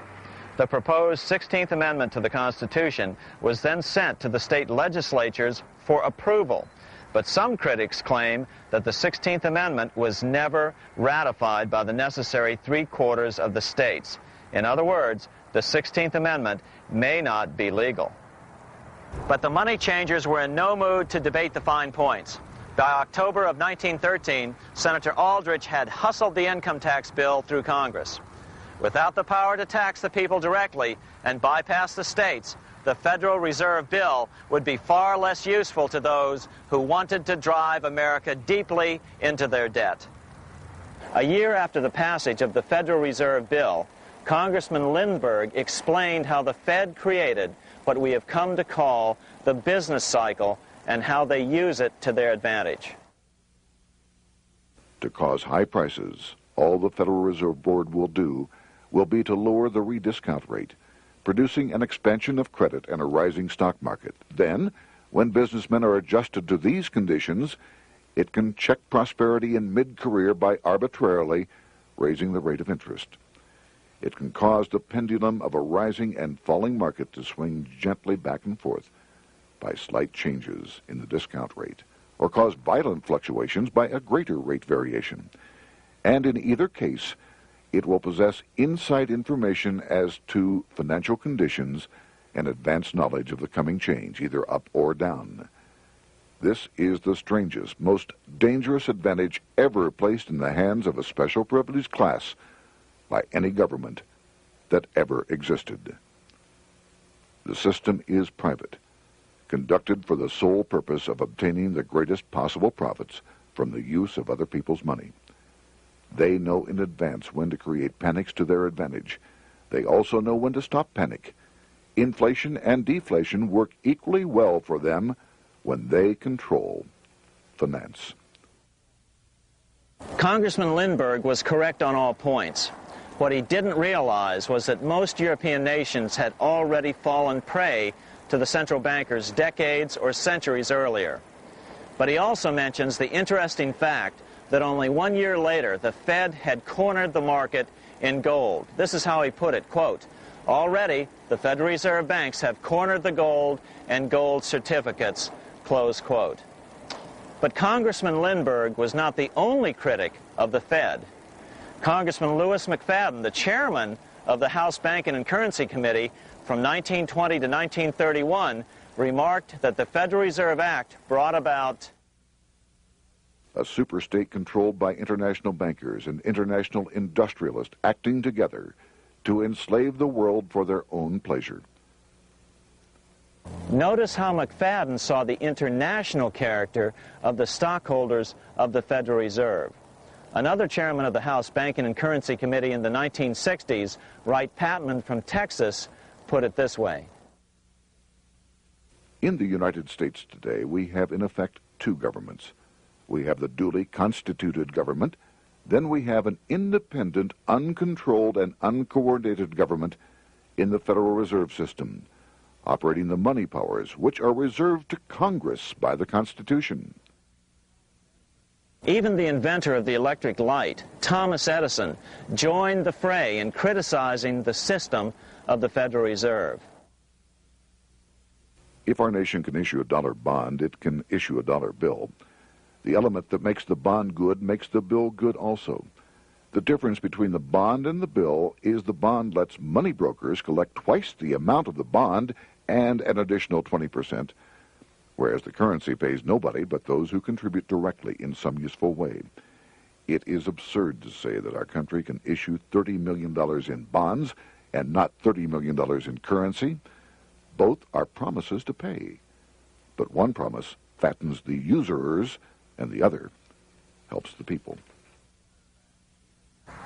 The proposed 16th Amendment to the Constitution was then sent to the state legislatures for approval. But some critics claim that the 16th Amendment was never ratified by the necessary 3/4 of the states. In other words, the 16th Amendment may not be legal. But the money changers were in no mood to debate the fine points. By October of 1913, Senator Aldrich had hustled the income tax bill through Congress. Without the power to tax the people directly and bypass the states, the Federal Reserve Bill would be far less useful to those who wanted to drive America deeply into their debt. A year after the passage of the Federal Reserve Bill, Congressman Lindbergh explained how the Fed created what we have come to call the business cycle and how they use it to their advantage. To cause high prices, all the Federal Reserve Board will do will be to lower the rediscount rate, producing an expansion of credit and a rising stock market. Then, when businessmen are adjusted to these conditions, it can check prosperity in mid-career by arbitrarily raising the rate of interest. It can cause the pendulum of a rising and falling market to swing gently back and forth by slight changes in the discount rate, or cause violent fluctuations by a greater rate variation. And in either case, it will possess inside information as to financial conditions and advanced knowledge of the coming change, either up or down. This is the strangest, most dangerous advantage ever placed in the hands of a special privileged class by any government that ever existed. The system is private, conducted for the sole purpose of obtaining the greatest possible profits from the use of other people's money. They know in advance when to create panics to their advantage. They also know when to stop panic. Inflation and deflation work equally well for them when they control finance. Congressman Lindbergh was correct on all points. What he didn't realize was that most European nations had already fallen prey to the central bankers decades or centuries earlier. But he also mentions the interesting fact that only 1 year later, the Fed had cornered the market in gold. This is how he put it, quote, "Already, the Federal Reserve banks have cornered the gold and gold certificates," close quote. But Congressman Lindbergh was not the only critic of the Fed. Congressman Lewis McFadden, the chairman of the House Banking and Currency Committee from 1920 to 1931, remarked that the Federal Reserve Act brought about a superstate controlled by international bankers and international industrialists acting together to enslave the world for their own pleasure. Notice how McFadden saw the international character of the stockholders of the Federal Reserve. Another chairman of the House Banking and Currency Committee in the 1960s, Wright Patman from Texas, put it this way. In the United States today, we have in effect two governments. We have the duly constituted government, then we have an independent, uncontrolled, and uncoordinated government in the Federal Reserve System, operating the money powers which are reserved to Congress by the Constitution. Even the inventor of the electric light, Thomas Edison, joined the fray in criticizing the system of the Federal Reserve. If our nation can issue a dollar bond, it can issue a dollar bill. The element that makes the bond good makes the bill good also. The difference between the bond and the bill is the bond lets money brokers collect twice the amount of the bond and an additional 20%, whereas the currency pays nobody but those who contribute directly in some useful way. It is absurd to say that our country can issue $30 million in bonds and not $30 million in currency. Both are promises to pay, but one promise fattens the usurers, and the other helps the people.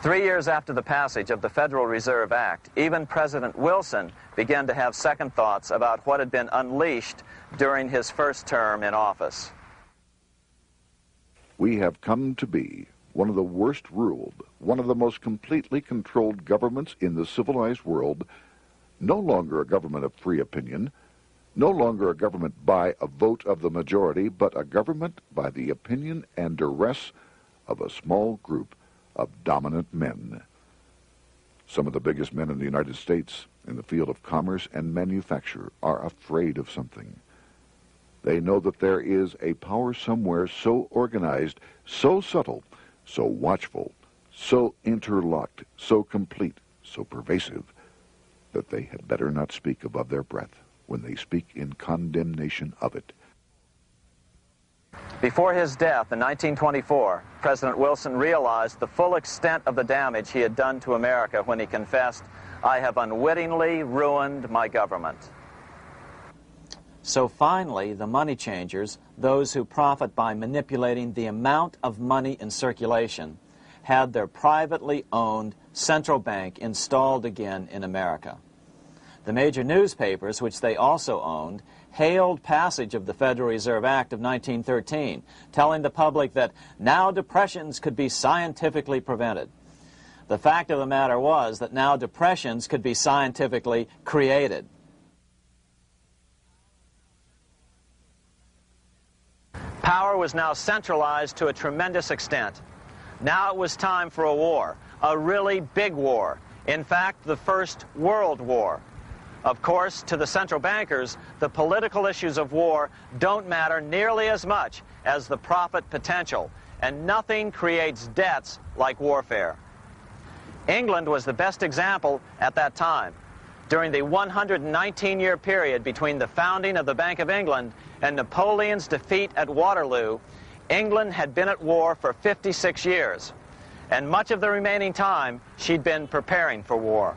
3 years after the passage of the Federal Reserve Act, even President Wilson began to have second thoughts about what had been unleashed during his first term in office. We have come to be one of the worst ruled, one of the most completely controlled governments in the civilized world, no longer a government of free opinion, no longer a government by a vote of the majority, but a government by the opinion and duress of a small group of dominant men. Some of the biggest men in the United States in the field of commerce and manufacture are afraid of something. They know that there is a power somewhere so organized, so subtle, so watchful, so interlocked, so complete, so pervasive, that they had better not speak above their breath when they speak in condemnation of it. Before his death in 1924, President Wilson realized the full extent of the damage he had done to America when he confessed, "I have unwittingly ruined my government." So finally, the money changers, those who profit by manipulating the amount of money in circulation, had their privately owned central bank installed again in America. The major newspapers, which they also owned, hailed passage of the Federal Reserve Act of 1913, telling the public that now depressions could be scientifically prevented. The fact of the matter was that now depressions could be scientifically created. Power was now centralized to a tremendous extent. Now it was time for a war, a really big war. In fact, the First World War. Of course, to the central bankers, the political issues of war don't matter nearly as much as the profit potential, and nothing creates debts like warfare. England was the best example at that time. During the 119-year period between the founding of the Bank of England and Napoleon's defeat at Waterloo, England had been at war for 56 years, and much of the remaining time she'd been preparing for war.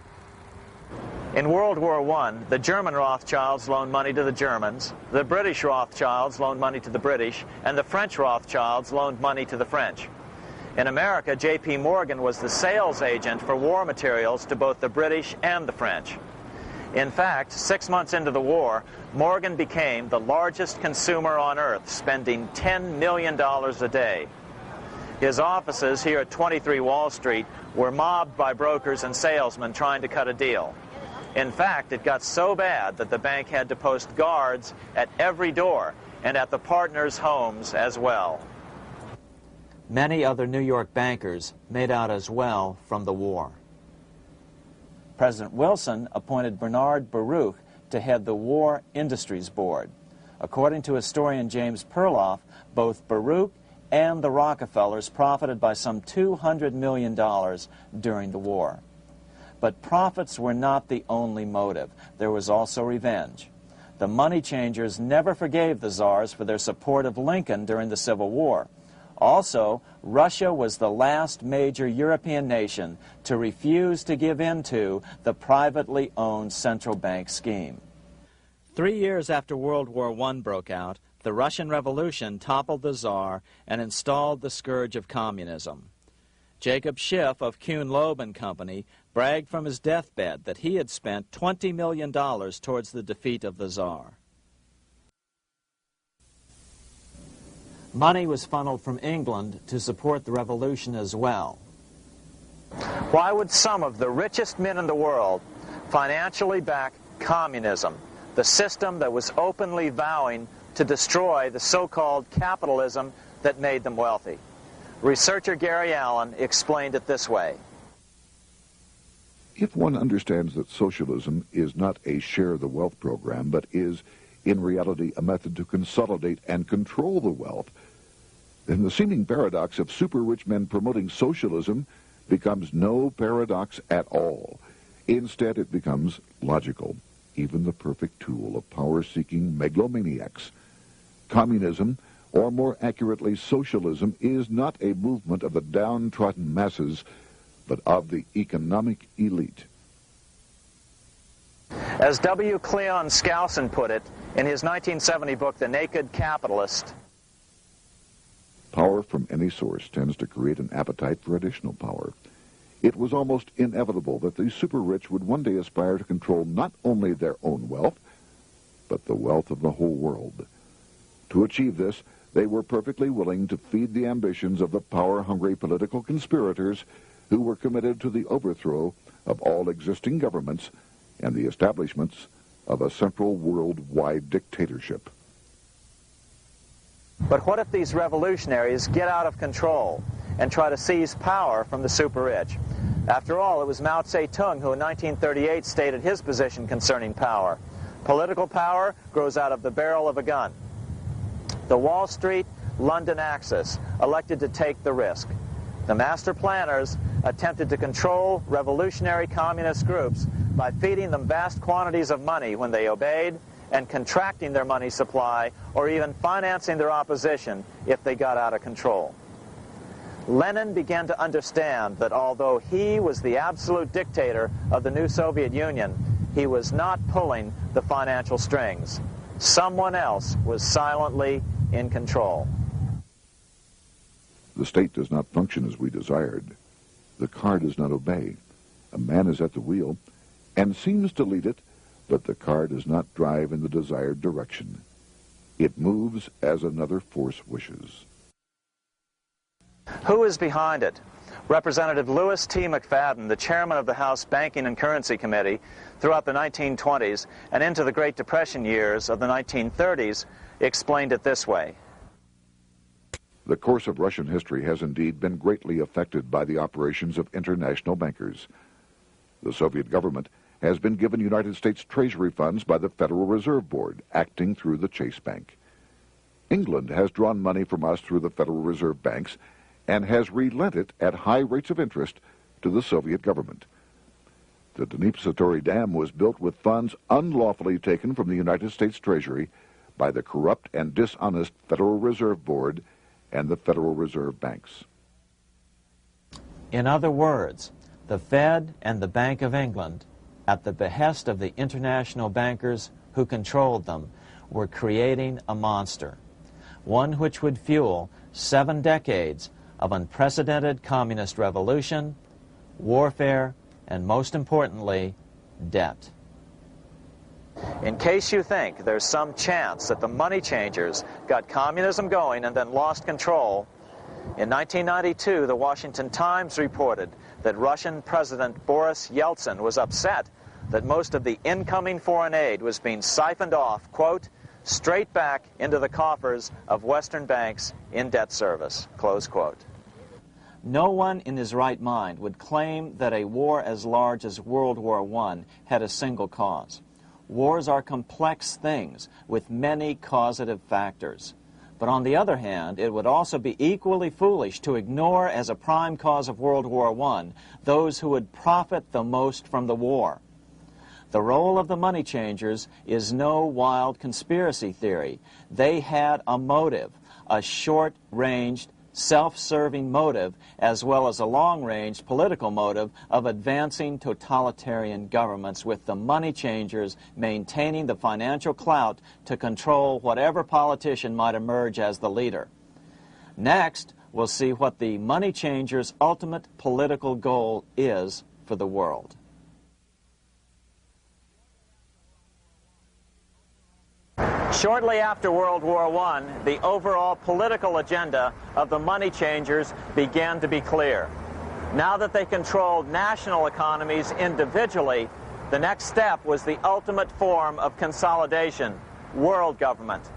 In World War I, the German Rothschilds loaned money to the Germans, the British Rothschilds loaned money to the British, and the French Rothschilds loaned money to the French. In America, J.P. Morgan was the sales agent for war materials to both the British and the French. In fact, 6 months into the war, Morgan became the largest consumer on earth, spending $10 million a day. His offices here at 23 Wall Street were mobbed by brokers and salesmen trying to cut a deal. In fact, it got so bad that the bank had to post guards at every door and at the partners' homes as well. Many other New York bankers made out as well from the war. President Wilson appointed Bernard Baruch to head the War Industries Board. According to historian James Perloff, both Baruch and the Rockefellers profited by some $200 million during the war. But profits were not the only motive. There was also revenge. The money changers never forgave the czars for their support of Lincoln during the Civil War. Also, Russia was the last major European nation to refuse to give in to the privately owned central bank scheme. 3 years after World War I broke out, the Russian Revolution toppled the Tsar and installed the scourge of communism. Jacob Schiff of Kuhn Loeb and Company bragged from his deathbed that he had spent $20 million towards the defeat of the Tsar. Money was funneled from England to support the revolution as well. Why would some of the richest men in the world financially back communism, the system that was openly vowing to destroy the so-called capitalism that made them wealthy? Researcher Gary Allen explained it this way. If one understands that socialism is not a share the wealth program, but is, in reality, a method to consolidate and control the wealth, then the seeming paradox of super-rich men promoting socialism becomes no paradox at all. Instead, it becomes logical, even the perfect tool of power-seeking megalomaniacs. Communism, or more accurately socialism, is not a movement of the downtrodden masses, but of the economic elite. As W. Cleon Skousen put it in his 1970 book, The Naked Capitalist, power from any source tends to create an appetite for additional power. It was almost inevitable that the super-rich would one day aspire to control not only their own wealth, but the wealth of the whole world. To achieve this, they were perfectly willing to feed the ambitions of the power-hungry political conspirators who were committed to the overthrow of all existing governments and the establishments of a central worldwide dictatorship. but what if these revolutionaries get out of control and try to seize power from the super-rich? After all, it was Mao Zedong who in 1938 stated his position concerning power. Political power grows out of the barrel of a gun. The Wall Street, London axis elected to take the risk. The master planners attempted to control revolutionary communist groups by feeding them vast quantities of money when they obeyed and contracting their money supply or even financing their opposition if they got out of control. Lenin began to understand that although he was the absolute dictator of the new Soviet Union, he was not pulling the financial strings. Someone else was silently in control. The state does not function as we desired. The car does not obey. A man is at the wheel and seems to lead it, but the car does not drive in the desired direction. It moves as another force wishes. Who is behind it? Representative Louis T. McFadden, the chairman of the House Banking and Currency Committee throughout the 1920s and into the Great Depression years of the 1930s, explained it this way. The course of Russian history has indeed been greatly affected by the operations of international bankers. The Soviet government has been given United States Treasury funds by the Federal Reserve Board, acting through the Chase Bank. England has drawn money from us through the Federal Reserve banks and has relent it at high rates of interest to the Soviet government. The Dnipro Dam was built with funds unlawfully taken from the United States Treasury by the corrupt and dishonest Federal Reserve Board and the Federal Reserve banks. In other words, the Fed and the Bank of England, at the behest of the international bankers who controlled them, were creating a monster, one which would fuel 7 decades of unprecedented communist revolution, warfare, and most importantly, debt. In case you think there's some chance that the money changers got communism going and then lost control, in 1992, the Washington Times reported that Russian President Boris Yeltsin was upset that most of the incoming foreign aid was being siphoned off, quote, straight back into the coffers of Western banks in debt service, close quote. No one in his right mind would claim that a war as large as World War I had a single cause. Wars are complex things with many causative factors. But on the other hand, it would also be equally foolish to ignore as a prime cause of World War I those who would profit the most from the war. The role of the money changers is no wild conspiracy theory. They had a motive, a short-ranged, self-serving motive, as well as a long-range political motive of advancing totalitarian governments, with the money changers maintaining the financial clout to control whatever politician might emerge as the leader. Next, we'll see what the money changers' ultimate political goal is for the world. Shortly after World War I, the overall political agenda of the money changers began to be clear. Now that they controlled national economies individually, the next step was the ultimate form of consolidation, world government.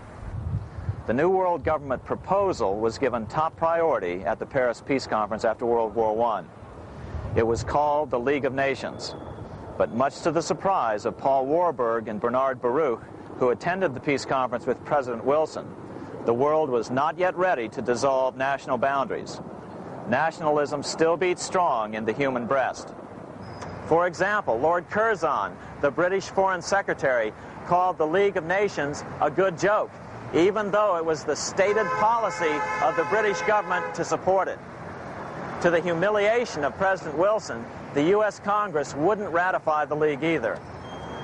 The new world government proposal was given top priority at the Paris Peace Conference after World War I. It was called the League of Nations, but much to the surprise of Paul Warburg and Bernard Baruch, who attended the peace conference with President Wilson, the world was not yet ready to dissolve national boundaries. Nationalism still beats strong in the human breast. For example, Lord Curzon, the British Foreign Secretary, called the League of Nations a good joke, even though it was the stated policy of the British government to support it. To the humiliation of President Wilson, the U.S. Congress wouldn't ratify the League either.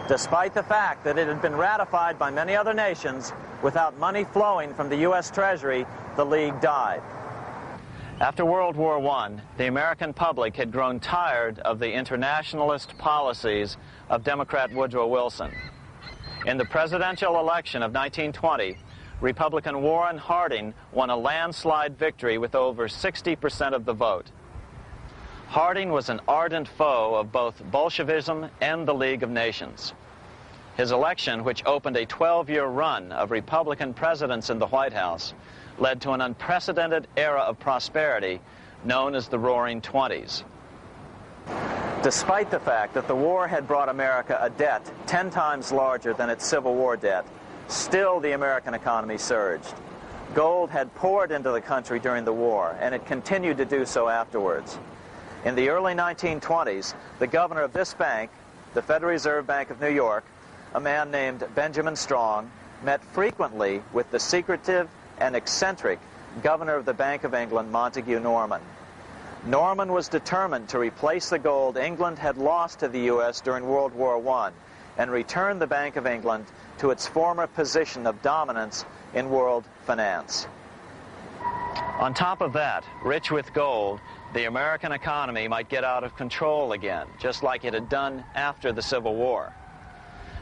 Despite the fact that it had been ratified by many other nations, without money flowing from the U.S. Treasury, the League died. After World War I, the American public had grown tired of the internationalist policies of Democrat Woodrow Wilson. In the presidential election of 1920, Republican Warren Harding won a landslide victory with over 60% of the vote. Harding was an ardent foe of both Bolshevism and the League of Nations. His election, which opened a 12-year run of Republican presidents in the White House, led to an unprecedented era of prosperity known as the Roaring Twenties. Despite the fact that the war had brought America a debt 10 times larger than its Civil War debt, still the American economy surged. Gold had poured into the country during the war, and it continued to do so afterwards. In the early 1920s, the governor of this bank, the Federal Reserve Bank of New York, a man named Benjamin Strong, met frequently with the secretive and eccentric governor of the Bank of England, Montague Norman. Norman was determined to replace the gold England had lost to the U.S. during World War I and return the Bank of England to its former position of dominance in world finance. On top of that, rich with gold, the American economy might get out of control again, just like it had done after the Civil War.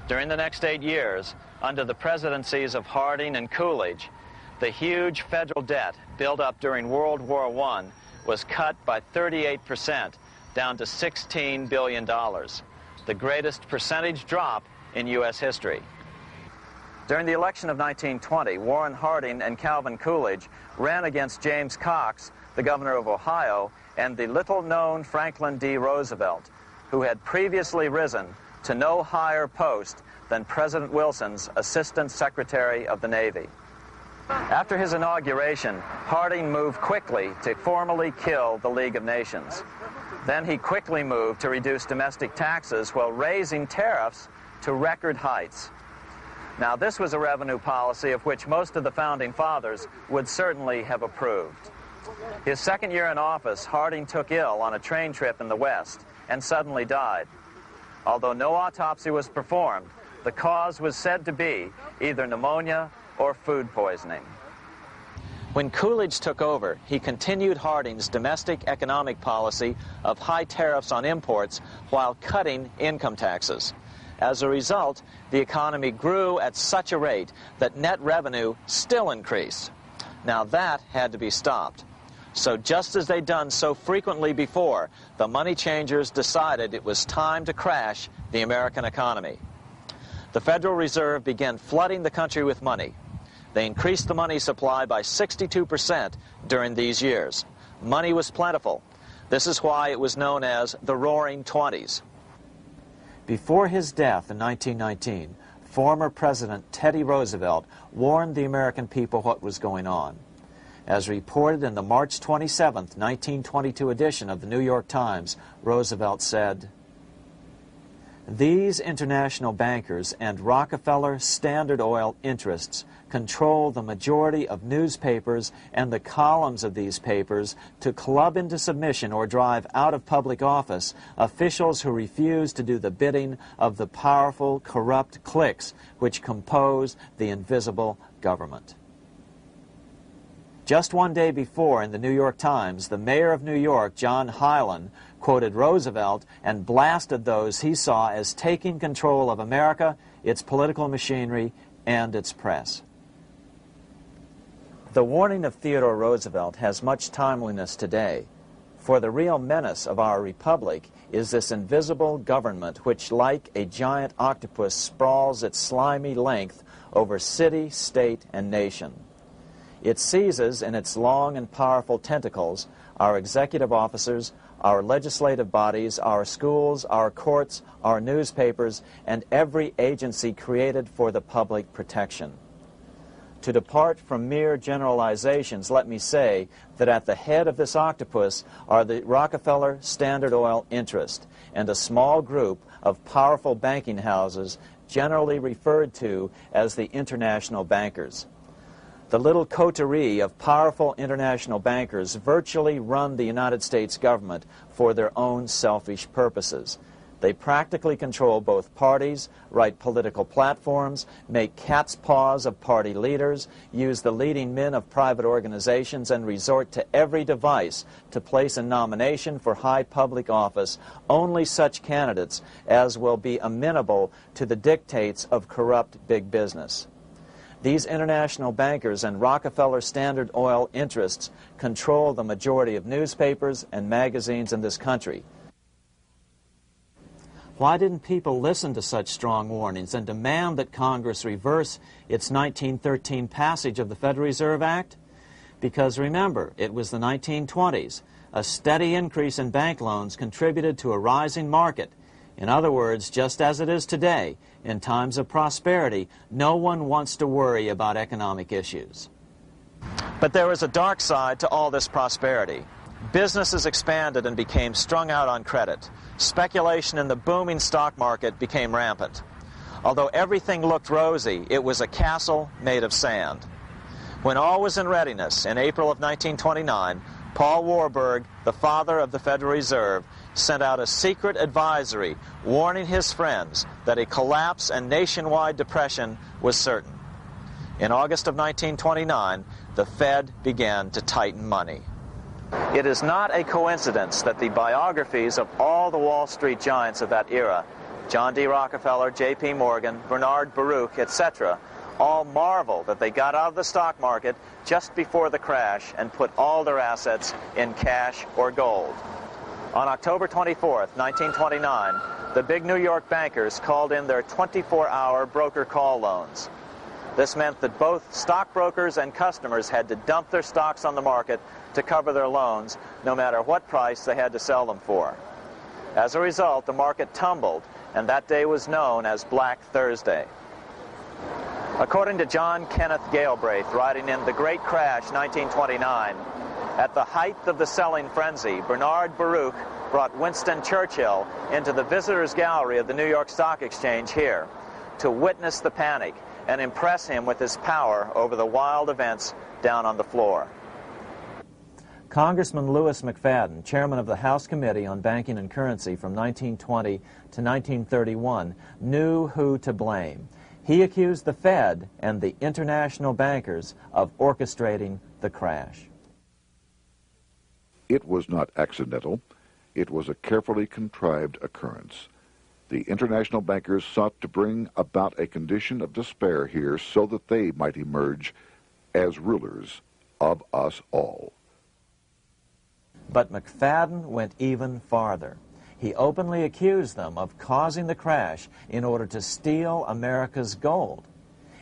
During the next 8 years, under the presidencies of Harding and Coolidge, the huge federal debt built up during World War I was cut by 38%, down to $16 billion, the greatest percentage drop in U.S. history. During the election of 1920, Warren Harding and Calvin Coolidge ran against James Cox, the governor of Ohio, and the little-known Franklin D. Roosevelt, who had previously risen to no higher post than President Wilson's Assistant Secretary of the Navy. After his inauguration, Harding moved quickly to formally kill the League of Nations. Then he quickly moved to reduce domestic taxes while raising tariffs to record heights. Now, this was a revenue policy of which most of the Founding Fathers would certainly have approved. His second year in office, Harding took ill on a train trip in the West and suddenly died. Although no autopsy was performed, the cause was said to be either pneumonia or food poisoning. When Coolidge took over, he continued Harding's domestic economic policy of high tariffs on imports while cutting income taxes. As a result, the economy grew at such a rate that net revenue still increased. Now that had to be stopped. So just as they'd done so frequently before, the money changers decided it was time to crash the American economy. The Federal Reserve began flooding the country with money. They increased the money supply by 62% during these years. Money was plentiful. This is why it was known as the Roaring Twenties. Before his death in 1919, former President Teddy Roosevelt warned the American people what was going on. As reported in the March 27, 1922 edition of the New York Times, Roosevelt said, "These international bankers and Rockefeller Standard Oil interests control the majority of newspapers and the columns of these papers to club into submission or drive out of public office officials who refuse to do the bidding of the powerful, corrupt cliques which compose the invisible government." Just one day before, in the New York Times, the mayor of New York, John Hylan, quoted Roosevelt and blasted those he saw as taking control of America, its political machinery, and its press. The warning of Theodore Roosevelt has much timeliness today, for the real menace of our republic is this invisible government which, like a giant octopus, sprawls its slimy length over city, state, and nation. It seizes in its long and powerful tentacles our executive officers, our legislative bodies, our schools, our courts, our newspapers, and every agency created for the public protection. To depart from mere generalizations, let me say that at the head of this octopus are the Rockefeller Standard Oil interest and a small group of powerful banking houses generally referred to as the international bankers. The little coterie of powerful international bankers virtually run the United States government for their own selfish purposes. They practically control both parties, write political platforms, make cat's paws of party leaders, use the leading men of private organizations, and resort to every device to place a nomination for high public office only such candidates as will be amenable to the dictates of corrupt big business. These international bankers and Rockefeller Standard Oil interests control the majority of newspapers and magazines in this country. Why didn't people listen to such strong warnings and demand that Congress reverse its 1913 passage of the Federal Reserve Act? Because remember, it was the 1920s. A steady increase in bank loans contributed to a rising market. In other words, just as it is today, in times of prosperity, no one wants to worry about economic issues. But there was a dark side to all this prosperity. Businesses expanded and became strung out on credit. Speculation in the booming stock market became rampant. Although everything looked rosy, it was a castle made of sand. When all was in readiness, in April of 1929, Paul Warburg, the father of the Federal Reserve, sent out a secret advisory warning his friends that a collapse and nationwide depression was certain. In August of 1929, the Fed began to tighten money. It is not a coincidence that the biographies of all the Wall Street giants of that era, John D. Rockefeller, J.P. Morgan, Bernard Baruch, etc., all marvel that they got out of the stock market just before the crash and put all their assets in cash or gold. On October 24th, 1929, the big New York bankers called in their 24-hour broker call loans. This meant that both stockbrokers and customers had to dump their stocks on the market to cover their loans, no matter what price they had to sell them for. As a result, the market tumbled, and that day was known as Black Thursday. According to John Kenneth Galbraith, writing in The Great Crash, 1929, at the height of the selling frenzy, Bernard Baruch brought Winston Churchill into the visitors' gallery of the New York Stock Exchange here to witness the panic and impress him with his power over the wild events down on the floor. Congressman Louis McFadden, chairman of the House Committee on Banking and Currency from 1920 to 1931, knew who to blame. He accused the Fed and the international bankers of orchestrating the crash. It was not accidental. It was a carefully contrived occurrence. The international bankers sought to bring about a condition of despair here so that they might emerge as rulers of us all. But McFadden went even farther. He openly accused them of causing the crash in order to steal America's gold.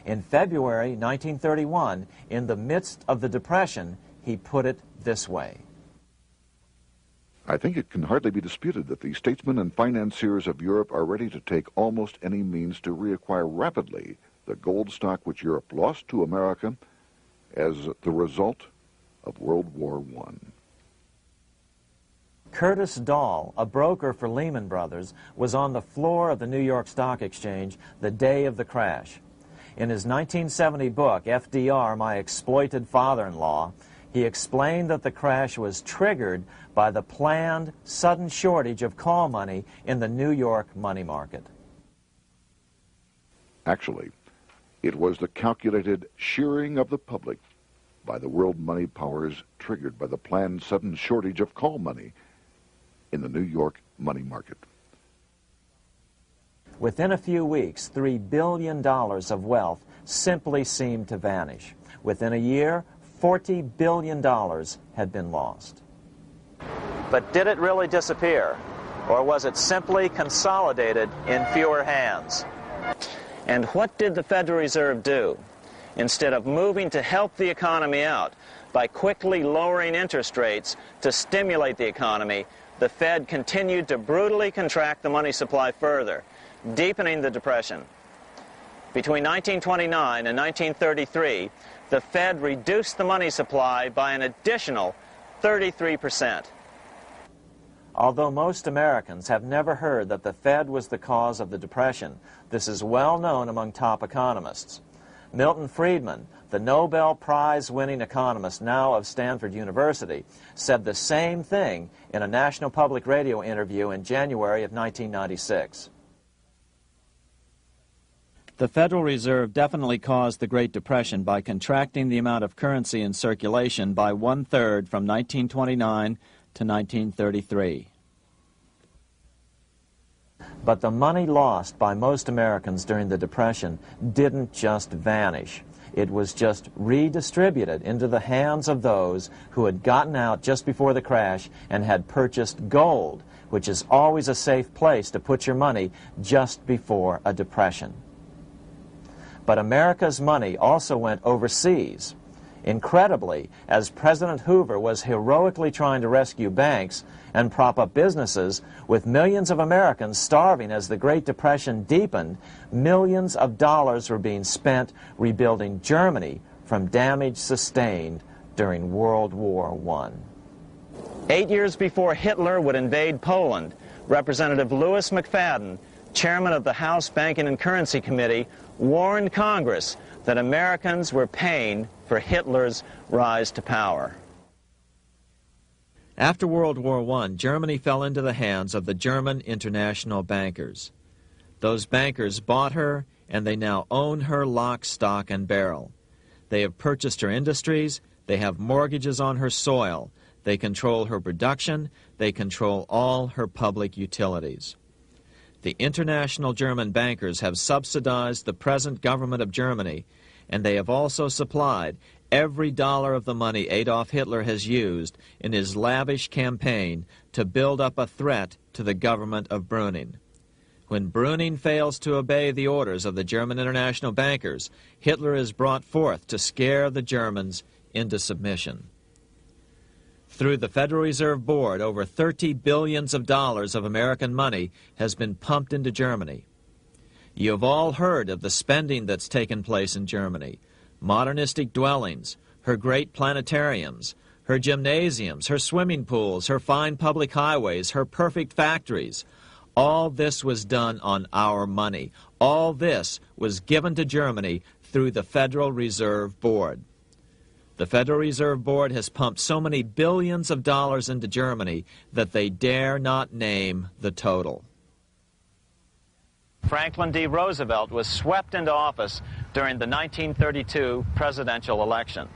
In February 1931, in the midst of the Depression, he put it this way. I think it can hardly be disputed that the statesmen and financiers of Europe are ready to take almost any means to reacquire rapidly the gold stock which Europe lost to America as the result of World War I. Curtis Dahl, a broker for Lehman Brothers, was on the floor of the New York Stock Exchange the day of the crash. In his 1970 book, FDR, My Exploited Father-in-Law, he explained that the crash was triggered by the planned sudden shortage of call money in the New York money market. Actually, it was the calculated shearing of the public by the world money powers triggered by the planned sudden shortage of call money in the New York money market. Within a few weeks, $3 billion of wealth simply seemed to vanish. Within a year, $40 billion had been lost. But did it really disappear? Or was it simply consolidated in fewer hands? And what did the Federal Reserve do? Instead of moving to help the economy out by quickly lowering interest rates to stimulate the economy, the Fed continued to brutally contract the money supply further, deepening the Depression. Between 1929 and 1933, the Fed reduced the money supply by an additional 33%. Although most Americans have never heard that the Fed was the cause of the Depression, this is well known among top economists. Milton Friedman, the Nobel Prize-winning economist now of Stanford University, said the same thing in a National Public Radio interview in January of 1996. The Federal Reserve definitely caused the Great Depression by contracting the amount of currency in circulation by 1/3 from 1929 to 1933. But the money lost by most Americans during the Depression didn't just vanish. It was just redistributed into the hands of those who had gotten out just before the crash and had purchased gold, which is always a safe place to put your money just before a depression. But America's money also went overseas. Incredibly, as President Hoover was heroically trying to rescue banks and prop up businesses, with millions of Americans starving as the Great Depression deepened, millions of dollars were being spent rebuilding Germany from damage sustained during World War I. 8 years before Hitler would invade Poland, Representative Louis McFadden, chairman of the House Banking and Currency Committee, warned Congress that Americans were paying for Hitler's rise to power. After World War I, Germany fell into the hands of the German international bankers. Those bankers bought her, and they now own her lock, stock, and barrel. They have purchased her industries, they have mortgages on her soil, they control her production, they control all her public utilities. The international German bankers have subsidized the present government of Germany, and they have also supplied every dollar of the money Adolf Hitler has used in his lavish campaign to build up a threat to the government of Brüning. When Brüning fails to obey the orders of the German international bankers, Hitler is brought forth to scare the Germans into submission. Through the Federal Reserve Board, over $30 billion of American money has been pumped into Germany. You have all heard of the spending that's taken place in Germany. Modernistic dwellings, her great planetariums, her gymnasiums, her swimming pools, her fine public highways, her perfect factories. All this was done on our money. All this was given to Germany through the Federal Reserve Board. The Federal Reserve Board has pumped so many billions of dollars into Germany that they dare not name the total. Franklin D. Roosevelt was swept into office during the 1932 presidential election.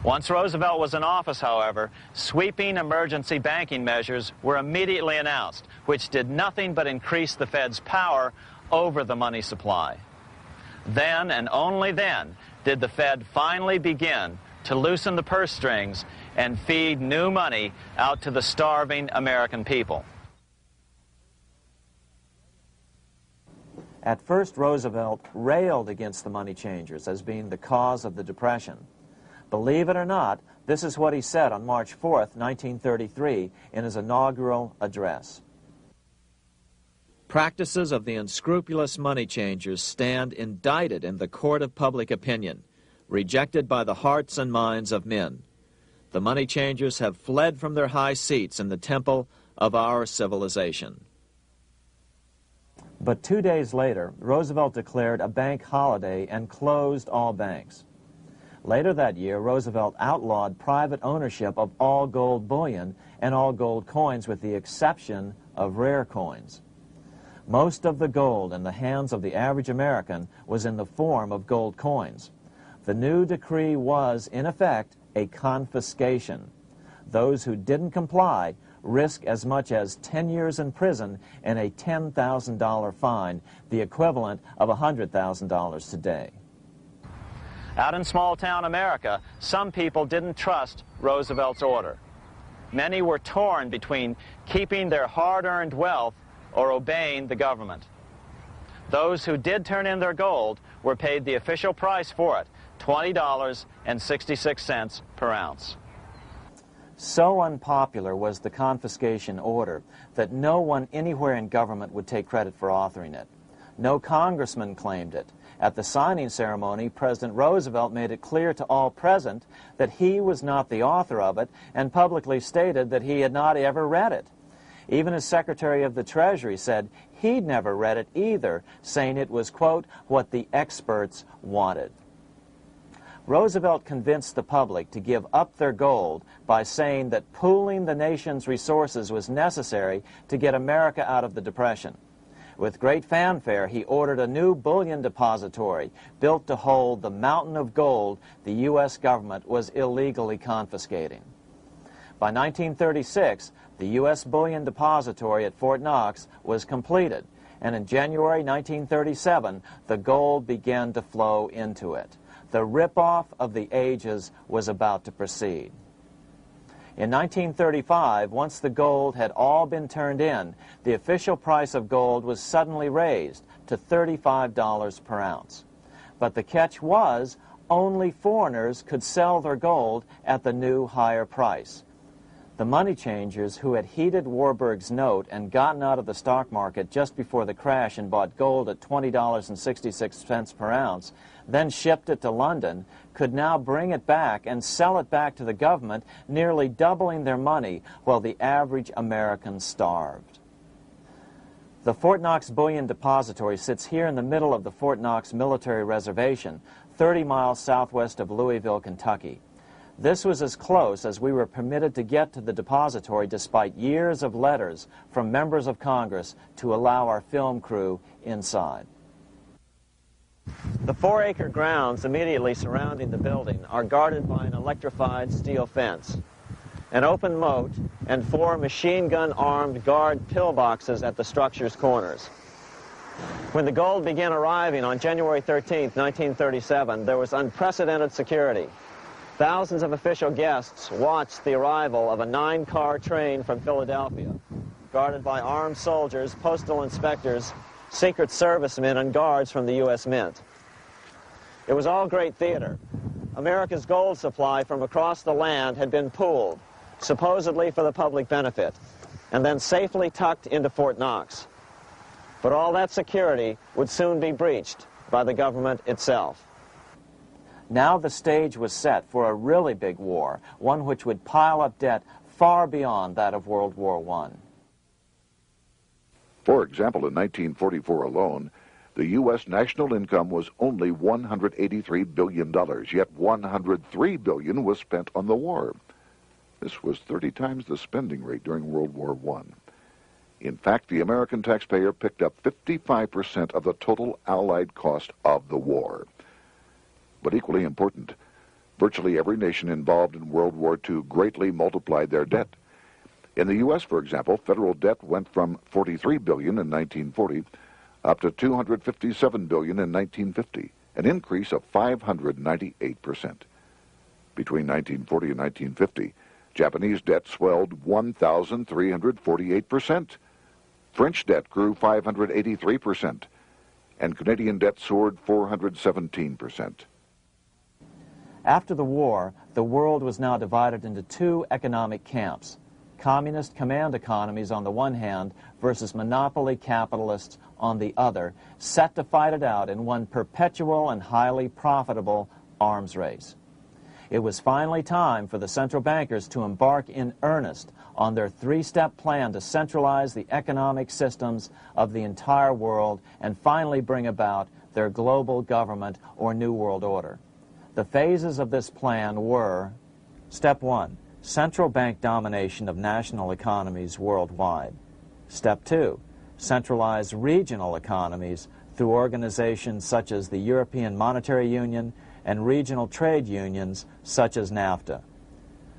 Once Roosevelt was in office, however, sweeping emergency banking measures were immediately announced, which did nothing but increase the Fed's power over the money supply. Then, and only then, did the Fed finally begin to loosen the purse strings and feed new money out to the starving American people. At first, Roosevelt railed against the money changers as being the cause of the Depression. Believe it or not, this is what he said on March 4th, 1933, in his inaugural address. Practices of the unscrupulous money changers stand indicted in the court of public opinion, rejected by the hearts and minds of men. The money changers have fled from their high seats in the temple of our civilization. But 2 days later, Roosevelt declared a bank holiday and closed all banks. Later that year, Roosevelt outlawed private ownership of all gold bullion and all gold coins with the exception of rare coins. Most of the gold in the hands of the average American was in the form of gold coins. The new decree was, in effect, a confiscation. Those who didn't comply risk as much as 10 years in prison and a $10,000 fine, the equivalent of $100,000 today. Out in small-town America, some people didn't trust Roosevelt's order. Many were torn between keeping their hard-earned wealth or obeying the government. Those who did turn in their gold were paid the official price for it, $20.66 per ounce. So unpopular was the confiscation order that no one anywhere in government would take credit for authoring it. No congressman claimed it. At the signing ceremony, President Roosevelt made it clear to all present that he was not the author of it and publicly stated that he had not ever read it. Even his Secretary of the Treasury said he'd never read it either, saying it was, quote, what the experts wanted. Roosevelt convinced the public to give up their gold by saying that pooling the nation's resources was necessary to get America out of the Depression. With great fanfare, he ordered a new bullion depository built to hold the mountain of gold the U.S. government was illegally confiscating. By 1936, the U.S. bullion depository at Fort Knox was completed, and in January 1937, the gold began to flow into it. The rip-off of the ages was about to proceed. In 1935, once the gold had all been turned in, the official price of gold was suddenly raised to $35 per ounce. But the catch was, only foreigners could sell their gold at the new higher price. The money changers who had heeded Warburg's note and gotten out of the stock market just before the crash and bought gold at $20.66 per ounce, then shipped it to London, could now bring it back and sell it back to the government, nearly doubling their money while the average American starved. The Fort Knox Bullion Depository sits here in the middle of the Fort Knox Military Reservation, 30 miles southwest of Louisville, Kentucky. This was as close as we were permitted to get to the depository despite years of letters from members of Congress to allow our film crew inside. The 4-acre grounds immediately surrounding the building are guarded by an electrified steel fence, an open moat, and 4 machine-gun-armed guard pillboxes at the structure's corners. When the gold began arriving on January 13, 1937, there was unprecedented security. Thousands of official guests watched the arrival of a 9-car train from Philadelphia, guarded by armed soldiers, postal inspectors, Secret Servicemen, and guards from the U.S. Mint. It was all great theater. America's gold supply from across the land had been pooled, supposedly for the public benefit, and then safely tucked into Fort Knox. But all that security would soon be breached by the government itself. Now the stage was set for a really big war, one which would pile up debt far beyond that of World War I. For example, in 1944 alone, the U.S. national income was only $183 billion, yet $103 billion was spent on the war. This was 30 times the spending rate during World War I. In fact, the American taxpayer picked up 55% of the total Allied cost of the war. But equally important, virtually every nation involved in World War II greatly multiplied their debt. In the U.S., for example, federal debt went from $43 billion in 1940 up to $257 billion in 1950, an increase of 598%. Between 1940 and 1950, Japanese debt swelled 1,348%. French debt grew 583%, and Canadian debt soared 417%. After the war, the world was now divided into 2 economic camps: communist command economies on the one hand versus monopoly capitalists on the other, set to fight it out in one perpetual and highly profitable arms race. It was finally time for the central bankers to embark in earnest on their 3-step plan to centralize the economic systems of the entire world and finally bring about their global government or New World Order. The phases of this plan were: Step 1, central bank domination of national economies worldwide. Step 2, centralize regional economies through organizations such as the European Monetary Union and regional trade unions such as NAFTA.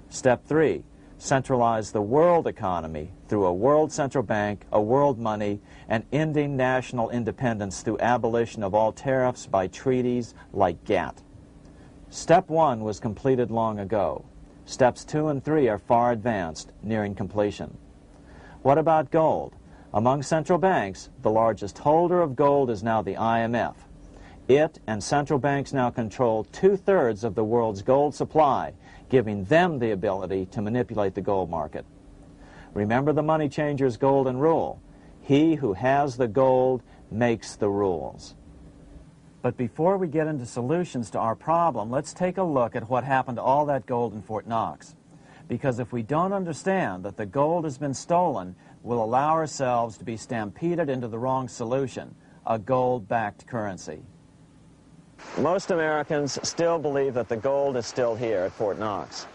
Step 3, centralize the world economy through a world central bank, a world money, and ending national independence through abolition of all tariffs by treaties like GATT. Step 1 was completed long ago. Steps 2 and 3 are far advanced, nearing completion. What about gold? Among central banks, the largest holder of gold is now the IMF. It and central banks now control 2/3 of the world's gold supply, giving them the ability to manipulate the gold market. Remember the money changer's golden rule: he who has the gold makes the rules. But before we get into solutions to our problem, let's take a look at what happened to all that gold in Fort Knox. Because if we don't understand that the gold has been stolen, will allow ourselves to be stampeded into the wrong solution, a gold-backed currency. Most Americans still believe that the gold is still here at Fort Knox.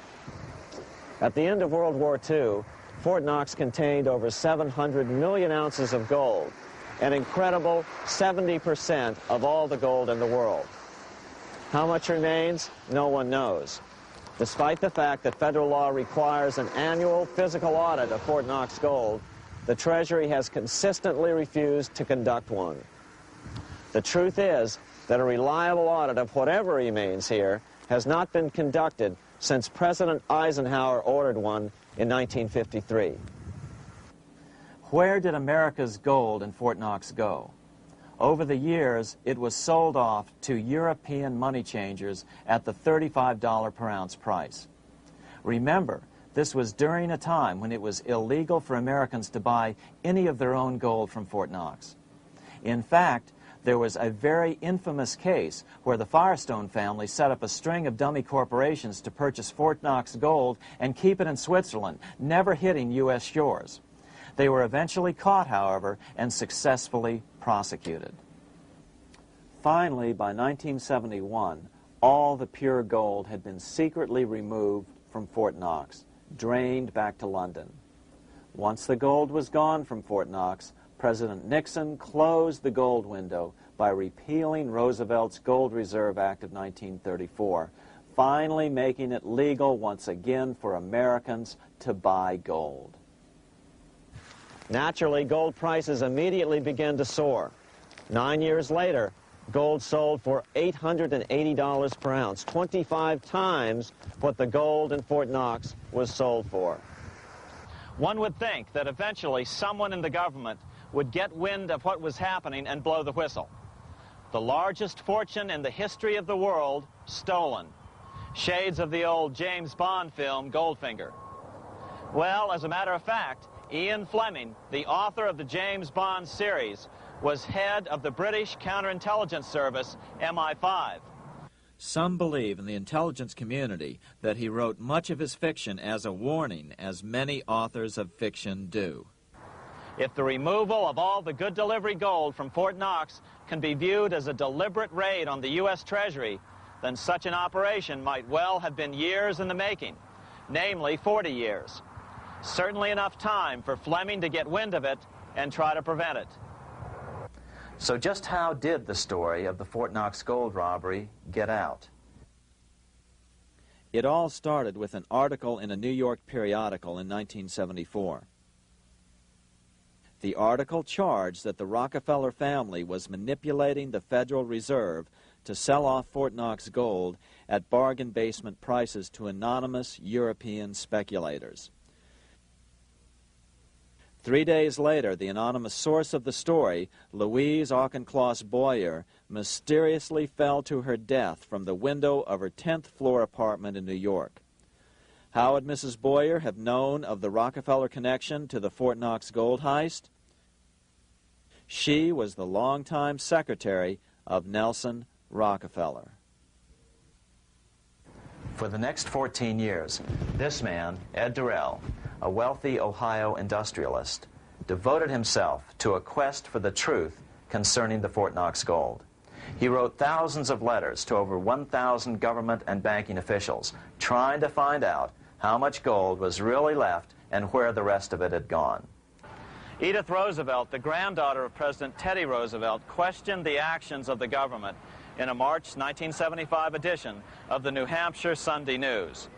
At the end of World War II, Fort Knox contained over 700 million ounces of gold, an incredible 70% of all the gold in the world. How much remains? No one knows. Despite the fact that federal law requires an annual physical audit of Fort Knox gold, the Treasury has consistently refused to conduct one. The truth is that a reliable audit of whatever remains here has not been conducted since President Eisenhower ordered one in 1953. Where did America's gold in Fort Knox go? Over the years, it was sold off to European money changers at the $35 per ounce price. Remember, this was during a time when it was illegal for Americans to buy any of their own gold from Fort Knox. In fact, there was a very infamous case where the Firestone family set up a string of dummy corporations to purchase Fort Knox gold and keep it in Switzerland, never hitting U.S. shores. They were eventually caught, however, and successfully prosecuted. Finally, by 1971, all the pure gold had been secretly removed from Fort Knox, drained back to London. Once the gold was gone from Fort Knox, President Nixon closed the gold window by repealing Roosevelt's Gold Reserve Act of 1934, finally making it legal once again for Americans to buy gold. Naturally, gold prices immediately began to soar. 9 years later, gold sold for $880 per ounce, 25 times what the gold in Fort Knox was sold for. One would think that eventually someone in the government would get wind of what was happening and blow the whistle. The largest fortune in the history of the world stolen. Shades of the old James Bond film, Goldfinger. Well, as a matter of fact, Ian Fleming, the author of the James Bond series, was head of the British counterintelligence service, MI5. Some believe in the intelligence community that he wrote much of his fiction as a warning, as many authors of fiction do. If the removal of all the good delivery gold from Fort Knox can be viewed as a deliberate raid on the U.S. Treasury, then such an operation might well have been years in the making, namely 40 years. Certainly enough time for Fleming to get wind of it and try to prevent it. So just how did the story of the Fort Knox gold robbery get out? It all started with an article in a New York periodical in 1974. The article charged that the Rockefeller family was manipulating the Federal Reserve to sell off Fort Knox gold at bargain basement prices to anonymous European speculators. 3 days later, the anonymous source of the story, Louise Auchincloss Boyer, mysteriously fell to her death from the window of her 10th floor apartment in New York. How would Mrs. Boyer have known of the Rockefeller connection to the Fort Knox gold heist? She was the longtime secretary of Nelson Rockefeller. For the next 14 years, this man, Ed Durrell, a wealthy Ohio industrialist, devoted himself to a quest for the truth concerning the Fort Knox gold. He wrote thousands of letters to over 1,000 government and banking officials, trying to find out how much gold was really left and where the rest of it had gone. Edith Roosevelt, the granddaughter of President Teddy Roosevelt, questioned the actions of the government in a March 1975 edition of the New Hampshire Sunday News.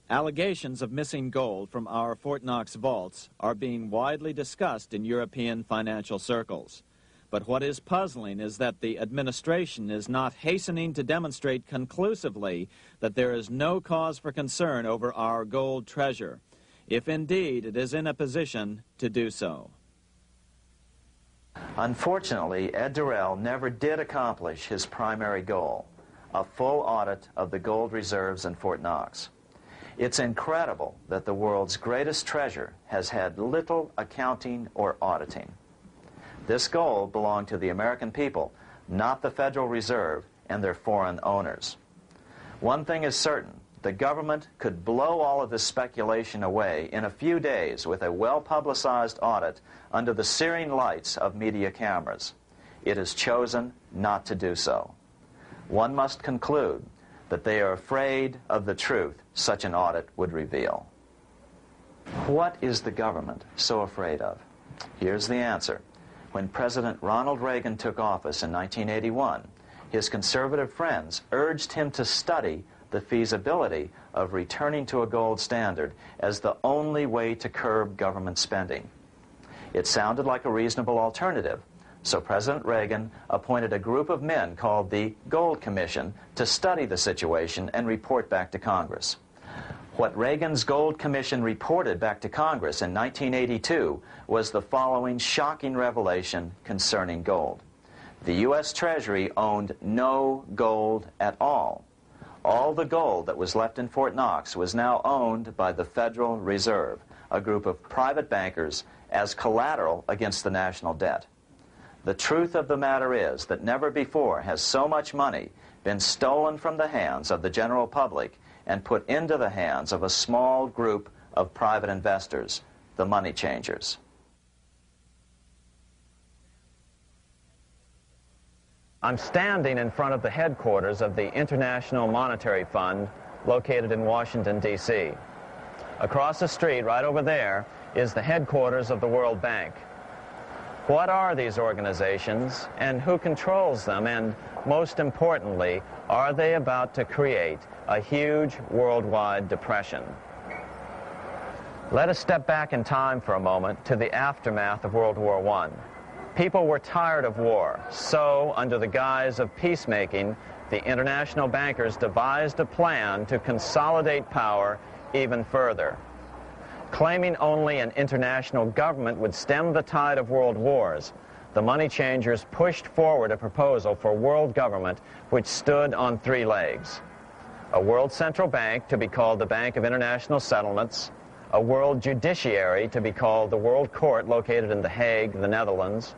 Allegations of missing gold from our Fort Knox vaults are being widely discussed in European financial circles. But what is puzzling is that the administration is not hastening to demonstrate conclusively that there is no cause for concern over our gold treasure, if indeed it is in a position to do so. Unfortunately, Ed Durrell never did accomplish his primary goal, a full audit of the gold reserves in Fort Knox. It's incredible that the world's greatest treasure has had little accounting or auditing. This gold belonged to the American people, not the Federal Reserve and their foreign owners. One thing is certain, the government could blow all of this speculation away in a few days with a well-publicized audit under the searing lights of media cameras. It has chosen not to do so. One must conclude that they are afraid of the truth such an audit would reveal. What is the government so afraid of? Here's the answer. When President Ronald Reagan took office in 1981, his conservative friends urged him to study the feasibility of returning to a gold standard as the only way to curb government spending. It sounded like a reasonable alternative, so President Reagan appointed a group of men called the Gold Commission to study the situation and report back to Congress. What Reagan's Gold Commission reported back to Congress in 1982 was the following shocking revelation concerning gold. The U.S. Treasury owned no gold at all. All the gold that was left in Fort Knox was now owned by the Federal Reserve, a group of private bankers, as collateral against the national debt. The truth of the matter is that never before has so much money been stolen from the hands of the general public and put into the hands of a small group of private investors, the money changers. I'm standing in front of the headquarters of the International Monetary Fund located in Washington, D.C. Across the street, right over there, is the headquarters of the World Bank. What are these organizations and who controls them? And most importantly, are they about to create a huge worldwide depression? Let us step back in time for a moment to the aftermath of World War I. People were tired of war, so under the guise of peacemaking, the international bankers devised a plan to consolidate power even further. Claiming only an international government would stem the tide of world wars, the money changers pushed forward a proposal for world government which stood on three legs. A world central bank to be called the Bank of International Settlements, a world judiciary to be called the World Court located in The Hague, the Netherlands,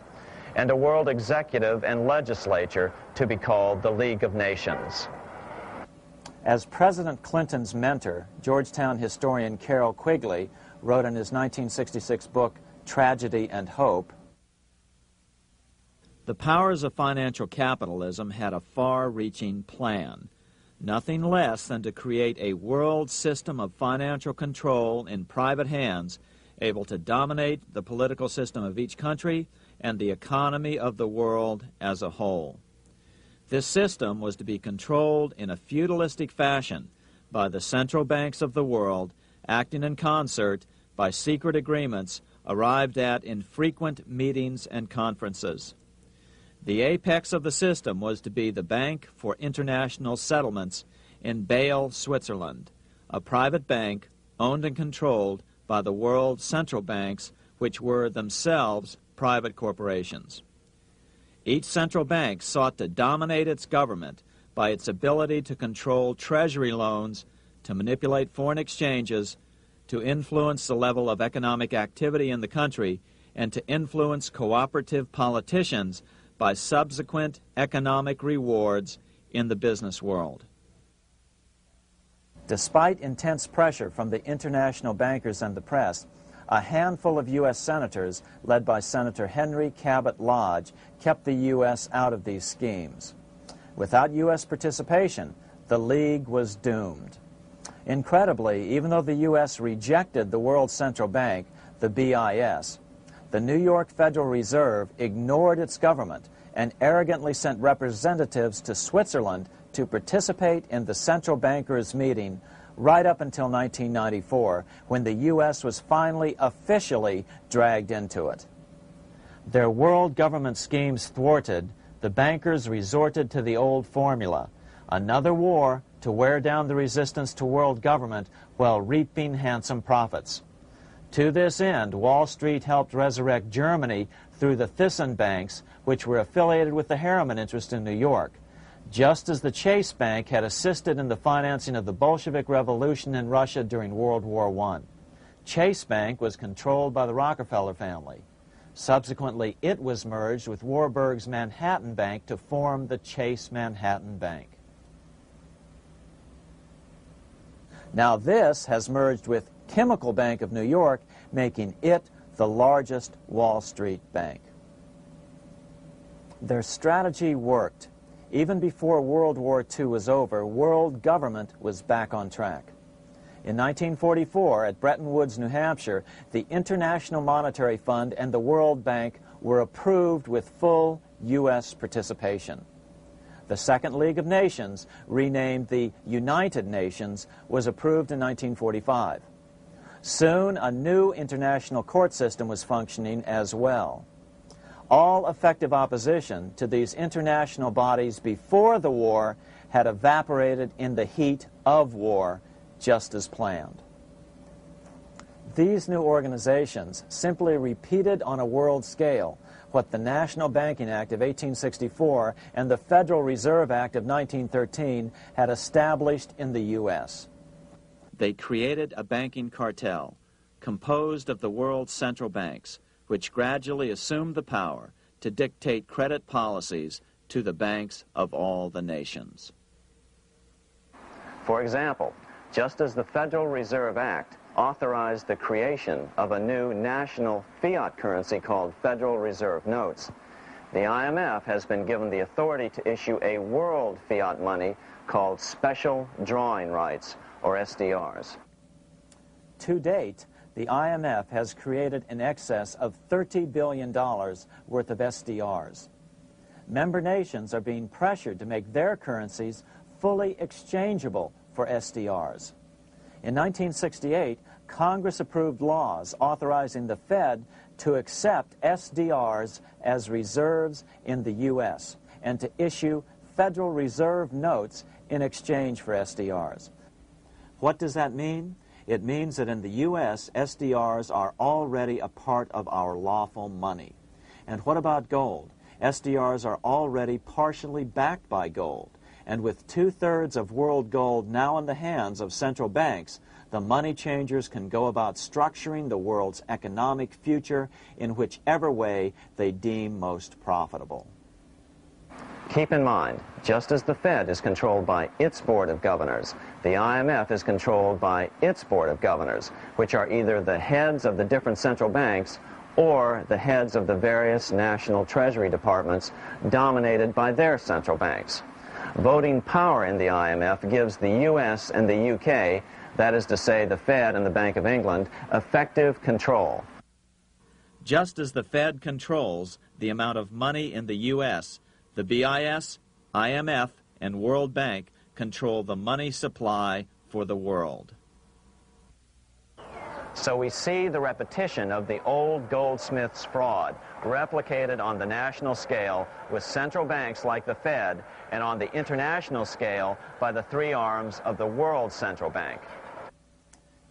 and a world executive and legislature to be called the League of Nations. As President Clinton's mentor, Georgetown historian Carroll Quigley wrote in his 1966 book, Tragedy and Hope, the powers of financial capitalism had a far-reaching plan, nothing less than to create a world system of financial control in private hands, able to dominate the political system of each country and the economy of the world as a whole. This system was to be controlled in a feudalistic fashion by the central banks of the world, acting in concert by secret agreements arrived at in frequent meetings and conferences. The apex of the system was to be the Bank for International Settlements in Bâle, Switzerland, a private bank owned and controlled by the world central banks, which were themselves private corporations. Each central bank sought to dominate its government by its ability to control treasury loans, to manipulate foreign exchanges, to influence the level of economic activity in the country, and to influence cooperative politicians by subsequent economic rewards in the business world. Despite intense pressure from the international bankers and the press, a handful of U.S. senators, led by Senator Henry Cabot Lodge, kept the U.S. out of these schemes. Without U.S. participation, the League was doomed. Incredibly, even though the U.S. rejected the World Central Bank, the BIS, the New York Federal Reserve ignored its government and arrogantly sent representatives to Switzerland to participate in the central bankers' meeting right up until 1994, when the U.S. was finally officially dragged into it. Their world government schemes thwarted, the bankers resorted to the old formula, another war to wear down the resistance to world government while reaping handsome profits. To this end, Wall Street helped resurrect Germany through the Thyssen banks, which were affiliated with the Harriman interest in New York, just as the Chase Bank had assisted in the financing of the Bolshevik Revolution in Russia during World War I. Chase Bank was controlled by the Rockefeller family. Subsequently, it was merged with Warburg's Manhattan Bank to form the Chase Manhattan Bank. Now this has merged with Chemical Bank of New York, making it the largest Wall Street bank. Their strategy worked. Even before World War II was over, world government was back on track. In 1944, at Bretton Woods, New Hampshire, the International Monetary Fund and the World Bank were approved with full U.S. participation. The Second League of Nations, renamed the United Nations, was approved in 1945. Soon, a new international court system was functioning as well. All effective opposition to these international bodies before the war had evaporated in the heat of war, just as planned. These new organizations simply repeated on a world scale what the National Banking Act of 1864 and the Federal Reserve Act of 1913 had established in the U.S. They created a banking cartel composed of the world's central banks, which gradually assumed the power to dictate credit policies to the banks of all the nations. For example, just as the Federal Reserve Act authorized the creation of a new national fiat currency called Federal Reserve Notes, the IMF has been given the authority to issue a world fiat money called Special Drawing Rights, or SDRs. To date, the IMF has created in excess of $30 billion worth of SDRs. Member nations are being pressured to make their currencies fully exchangeable for SDRs. In 1968, Congress approved laws authorizing the Fed to accept SDRs as reserves in the U.S. and to issue Federal Reserve notes in exchange for SDRs. What does that mean? It means that in the U.S., SDRs are already a part of our lawful money. And what about gold? SDRs are already partially backed by gold. And with 2/3 of world gold now in the hands of central banks, the money changers can go about structuring the world's economic future in whichever way they deem most profitable. Keep in mind, just as the Fed is controlled by its Board of Governors, the IMF is controlled by its Board of Governors, which are either the heads of the different central banks or the heads of the various national treasury departments dominated by their central banks. Voting power in the IMF gives the U.S. and the U.K., that is to say the Fed and the Bank of England, effective control. Just as the Fed controls the amount of money in the U.S., the BIS, IMF, and World Bank control the money supply for the world. So we see the repetition of the old goldsmith's fraud replicated on the national scale with central banks like the Fed and on the international scale by the three arms of the world central bank.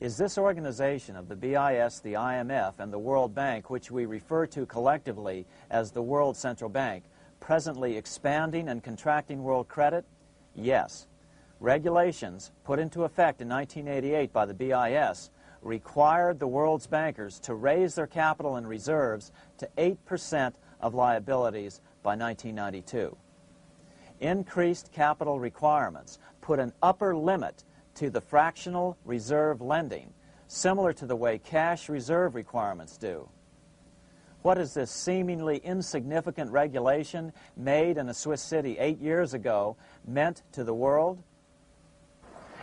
Is this organization of the BIS, the IMF, and the World Bank, which we refer to collectively as the World Central Bank, presently expanding and contracting world credit? Yes. Regulations put into effect in 1988 by the BIS required the world's bankers to raise their capital and reserves to 8% of liabilities by 1992. Increased capital requirements put an upper limit to the fractional reserve lending, similar to the way cash reserve requirements do. What has this seemingly insignificant regulation made in a Swiss city 8 years ago meant to the world?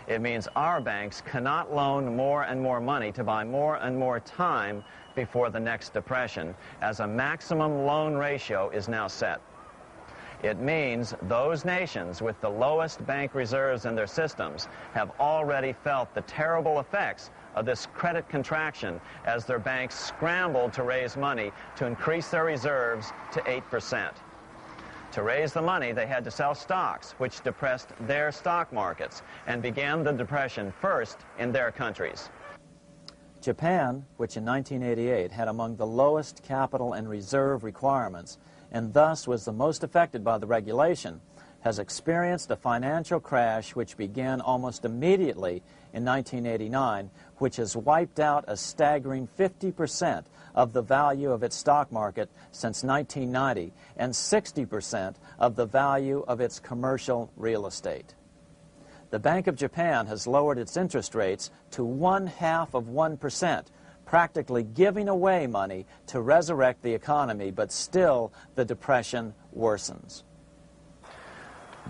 It means our banks cannot loan more and more money to buy more and more time before the next depression, as a maximum loan ratio is now set. It means those nations with the lowest bank reserves in their systems have already felt the terrible effects of this credit contraction as their banks scrambled to raise money to increase their reserves to 8%. To raise the money, they had to sell stocks, which depressed their stock markets and began the depression first in their countries. Japan, which in 1988 had among the lowest capital and reserve requirements and thus was the most affected by the regulation, has experienced a financial crash which began almost immediately in 1989, which has wiped out a staggering 50% of the value of its stock market since 1990 and 60% of the value of its commercial real estate. The Bank of Japan has lowered its interest rates to 0.5%, practically giving away money to resurrect the economy, but still the depression worsens.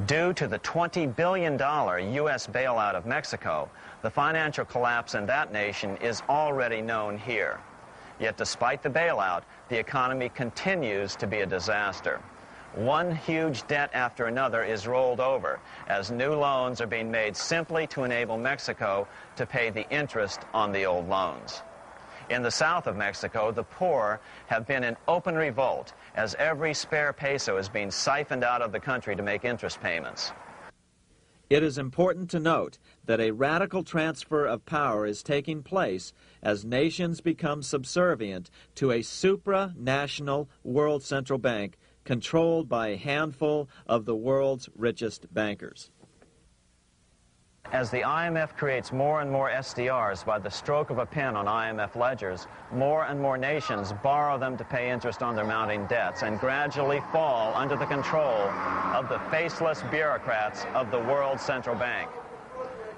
Due to the $20 billion U.S. bailout of Mexico, the financial collapse in that nation is already known here. Yet despite the bailout, the economy continues to be a disaster. One huge debt after another is rolled over as new loans are being made simply to enable Mexico to pay the interest on the old loans. In the south of Mexico, the poor have been in open revolt as every spare peso is being siphoned out of the country to make interest payments. It is important to note that a radical transfer of power is taking place as nations become subservient to a supranational world central bank controlled by a handful of the world's richest bankers. As the IMF creates more and more SDRs by the stroke of a pen on IMF ledgers, more and more nations borrow them to pay interest on their mounting debts and gradually fall under the control of the faceless bureaucrats of the World Central Bank.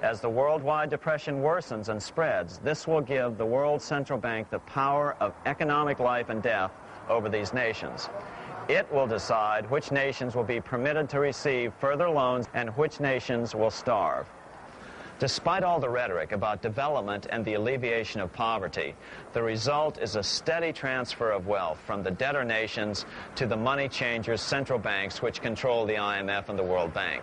As the worldwide depression worsens and spreads, this will give the World Central Bank the power of economic life and death over these nations. It will decide which nations will be permitted to receive further loans and which nations will starve. Despite all the rhetoric about development and the alleviation of poverty, the result is a steady transfer of wealth from the debtor nations to the money changers' central banks which control the IMF and the World Bank.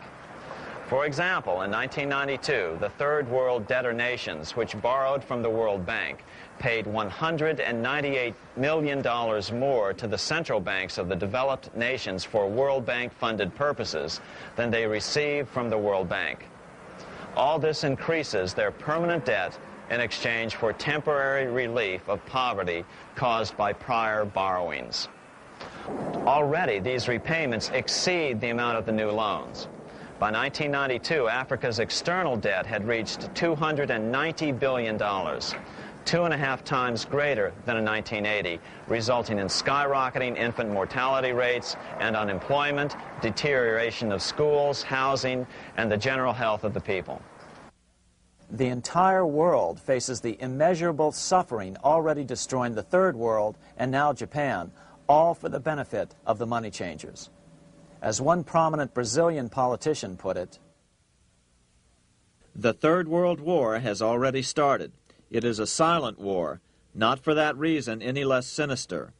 For example, in 1992, the Third World debtor nations, which borrowed from the World Bank, paid $198 million more to the central banks of the developed nations for World Bank-funded purposes than they received from the World Bank. All this increases their permanent debt in exchange for temporary relief of poverty caused by prior borrowings. Already, these repayments exceed the amount of the new loans. By 1992, Africa's external debt had reached $290 billion, 2.5 times greater than in 1980, resulting in skyrocketing infant mortality rates and unemployment, deterioration of schools, housing, and the general health of the people. The entire world faces the immeasurable suffering already destroying the Third World and now Japan, all for the benefit of the money changers. As one prominent Brazilian politician put it, "The Third World War has already started. It is a silent war, not for that reason any less sinister.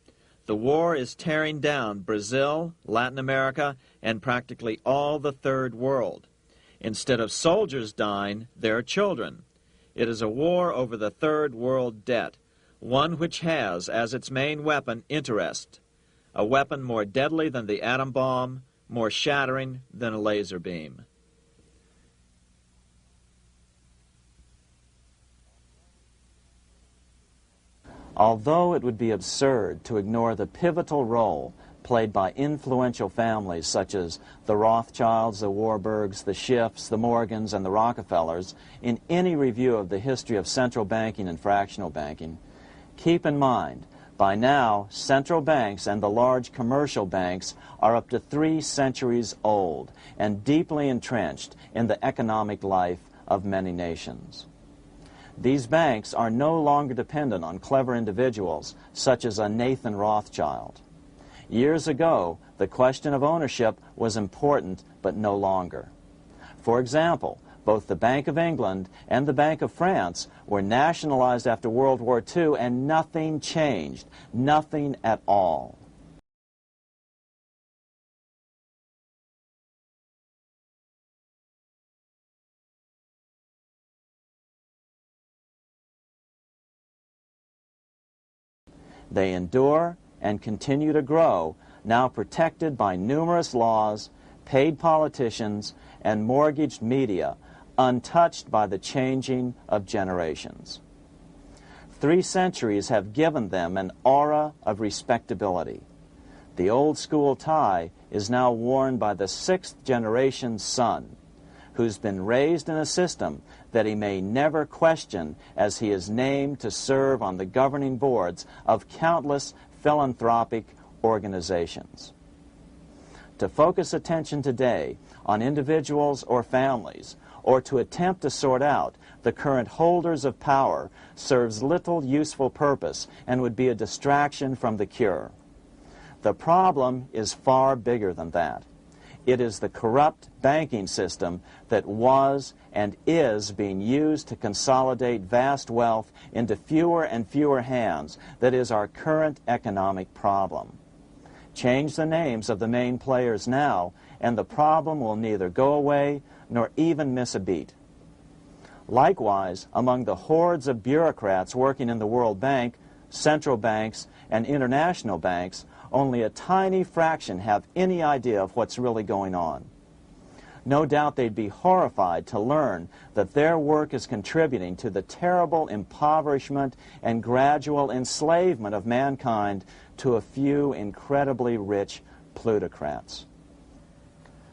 The war is tearing down Brazil, Latin America, and practically all the Third World. Instead of soldiers dying, there are children. It is a war over the Third World debt, one which has as its main weapon interest, a weapon more deadly than the atom bomb, more shattering than a laser beam." Although it would be absurd to ignore the pivotal role played by influential families such as the Rothschilds, the Warburgs, the Schiffs, the Morgans, and the Rockefellers in any review of the history of central banking and fractional banking, keep in mind, by now, central banks and the large commercial banks are up to 3 centuries old and deeply entrenched in the economic life of many nations. These banks are no longer dependent on clever individuals such as a Nathan Rothschild. Years ago, the question of ownership was important, but no longer. For example, both the Bank of England and the Bank of France were nationalized after World War II, and nothing changed, nothing at all. They endure and continue to grow, now protected by numerous laws, paid politicians, and mortgaged media, untouched by the changing of generations. 3 centuries have given them an aura of respectability. The old school tie is now worn by the 6th generation son, who's been raised in a system that he may never question as he is named to serve on the governing boards of countless philanthropic organizations. To focus attention today on individuals or families, or to attempt to sort out the current holders of power serves little useful purpose and would be a distraction from the cure. The problem is far bigger than that. It is the corrupt banking system that was and is being used to consolidate vast wealth into fewer and fewer hands that is our current economic problem. Change the names of the main players now, and the problem will neither go away nor even miss a beat. Likewise, among the hordes of bureaucrats working in the World Bank, central banks, and international banks, only a tiny fraction have any idea of what's really going on. No doubt they'd be horrified to learn that their work is contributing to the terrible impoverishment and gradual enslavement of mankind to a few incredibly rich plutocrats.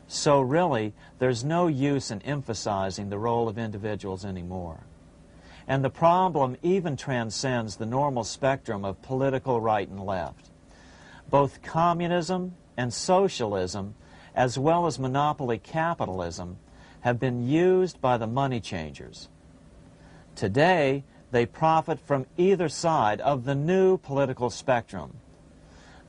So really, there's no use in emphasizing the role of individuals anymore. And the problem even transcends the normal spectrum of political right and left. Both communism and socialism, as well as monopoly capitalism, have been used by the money changers. Today, they profit from either side of the new political spectrum.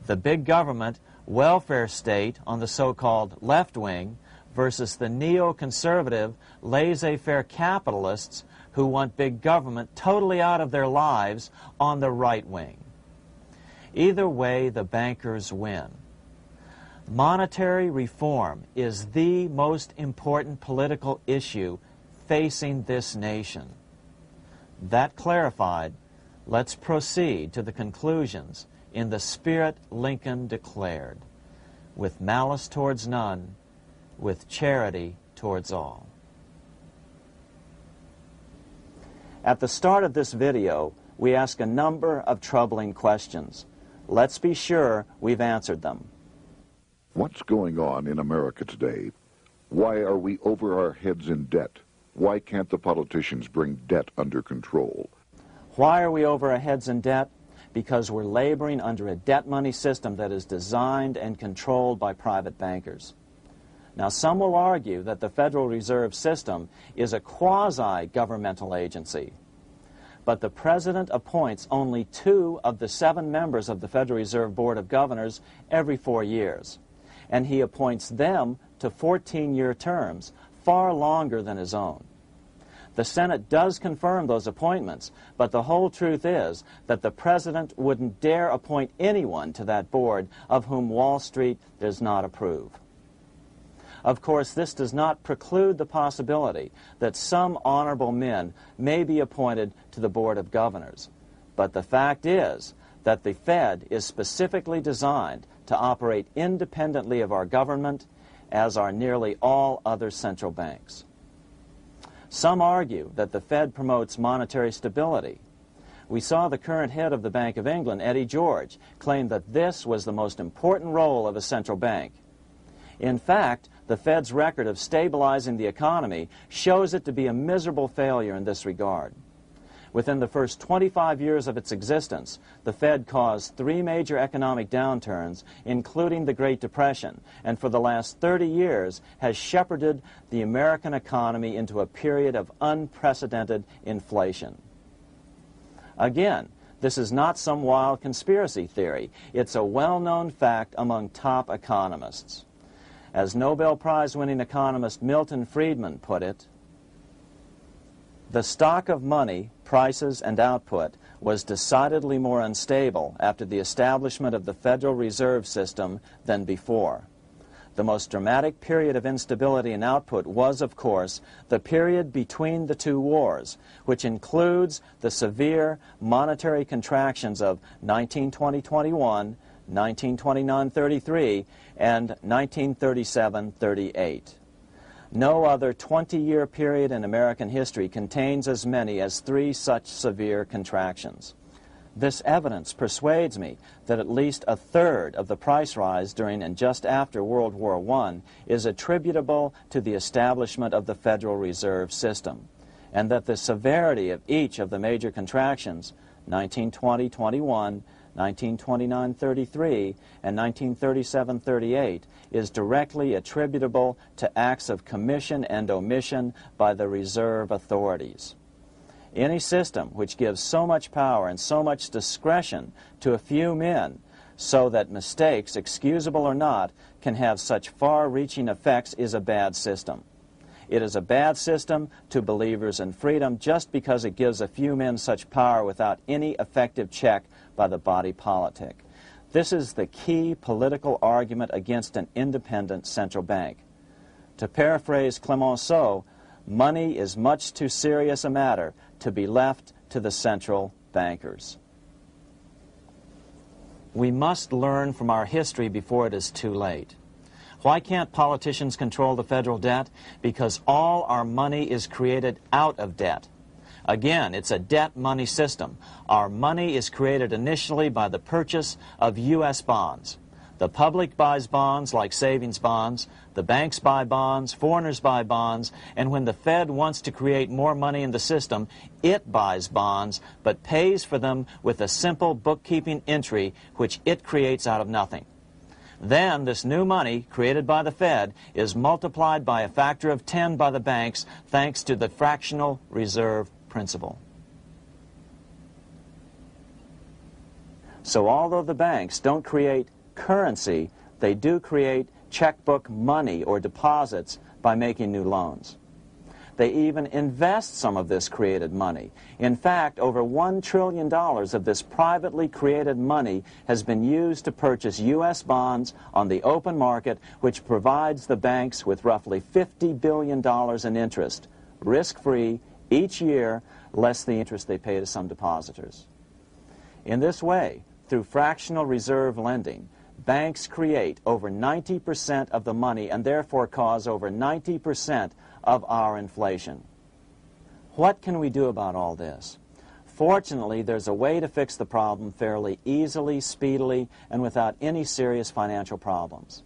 The big government, welfare state on the so-called left wing versus the neoconservative, laissez-faire capitalists who want big government totally out of their lives on the right wing. Either way, the bankers win. Monetary reform is the most important political issue facing this nation. That clarified, let's proceed to the conclusions in the spirit Lincoln declared, with malice towards none, with charity towards all. At the start of this video, we ask a number of troubling questions. Let's be sure we've answered them. What's going on in America today? Why are we over our heads in debt? Why can't the politicians bring debt under control? Why are we over our heads in debt? Because we're laboring under a debt money system that is designed and controlled by private bankers. Now, some will argue that the Federal Reserve System is a quasi-governmental agency. But the President appoints only 2 of the 7 members of the Federal Reserve Board of Governors every 4 years. And he appoints them to 14-year terms, far longer than his own. The Senate does confirm those appointments, but the whole truth is that the President wouldn't dare appoint anyone to that board of whom Wall Street does not approve. Of course, this does not preclude the possibility that some honorable men may be appointed to the Board of Governors. But the fact is that the Fed is specifically designed to operate independently of our government, as are nearly all other central banks. Some argue that the Fed promotes monetary stability. We saw the current head of the Bank of England, Eddie George, claim that this was the most important role of a central bank. In fact, the Fed's record of stabilizing the economy shows it to be a miserable failure in this regard. Within the first 25 years of its existence, the Fed caused 3 major economic downturns, including the Great Depression, and for the last 30 years has shepherded the American economy into a period of unprecedented inflation. Again, this is not some wild conspiracy theory. It's a well-known fact among top economists. As Nobel Prize-winning economist Milton Friedman put it, the stock of money, prices, and output was decidedly more unstable after the establishment of the Federal Reserve System than before. The most dramatic period of instability in output was, of course, the period between the 2 wars, which includes the severe monetary contractions of 1920-21, 1929-33, and 1937-38. No other 20-year period in American history contains as many as 3 such severe contractions. This evidence persuades me that at least a third of the price rise during and just after World War I is attributable to the establishment of the Federal Reserve System, and that the severity of each of the major contractions, 1920-21, 1929-33, and 1937-38, is directly attributable to acts of commission and omission by the reserve authorities. Any system which gives so much power and so much discretion to a few men so that mistakes, excusable or not, can have such far-reaching effects is a bad system. It is a bad system to believers in freedom just because it gives a few men such power without any effective check by the body politic. This is the key political argument against an independent central bank. To paraphrase Clemenceau, money is much too serious a matter to be left to the central bankers. We must learn from our history before it is too late. Why can't politicians control the federal debt? Because all our money is created out of debt. Again, it's a debt money system. Our money is created initially by the purchase of U.S. bonds. The public buys bonds like savings bonds, the banks buy bonds, foreigners buy bonds, and when the Fed wants to create more money in the system, it buys bonds, but pays for them with a simple bookkeeping entry which it creates out of nothing. Then this new money created by the Fed is multiplied by a factor of 10 by the banks thanks to the fractional reserve principle. So although the banks don't create currency, they do create checkbook money or deposits by making new loans. They even invest some of this created money. In fact, over $1 trillion of this privately created money has been used to purchase U.S. bonds on the open market, which provides the banks with roughly $50 billion in interest, risk-free, each year, less the interest they pay to some depositors. In this way, through fractional reserve lending, banks create over 90% of the money and therefore cause over 90% of our inflation. What can we do about all this? Fortunately, there's a way to fix the problem fairly easily, speedily, and without any serious financial problems.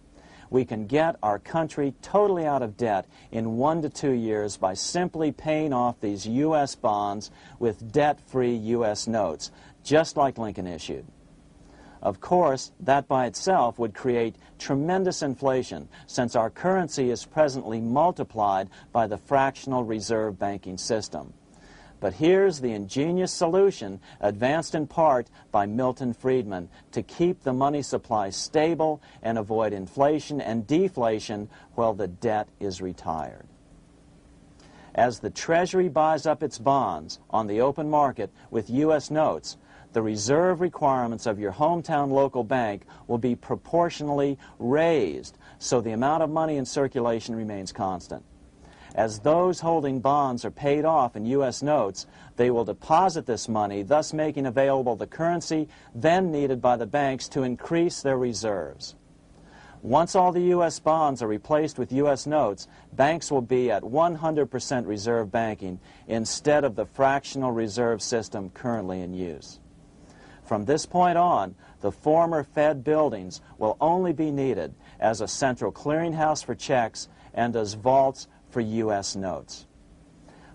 We can get our country totally out of debt in 1 to 2 years by simply paying off these U.S. bonds with debt-free U.S. notes, just like Lincoln issued. Of course, that by itself would create tremendous inflation, since our currency is presently multiplied by the fractional reserve banking system. But here's the ingenious solution, advanced in part by Milton Friedman, to keep the money supply stable and avoid inflation and deflation while the debt is retired. As the Treasury buys up its bonds on the open market with U.S. notes, the reserve requirements of your hometown local bank will be proportionally raised, so the amount of money in circulation remains constant. As those holding bonds are paid off in U.S. notes, they will deposit this money, thus making available the currency then needed by the banks to increase their reserves. Once all the U.S. bonds are replaced with U.S. notes, banks will be at 100% reserve banking instead of the fractional reserve system currently in use. From this point on, the former Fed buildings will only be needed as a central clearinghouse for checks and as vaults for U.S. notes.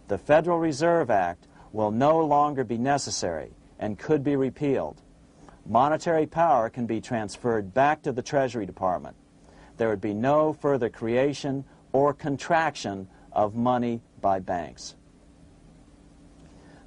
The Federal Reserve Act will no longer be necessary and could be repealed. Monetary power can be transferred back to the Treasury Department. There would be no further creation or contraction of money by banks.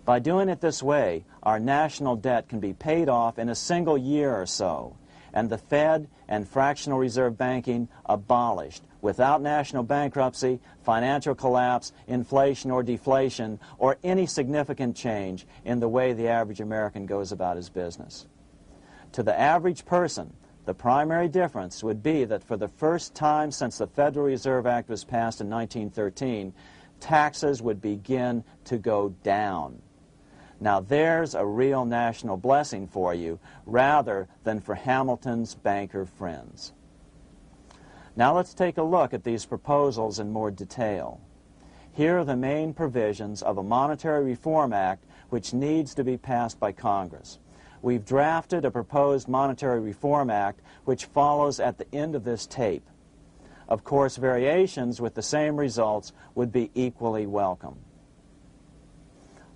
By doing it this way, our national debt can be paid off in a single year or so, and the Fed and fractional reserve banking abolished without national bankruptcy, financial collapse, inflation or deflation, or any significant change in the way the average American goes about his business. To the average person, the primary difference would be that for the first time since the Federal Reserve Act was passed in 1913, taxes would begin to go down. Now there's a real national blessing for you, rather than for Hamilton's banker friends. Now let's take a look at these proposals in more detail. Here are the main provisions of a Monetary Reform Act which needs to be passed by Congress. We've drafted a proposed Monetary Reform Act which follows at the end of this tape. Of course, variations with the same results would be equally welcome.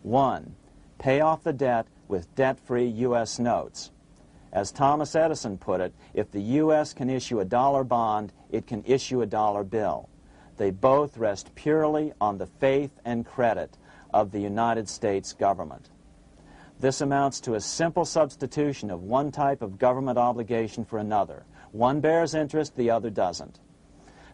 1. Pay off the debt with debt-free U.S. notes. As Thomas Edison put it, if the U.S. can issue a dollar bond, it can issue a dollar bill. They both rest purely on the faith and credit of the United States government. This amounts to a simple substitution of one type of government obligation for another. One bears interest, the other doesn't.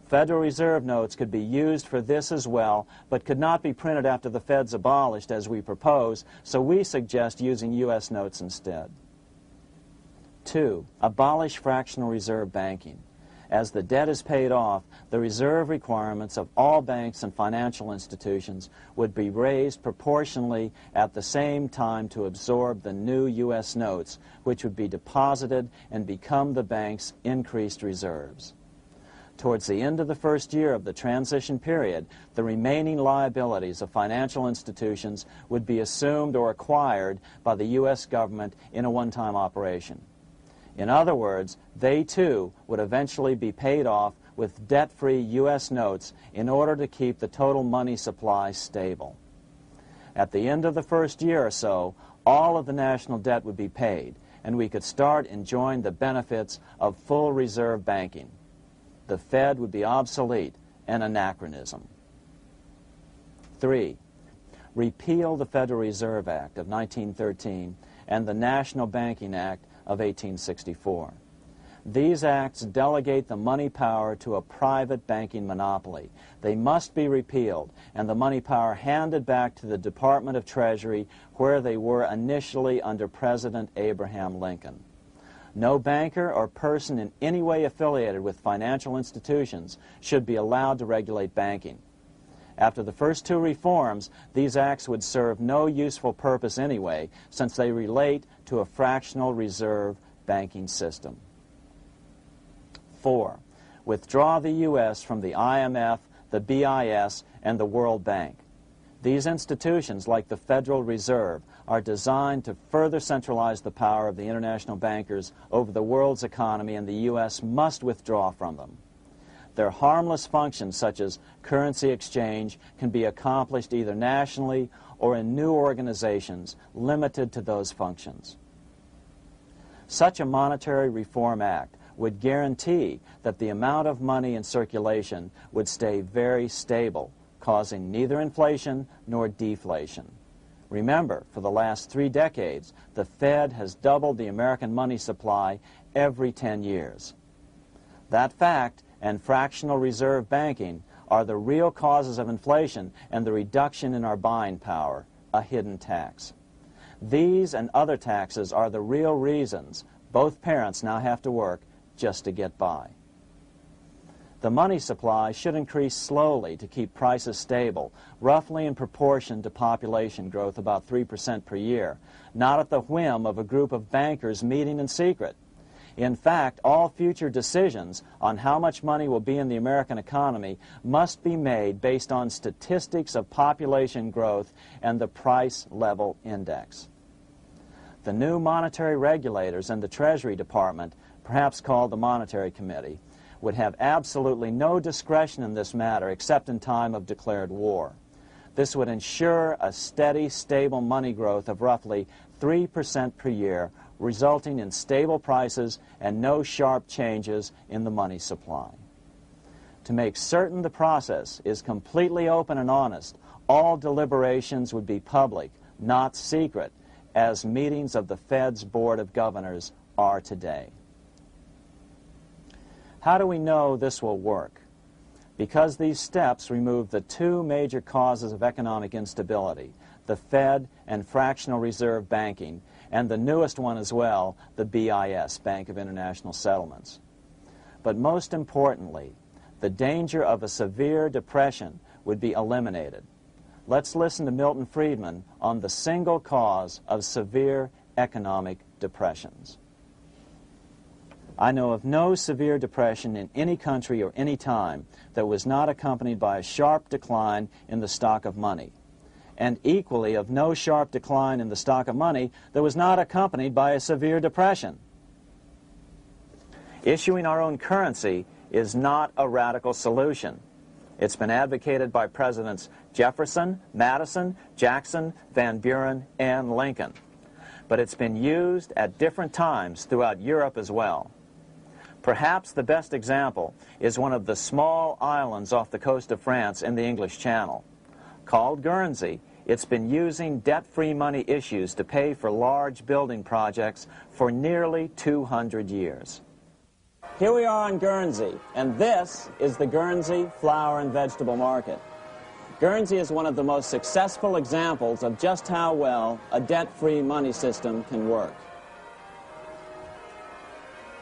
Federal Reserve notes could be used for this as well, but could not be printed after the Fed's abolished as we propose, so we suggest using U.S. notes instead. 2. Abolish fractional reserve banking. As the debt is paid off, the reserve requirements of all banks and financial institutions would be raised proportionally at the same time to absorb the new U.S. notes, which would be deposited and become the bank's increased reserves. Towards the end of the first year of the transition period, the remaining liabilities of financial institutions would be assumed or acquired by the U.S. government in a one-time operation. In other words, they too would eventually be paid off with debt-free U.S. notes in order to keep the total money supply stable. At the end of the first year or so, all of the national debt would be paid, and we could start enjoying the benefits of full reserve banking. The Fed would be obsolete, an anachronism. 3. Repeal the Federal Reserve Act of 1913 and the National Banking Act of 1864. These acts delegate the money power to a private banking monopoly. They must be repealed, and the money power handed back to the Department of Treasury, where they were initially under President Abraham Lincoln. No banker or person in any way affiliated with financial institutions should be allowed to regulate banking. After the first two reforms, these acts would serve no useful purpose anyway, since they relate to a fractional reserve banking system. 4. Withdraw the U.S. from the IMF, the BIS, and the World Bank. These institutions, like the Federal Reserve, are designed to further centralize the power of the international bankers over the world's economy, and the U.S. must withdraw from them. Their harmless functions, such as currency exchange, can be accomplished either nationally or in new organizations limited to those functions. Such a monetary reform act would guarantee that the amount of money in circulation would stay very stable, causing neither inflation nor deflation. Remember, for the last 3 decades, the Fed has doubled the American money supply every 10 years. That fact and fractional reserve banking are the real causes of inflation and the reduction in our buying power, a hidden tax. These and other taxes are the real reasons both parents now have to work just to get by. The money supply should increase slowly to keep prices stable, roughly in proportion to population growth, about 3% per year, not at the whim of a group of bankers meeting in secret. In fact, all future decisions on how much money will be in the American economy must be made based on statistics of population growth and the price level index. The new monetary regulators and the Treasury Department, perhaps called the Monetary Committee, would have absolutely no discretion in this matter except in time of declared war. This would ensure a steady, stable money growth of roughly 3% per year, resulting in stable prices and no sharp changes in the money supply. To make certain the process is completely open and honest, all deliberations would be public, not secret, as meetings of the Fed's Board of Governors are today. How do we know this will work? Because these steps remove the 2 major causes of economic instability, the Fed and fractional reserve banking, and the newest one as well, the BIS, Bank of International Settlements. But most importantly, the danger of a severe depression would be eliminated. Let's listen to Milton Friedman on the single cause of severe economic depressions. I know of no severe depression in any country or any time that was not accompanied by a sharp decline in the stock of money, and equally of no sharp decline in the stock of money that was not accompanied by a severe depression. Issuing our own currency is not a radical solution. It's been advocated by Presidents Jefferson, Madison, Jackson, Van Buren, and Lincoln. but it's been used at different times throughout Europe as well. Perhaps the best example is one of the small islands off the coast of France in the English Channel. Called Guernsey, it's been using debt-free money issues to pay for large building projects for nearly 200 years. Here we are on Guernsey, and this is the Guernsey Flower and Vegetable Market. Guernsey is one of the most successful examples of just how well a debt-free money system can work.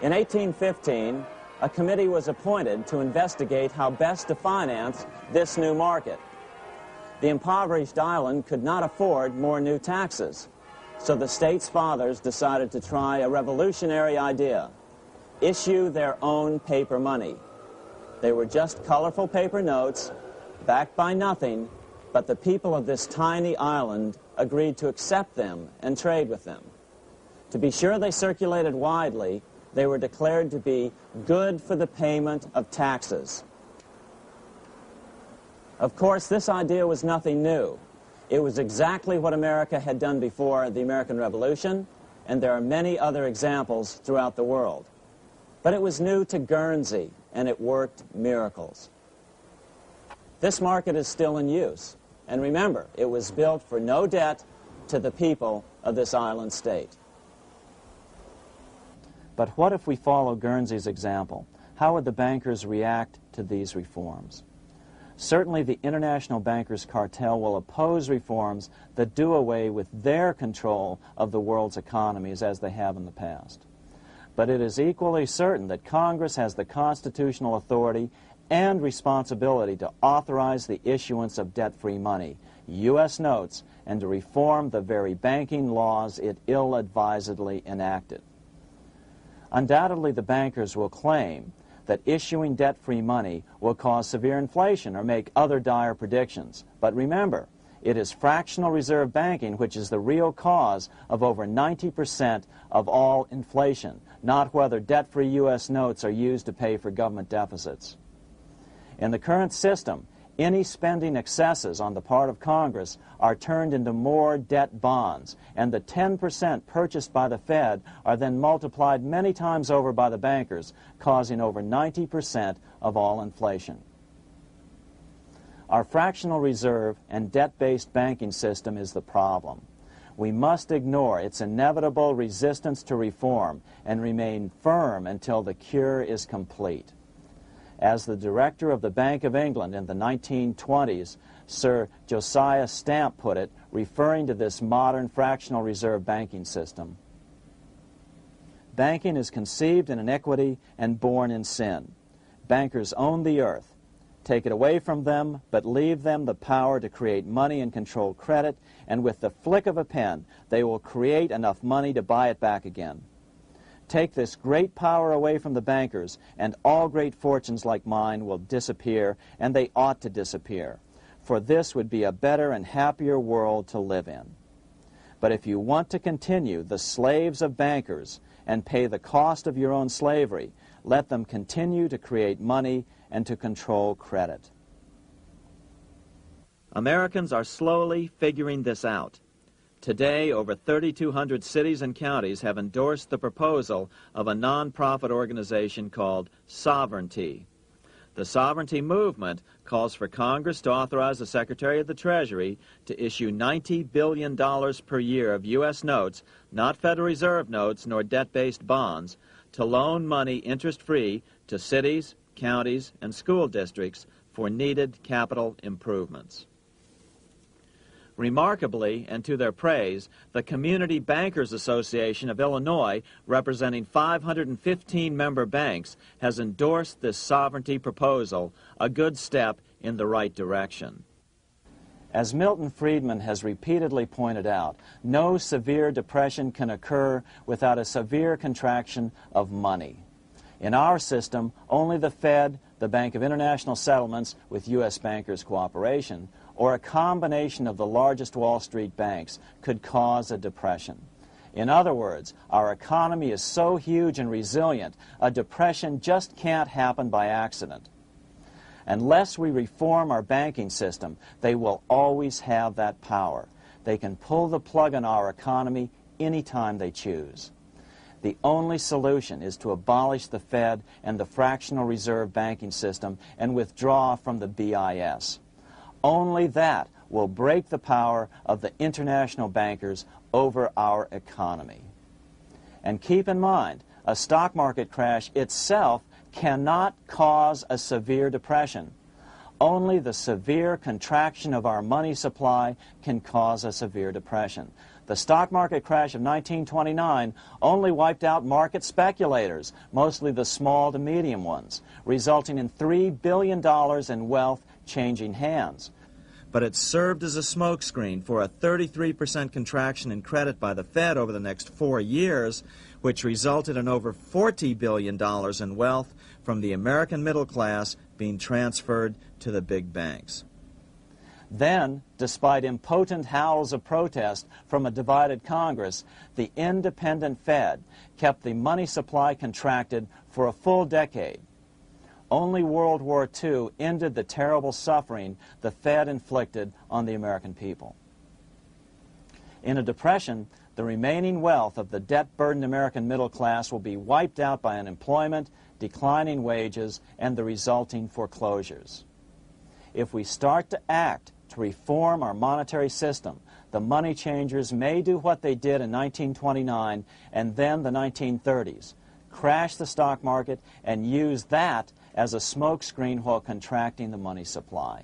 In 1815, a committee was appointed to investigate how best to finance this new market. The impoverished island could not afford more new taxes, so the state's fathers decided to try a revolutionary idea: issue their own paper money. They were just colorful paper notes, backed by nothing, but the people of this tiny island agreed to accept them and trade with them. To be sure they circulated widely, they were declared to be good for the payment of taxes. Of course, this idea was nothing new. It was exactly what America had done before the American Revolution, and there are many other examples throughout the world. But it was new to Guernsey, and it worked miracles. This market is still in use, and remember, it was built for no debt to the people of this island state. But what if we follow Guernsey's example? How would the bankers react to these reforms? Certainly the international bankers' cartel will oppose reforms that do away with their control of the world's economies as they have in the past. But it is equally certain that Congress has the constitutional authority and responsibility to authorize the issuance of debt-free money, U.S. notes, and to reform the very banking laws it ill-advisedly enacted. Undoubtedly, the bankers will claim that issuing debt-free money will cause severe inflation or make other dire predictions. But remember, it is fractional reserve banking which is the real cause of over 90% of all inflation, not whether debt-free U.S. notes are used to pay for government deficits. In the current system, any spending excesses on the part of Congress are turned into more debt bonds, and the 10% purchased by the Fed are then multiplied many times over by the bankers, causing over 90% of all inflation. Our fractional reserve and debt-based banking system is the problem. We must ignore its inevitable resistance to reform and remain firm until the cure is complete. As the director of the Bank of England in the 1920s, Sir Josiah Stamp put it, referring to this modern fractional reserve banking system, banking is conceived in iniquity and born in sin. Bankers own the earth. Take it away from them, but leave them the power to create money and control credit, and with the flick of a pen, they will create enough money to buy it back again. Take this great power away from the bankers, and all great fortunes like mine will disappear, and they ought to disappear, for this would be a better and happier world to live in. But if you want to continue the slaves of bankers and pay the cost of your own slavery, let them continue to create money and to control credit. Americans are slowly figuring this out. Today, over 3,200 cities and counties have endorsed the proposal of a non-profit organization called Sovereignty. The Sovereignty movement calls for Congress to authorize the Secretary of the Treasury to issue $90 billion per year of U.S. notes, not Federal Reserve notes nor debt-based bonds, to loan money interest-free to cities, counties, and school districts for needed capital improvements. Remarkably, and to their praise, the Community Bankers Association of Illinois, representing 515 member banks, has endorsed this sovereignty proposal, a good step in the right direction. As Milton Friedman has repeatedly pointed out, no severe depression can occur without a severe contraction of money. In our system, only the Fed, the Bank of International Settlements, with U.S. bankers' cooperation, or a combination of the largest Wall Street banks could cause a depression. In other words, our economy is so huge and resilient, a depression just can't happen by accident. Unless we reform our banking system, they will always have that power. They can pull the plug on our economy any time they choose. The only solution is to abolish the Fed and the fractional reserve banking system and withdraw from the BIS. Only that will break the power of the international bankers over our economy. And keep in mind, a stock market crash itself cannot cause a severe depression. Only the severe contraction of our money supply can cause a severe depression. The stock market crash of 1929 only wiped out market speculators, mostly the small to medium ones, resulting in $3 billion in wealth changing hands. But it served as a smokescreen for a 33% contraction in credit by the Fed over the next 4 years, which resulted in over $40 billion in wealth from the American middle class being transferred to the big banks. Then, despite impotent howls of protest from a divided Congress, the independent Fed kept the money supply contracted for a full decade. Only World War II ended the terrible suffering the Fed inflicted on the American people. In a depression, the remaining wealth of the debt-burdened American middle class will be wiped out by unemployment, declining wages, and the resulting foreclosures. If we start to act to reform our monetary system, the money changers may do what they did in 1929 and then the 1930s, crash the stock market and use that as a smokescreen while contracting the money supply.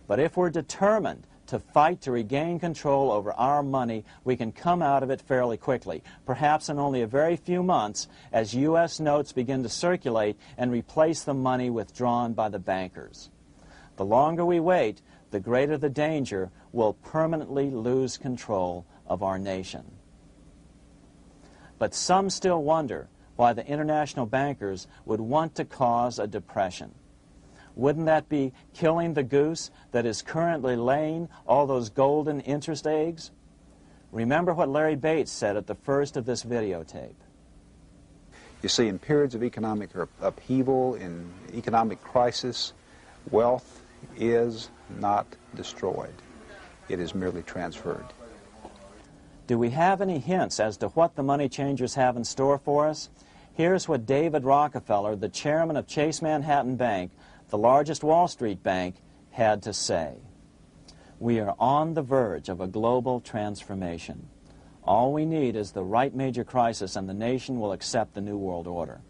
But if we're determined to fight to regain control over our money, we can come out of it fairly quickly, perhaps in only a very few months, as U.S. notes begin to circulate and replace the money withdrawn by the bankers. The longer we wait, the greater the danger we'll permanently lose control of our nation. But some still wonder why the international bankers would want to cause a depression. Wouldn't that be killing the goose that is currently laying all those golden interest eggs? Remember what Larry Bates said at the first of this videotape. You see, in periods of economic upheaval, in economic crisis, wealth is not destroyed. It is merely transferred. Do we have any hints as to what the money changers have in store for us? Here's what David Rockefeller, the chairman of Chase Manhattan Bank, the largest Wall Street bank, had to say. We are on the verge of a global transformation. All we need is the right major crisis and the nation will accept the New World Order.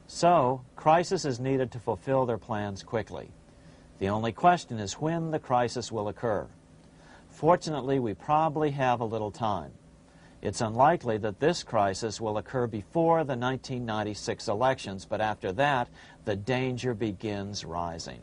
So, crisis is needed to fulfill their plans quickly. The only question is when the crisis will occur. Fortunately, we probably have a little time. It's unlikely that this crisis will occur before the 1996 elections, but after that, the danger begins rising.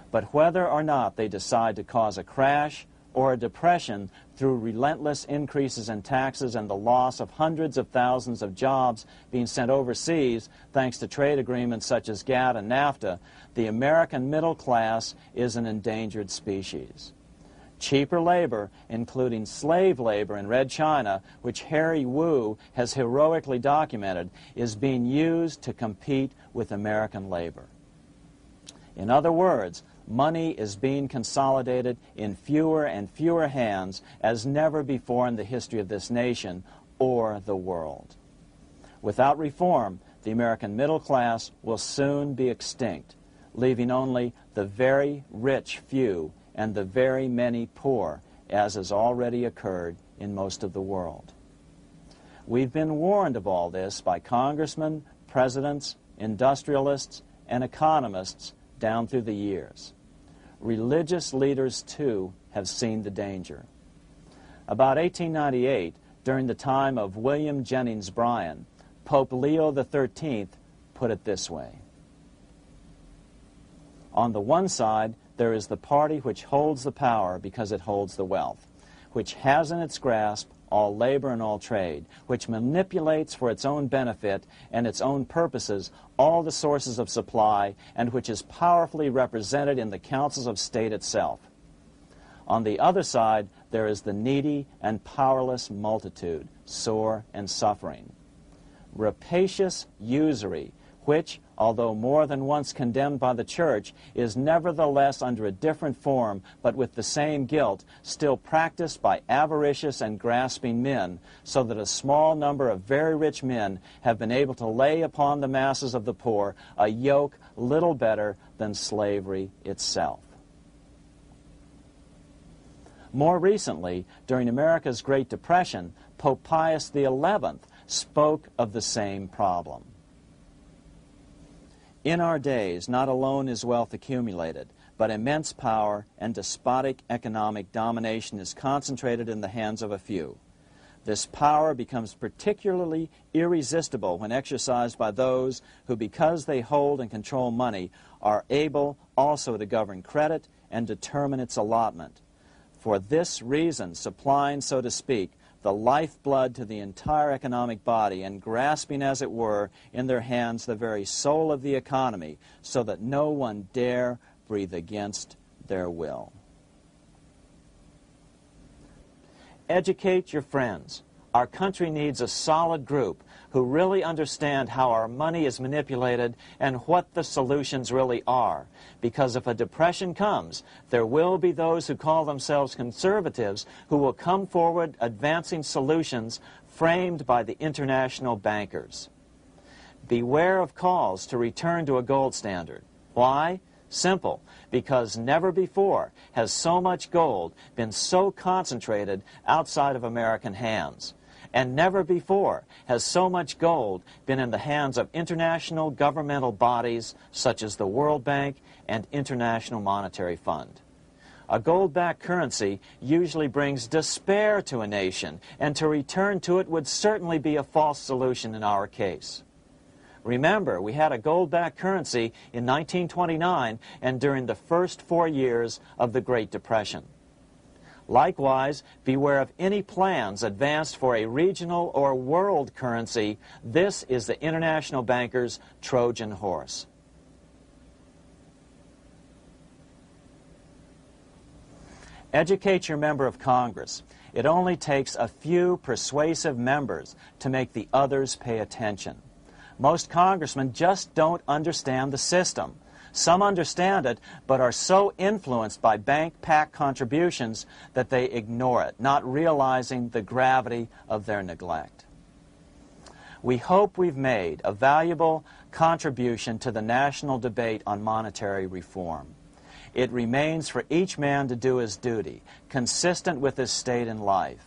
But whether or not they decide to cause a crash or a depression through relentless increases in taxes and the loss of hundreds of thousands of jobs being sent overseas thanks to trade agreements such as GATT and NAFTA, the American middle class is an endangered species. Cheaper labor, including slave labor in Red China, which Harry Wu has heroically documented, is being used to compete with American labor. In other words, money is being consolidated in fewer and fewer hands as never before in the history of this nation or the world. Without reform, the American middle class will soon be extinct, leaving only the very rich few and the very many poor, as has already occurred in most of the world. We've been warned of all this by congressmen, presidents, industrialists, and economists down through the years. Religious leaders, too, have seen the danger. About 1898, during the time of William Jennings Bryan, Pope Leo XIII put it this way. On the one side, there is the party which holds the power because it holds the wealth, which has in its grasp all labor and all trade, which manipulates for its own benefit and its own purposes all the sources of supply, and which is powerfully represented in the councils of state itself. On the other side, there is the needy and powerless multitude, sore and suffering. Rapacious usury, which, although more than once condemned by the Church, is nevertheless under a different form, but with the same guilt, still practiced by avaricious and grasping men, so that a small number of very rich men have been able to lay upon the masses of the poor a yoke little better than slavery itself. More recently, during America's Great Depression, Pope Pius XI spoke of the same problem. In our days, not alone is wealth accumulated, but immense power and despotic economic domination is concentrated in the hands of a few. This power becomes particularly irresistible when exercised by those who, because they hold and control money, are able also to govern credit and determine its allotment. For this reason, supplying, so to speak, the lifeblood to the entire economic body, and grasping, as it were, in their hands the very soul of the economy, so that no one dare breathe against their will. Educate your friends. Our country needs a solid group who really understand how our money is manipulated and what the solutions really are. Because if a depression comes, there will be those who call themselves conservatives who will come forward advancing solutions framed by the international bankers. Beware of calls to return to a gold standard. Why? Simple, because never before has so much gold been so concentrated outside of American hands. And never before has so much gold been in the hands of international governmental bodies such as the World Bank and International Monetary Fund. A gold-backed currency usually brings despair to a nation, and to return to it would certainly be a false solution in our case. Remember, we had a gold-backed currency in 1929 and during the first 4 years of the Great Depression. Likewise, beware of any plans advanced for a regional or world currency. This is the international bankers' Trojan horse. Educate your member of Congress. It only takes a few persuasive members to make the others pay attention. Most congressmen just don't understand the system. Some understand it, but are so influenced by bank-packed contributions that they ignore it, not realizing the gravity of their neglect. We hope we've made a valuable contribution to the national debate on monetary reform. It remains for each man to do his duty, consistent with his state in life.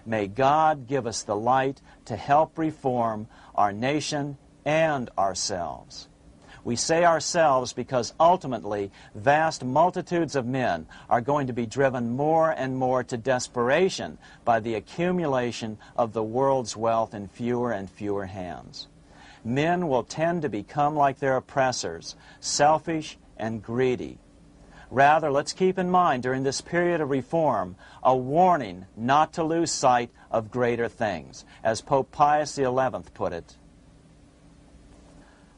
May God give us the light to help reform our nation and ourselves. We say ourselves because ultimately vast multitudes of men are going to be driven more and more to desperation by the accumulation of the world's wealth in fewer and fewer hands. Men will tend to become like their oppressors, selfish and greedy. Rather, let's keep in mind during this period of reform a warning not to lose sight of greater things, as Pope Pius XI put it.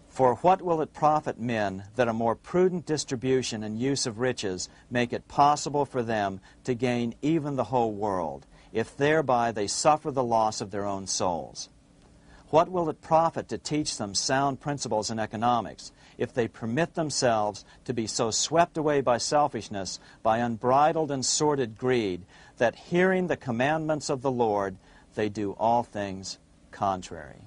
For what will it profit men that a more prudent distribution and use of riches make it possible for them to gain even the whole world, if thereby they suffer the loss of their own souls? What will it profit to teach them sound principles in economics, if they permit themselves to be so swept away by selfishness, by unbridled and sordid greed, that hearing the commandments of the Lord, they do all things contrary?